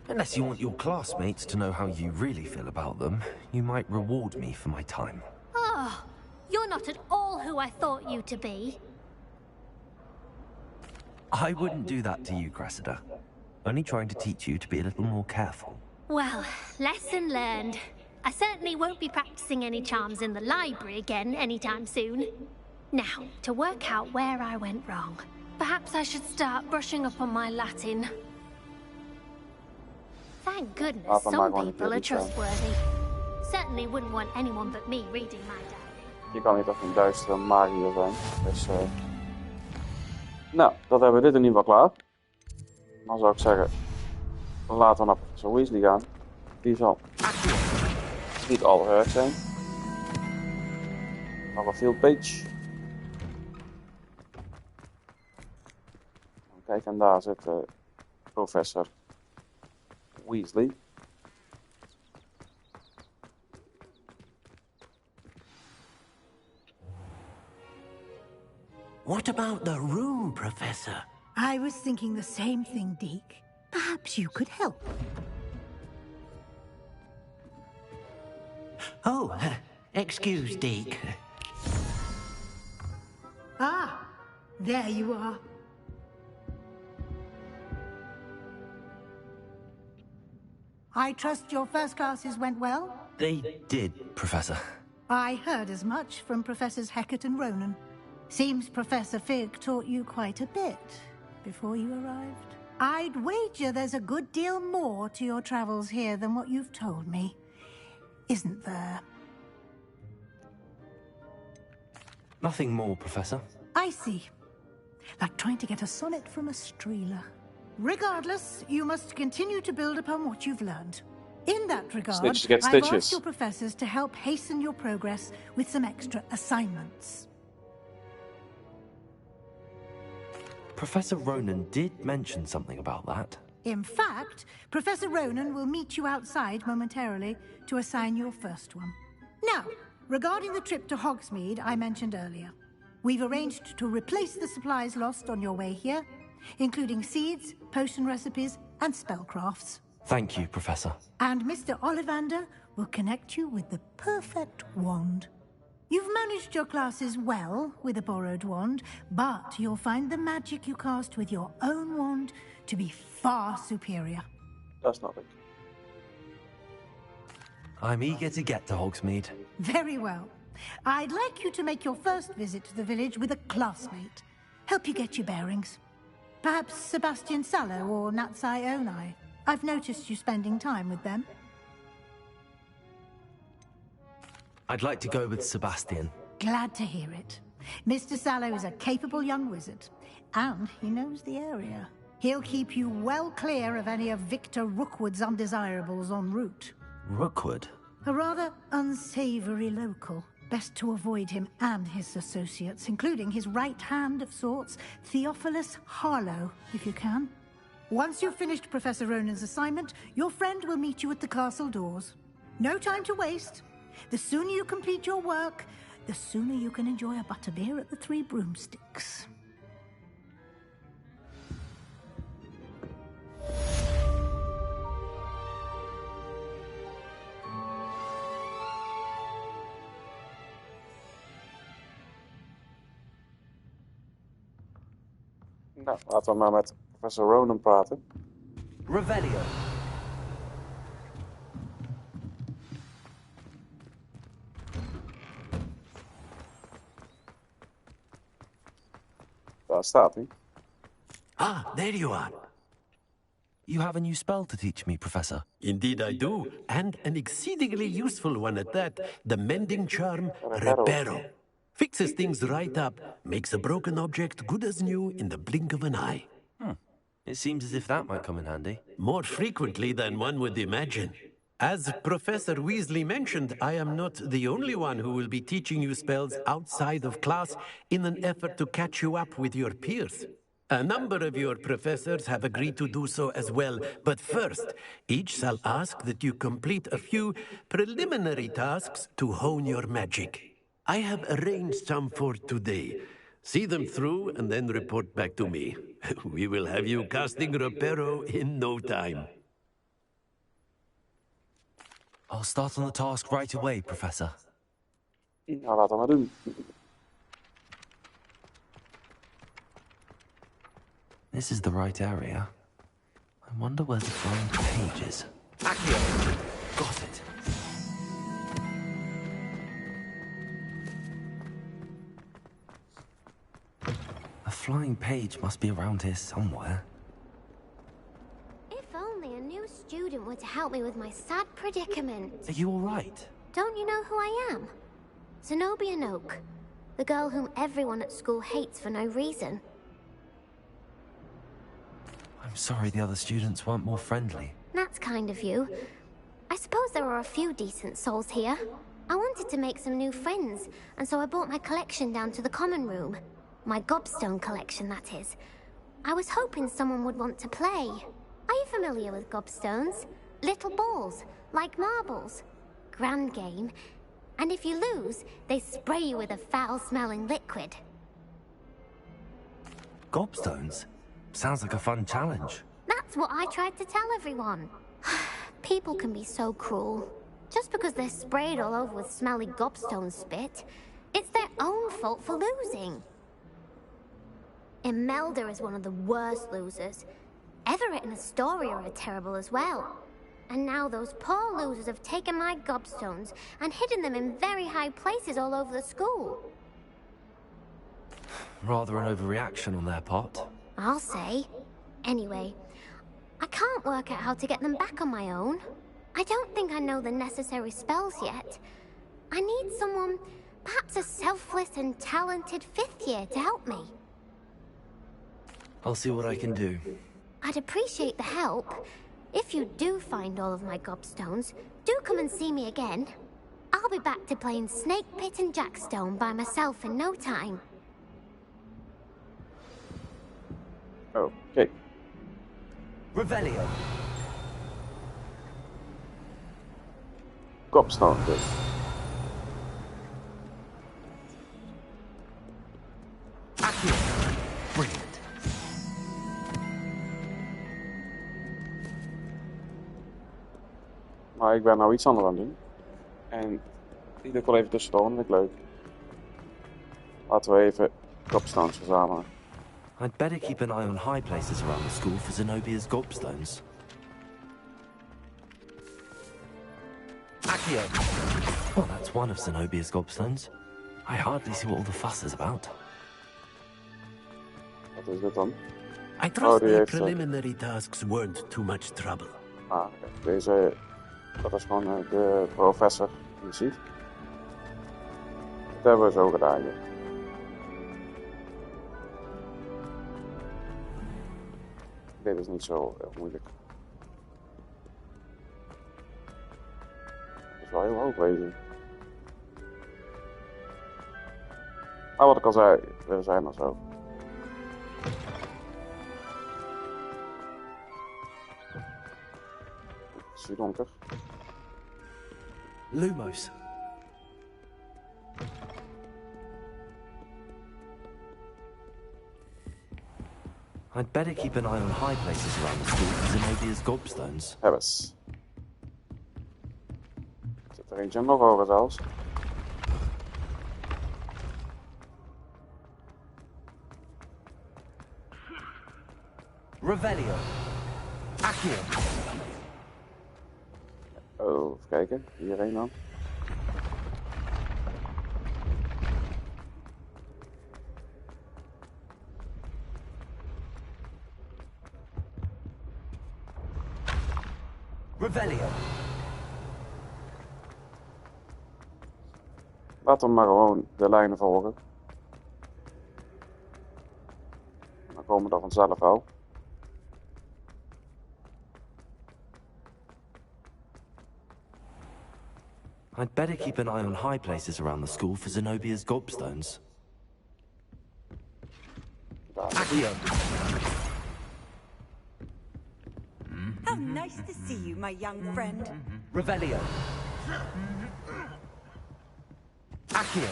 Unless you want your classmates to know how you really feel about them, you might reward me for my time. Oh, you're not at all who I thought you to be. I wouldn't do that to you, Cressida. Only trying to teach you to be a little more careful. Well, lesson learned. I certainly won't be practicing any charms in the library again anytime soon. Now, to work out where I went wrong. Perhaps I should start brushing up on my Latin. Thank goodness some people are trustworthy. Certainly wouldn't want anyone but me reading my diary. Je kan hier toch een duistere magier zijn. Dus, nou, dat hebben we dit in ieder geval klaar. Dan zou ik zeggen, laten we naar Professor Weasley gaan. Die zal niet al erg zijn. Nog een field page. Kijk, en daar zit Professor Weasley. What about the room, Professor? I was thinking the same thing, Deke. Perhaps you could help. Oh, excuse, Deke. Ah, there you are. I trust your first classes went well? They did, Professor. I heard as much from Professors Hecat and Ronan. Seems Professor Fig taught you quite a bit before you arrived. I'd wager there's a good deal more to your travels here than what you've told me. Isn't there? Nothing more, Professor. I see. Like trying to get a sonnet from a streeler. Regardless, you must continue to build upon what you've learned. In that regard, I've asked your professors to help hasten your progress with some extra assignments. Professor Ronan did mention something about that. In fact, Professor Ronan will meet you outside momentarily to assign your first one. Now, regarding the trip to Hogsmeade I mentioned earlier, we've arranged to replace the supplies lost on your way here, including seeds, potion recipes, and spellcrafts. Thank you, Professor. And Mr. Ollivander will connect you with the perfect wand. You've managed your classes well with a borrowed wand, but you'll find the magic you cast with your own wand to be far superior. That's nothing. I'm eager to get to Hogsmeade. Very well. I'd like you to make your first visit to the village with a classmate. Help you get your bearings. Perhaps Sebastian Sallow or Natsai Onai. I've noticed you spending time with them. I'd like to go with Sebastian. Glad to hear it. Mr. Sallow is a capable young wizard, and he knows the area. He'll keep you well clear of any of Victor Rookwood's undesirables en route. Rookwood? A rather unsavory local. Best to avoid him and his associates, including his right hand of sorts, Theophilus Harlow, if you can. Once you've finished Professor Ronan's assignment, your friend will meet you at the castle doors. No time to waste. The sooner you complete your work, the sooner you can enjoy a butterbeer at the Three Broomsticks. Nou, laten we maar met professor Ronan praten. Revelio. Daar staat hij. Ah, there you are. You have a new spell to teach me, Professor. Indeed I do, and an exceedingly useful one at that. The mending charm, Reparo. Fixes things right up, makes a broken object good as new in the blink of an eye. It seems as if that might come in handy. More frequently than one would imagine. As Professor Weasley mentioned, I am not the only one who will be teaching you spells outside of class in an effort to catch you up with your peers. A number of your professors have agreed to do so as well, but first, each shall ask that you complete a few preliminary tasks to hone your magic. I have arranged some for today. See them through and then report back to me. We will have you casting Reparo in no time. I'll start on the task right away, Professor. Nou, laten we maar doen. This is the right area. I wonder where the flying page is. Accio! Got it. A flying page must be around here somewhere. If only a new student were to help me with my sad predicament. Are you all right? Don't you know who I am? Zenobia Noak, the girl whom everyone at school hates for no reason. I'm sorry the other students weren't more friendly. That's kind of you. I suppose there are a few decent souls here. I wanted to make some new friends, and so I brought my collection down to the common room. My gobstone collection, that is. I was hoping someone would want to play. Are you familiar with gobstones? Little balls, like marbles. Grand game. And if you lose, they spray you with a foul-smelling liquid. Gobstones? Sounds like a fun challenge. That's what I tried to tell everyone. People can be so cruel. Just because they're sprayed all over with smelly gobstone spit, it's their own fault for losing. Imelda is one of the worst losers. Everett and Astoria are terrible as well. And now those poor losers have taken my gobstones and hidden them in very high places all over the school. Rather an overreaction on their part. I'll say. Anyway, I can't work out how to get them back on my own. I don't think I know the necessary spells yet. I need someone, perhaps a selfless and talented fifth year to help me. I'll see what I can do. I'd appreciate the help. If you do find all of my gobstones, do come and see me again. I'll be back to playing Snake Pit and Jackstone by myself in no time. Okay. Revelio. Gobstone dus. Accio. Brilliant. Maar ik ben nou iets anders aan het doen. En die doe ik wel even tussendoor, dat vind ik leuk. Laten we even gobstones verzamelen. I'd better keep an eye on high places around the school for Zenobia's gobstones. Accio! Well, that's one of Zenobia's gobstones. I hardly see what all the fuss is about. Wat is dit dan? I trust die the heeft, preliminary tasks weren't too much trouble. Ah, oké. Deze, dat is gewoon de professor, die je ziet. Dat hebben we zo gedaan, joh. Dit is niet zo heel moeilijk. Het is wel heel hoog wezen. Maar wat ik al zei, we zijn er zo. Het is hier donker. Lumos. I'd better keep an eye on high places around the school for Zenobia's gobstones. Hebbes. Zit er eentje nog hoger zelfs. Revelio. Accio. Oh, even kijken. Hierheen dan. Revelio. Laat hem maar gewoon de lijnen volgen. Dan komen we er vanzelf wel. I'd better keep an eye on high places around the school for Zenobia's gobstones. Accio. How nice to see you, my young friend. Revelio. Accio.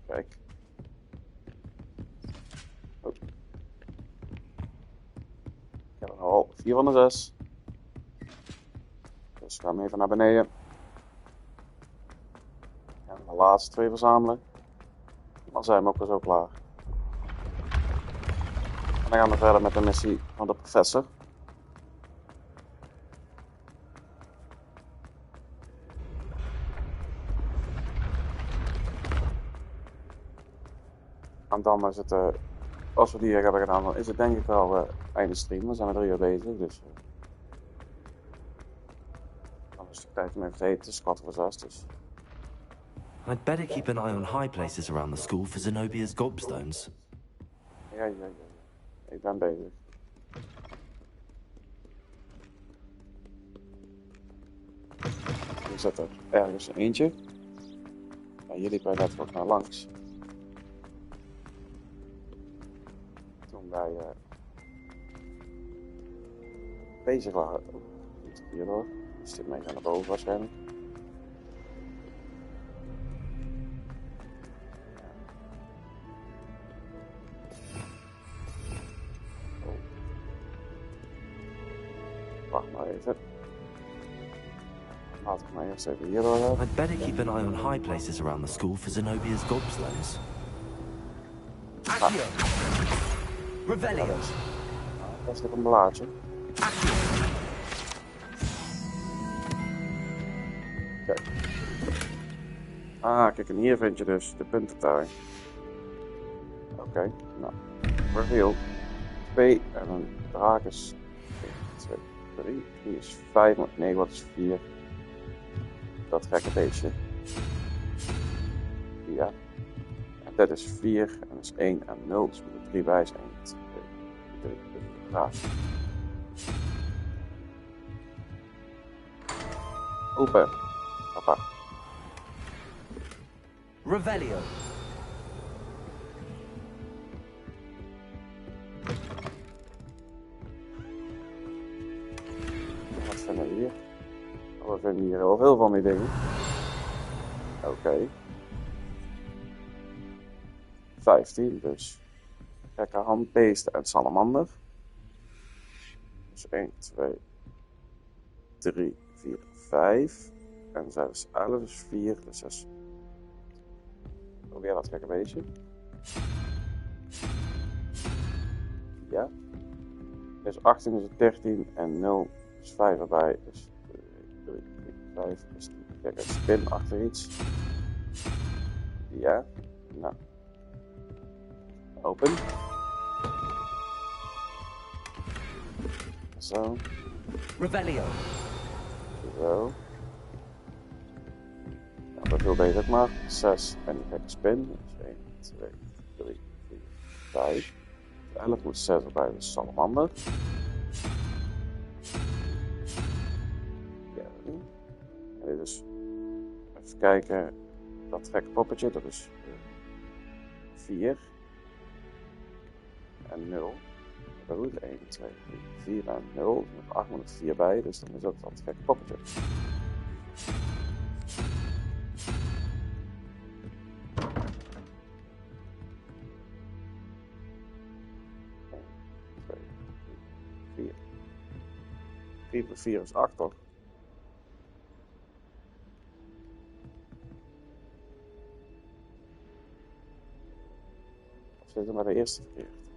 Kijk. Oh. Ik heb er al 4 van de 6. Dus we gaan even naar beneden. En de laatste 2 verzamelen. Dan zijn we ook weer zo klaar. En dan gaan we verder met de missie van de professor. En dan is het, als we die hier hebben gedaan, dan is het denk ik wel einde stream. Dan zijn we 3 uur bezig, dus dan is het tijd om even te eten. Het is 5:15, dus. I'd better keep an eye on high places around the school for Zenobia's gobstones. Ja. Ik ben bezig. Er zit er ergens eentje. Ja, hier liep wij net ook naar langs. Toen wij bezig waren. Oh, niet hierdoor. Dus dit mee naar boven waarschijnlijk. Oh. Wacht maar even. Laat ik maar eerst even hierdoor hebben. I'd better keep an eye on high places around the school for Zenobia's gobstones. Accio. Revelio. Dat is nog een blaadje. Kijk. Ah, kijk, en hier vind je dus de puntentuin. Oké, nou. Reveal. 2 en een draak is 1, 2, 3. 3 is 5, nee, wat is 4? Dat gekke beestje. Ja. En dit is 4 en dat is 1 en 0. Dus we moeten 3 bij zijn. 1, 2, 3, 4, draak. Open. Papa. Revelio. Wat vinden we hier? Oh, we vinden hier heel veel van die dingen. Oké. 15 dus. Gekke handbeest en salamander. Dus 1, 2, 3, 4, 5. En 6, 11, dus 4, dus 6. Weer dat gekke beestje. Ja. Dus 18 is het 13 en 0 is 5 erbij. Dus 2, 3, 4, 5 is die gekke spin achter iets. Ja. Nou. Open. Zo. Revelio. Zo. Nou, dat wil deze ook maar. 6 en die gekke spin. Dus 1, 2, 3, 4, 5. 11 moet 6 erbij, dus salamander. Ja. En dit is. Even kijken. Dat gekke poppetje, dat is 4. En 0. Goed, 1, 2, 3, 4 en 0. Met 8 moet 4 bij, dus dan is ook dat gekke poppetje. 4 is 8, toch? Of zit er maar de eerste verkeerd?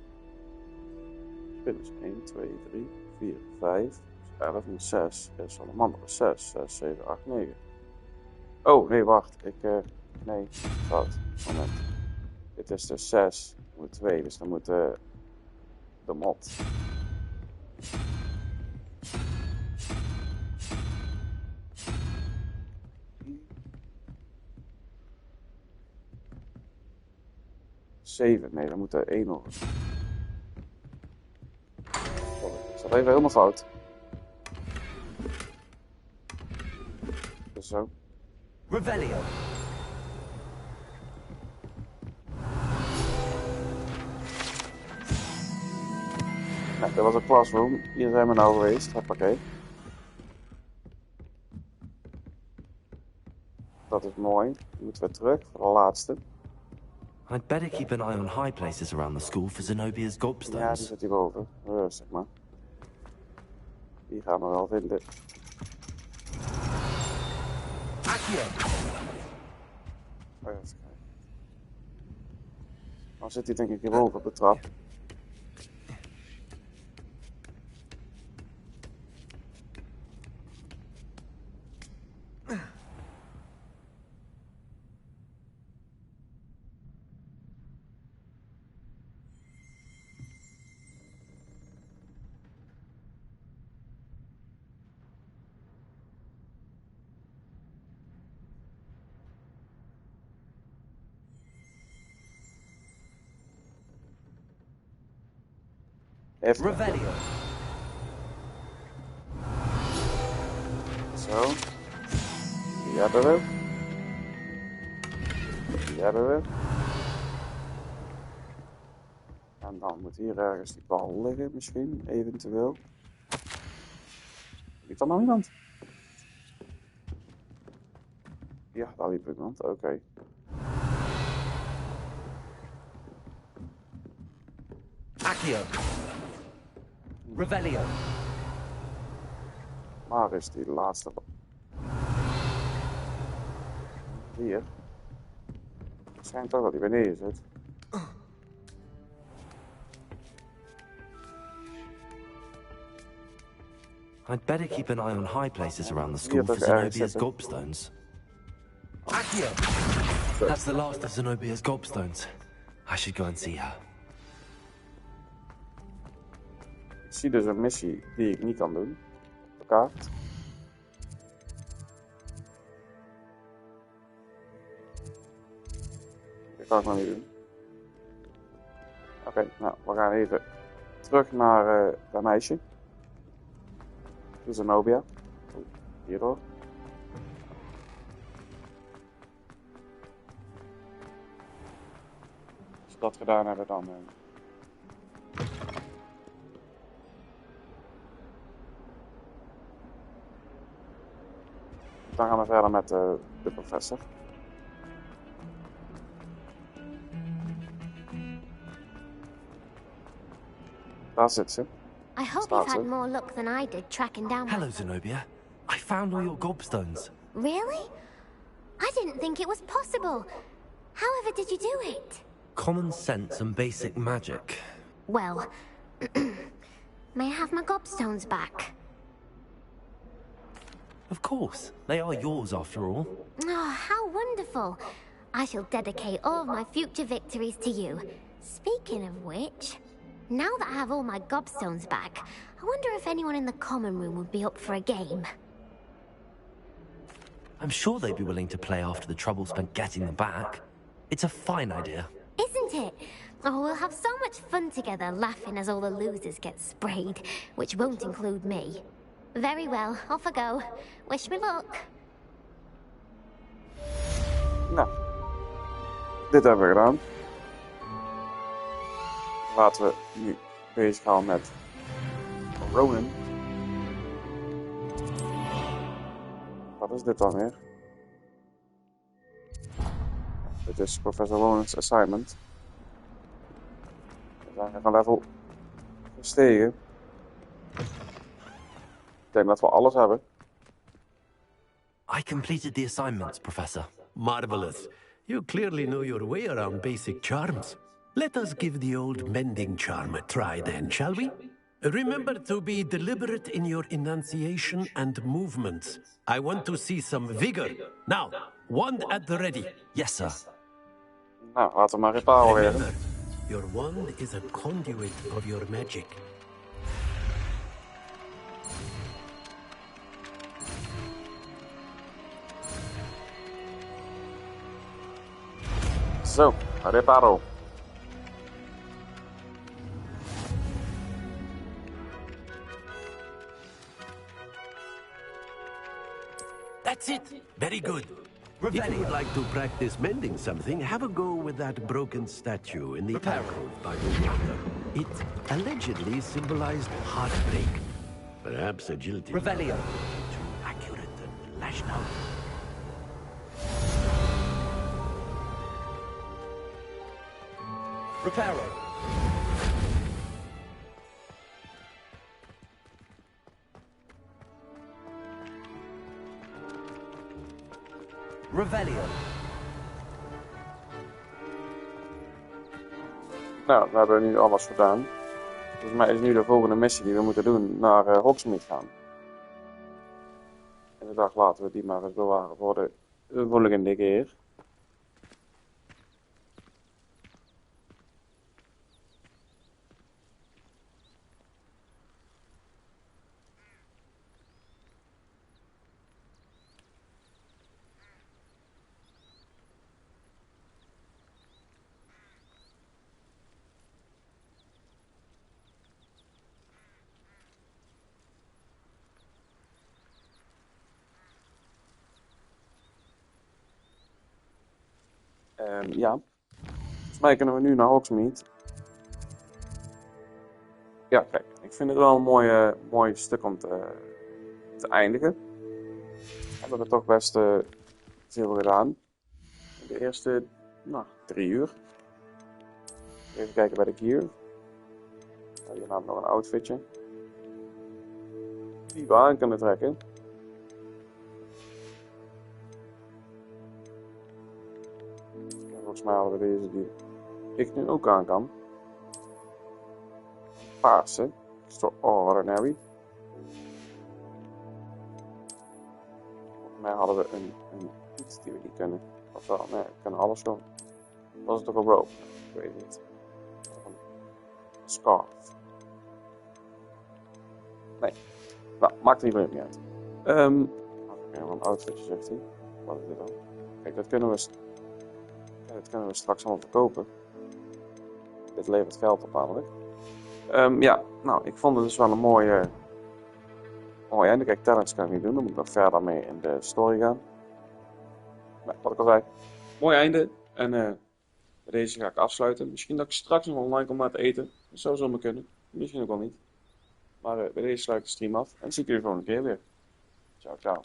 Dus 1, 2, 3, 4, 5, 11 en 6. Dat is allemaal 6, 6, 7, 8, 9. Oh, nee, wacht. Nee, fout. Moment. Dit is dus 6. Dan moet 2, dus dan moet de mod. Nee, dan moet er 1 nog. Sorry, is dat even helemaal fout? Dus zo. Revelio. Nou, dat was een classroom. Hier zijn we nou geweest. Hoppakee. Dat is mooi. Dan moeten we terug voor de laatste. I'd better keep an eye on high places around the school for Zenobia's gobstones. Ja, die zit hierboven. Zeg maar. Die gaan we wel vinden. Oh ja, even kijken. Dan zit hij denk ik hierboven op de trap. Even. Revelio. Zo. Die hebben we. Die hebben we. En dan moet hier ergens die bal liggen misschien, eventueel. Liep er nou iemand? Ja, daar liep iemand, oké. Accio. Revelio. Waar is die laatste bal? Hier. Het schijnt toch dat hij beneden zit. I'd better keep an eye on high places around the school for Zenobia's gobstones. Accio! That's the last of Zenobia's gobstones. I should go and see her. Ik zie dus een missie die ik niet kan doen. Op de kaart. Dat kan ik nog niet doen. Oké, nou, we gaan even terug naar dat meisje. Zenobia. Hierdoor. Als we dat gedaan hebben, dan... Dan gaan we verder met de professor. Daar zit ze. I hope you've had more luck than I did tracking down... Hello, Zenobia. I found all your gobstones. Really? I didn't think it was possible. However did you do it? Common sense and basic magic. Well, may I have my gobstones back? Of course. They are yours after all. Oh, how wonderful. I shall dedicate all of my future victories to you. Speaking of which, now that I have all my gobstones back, I wonder if anyone in the common room would be up for a game. I'm sure they'd be willing to play after the trouble spent getting them back. It's a fine idea. Isn't it? Oh, we'll have so much fun together, laughing as all the losers get sprayed, which won't include me. Very well, off I go. Wish me luck. Nou, dit hebben we gedaan. Laten we nu bezig gaan met Ronan. Wat is dit dan weer? Dit is Professor Ronan's assignment. We zijn van level gestegen. denk dat we alles hebben. I completed the assignments, Professor. Marvelous. You clearly know your way around basic charms. Let us give the old mending charm a try then, shall we? Remember to be deliberate in your enunciation and movements. I want to see some vigor. Now, wand at the ready. Yes, sir. Nou, laten we maar reparo weer. Remember, your wand is a conduit of your magic. Zo, reparo. That's it. Very good. If you would like to practice mending something, have a go with that broken statue in the alcove by the water. It allegedly symbolized heartbreak. Perhaps agility. Revelio. Too accurate and lashed out. Reparo. Revelio. Nou, we hebben nu alles gedaan. Volgens mij is nu de volgende missie die we moeten doen naar Hogsmeade gaan. En ik dacht, laten we die maar eens bewaren voor de volgende keer. Ja, volgens mij kunnen we nu naar Hogsmeade. Ja, kijk, ik vind het wel een mooi stuk om te eindigen. We hebben er toch best veel gedaan. In de eerste 3 uur. Even kijken bij de gear. Hier hebben we nog een outfitje. Die we aan kunnen trekken. Volgens mij hadden we deze die ik nu ook aan kan. Paarse. Extraordinary. Volgens mij hadden we een iets die we niet kunnen. Of wel, nee, we kunnen alles doen. Was het toch een rope? Ik weet het niet. Of een scarf. Nee. Nou, maakt er niet uit. Oké, een outfitje zegt hij. Wat is dit dan? Kijk, dat kunnen we straks allemaal verkopen. Dit levert geld op namelijk. Ja, nou, ik vond het dus wel een mooi einde. Kijk, talents kan ik niet doen. Dan moet ik nog verder mee in de story gaan. Nou, wat ik al zei. Mooi einde. En bij deze ga ik afsluiten. Misschien dat ik straks nog online kom met eten. Dat zou zomaar kunnen. Misschien ook wel niet. Maar bij deze sluit ik de stream af. En zie ik jullie volgende keer weer. Ciao, ciao.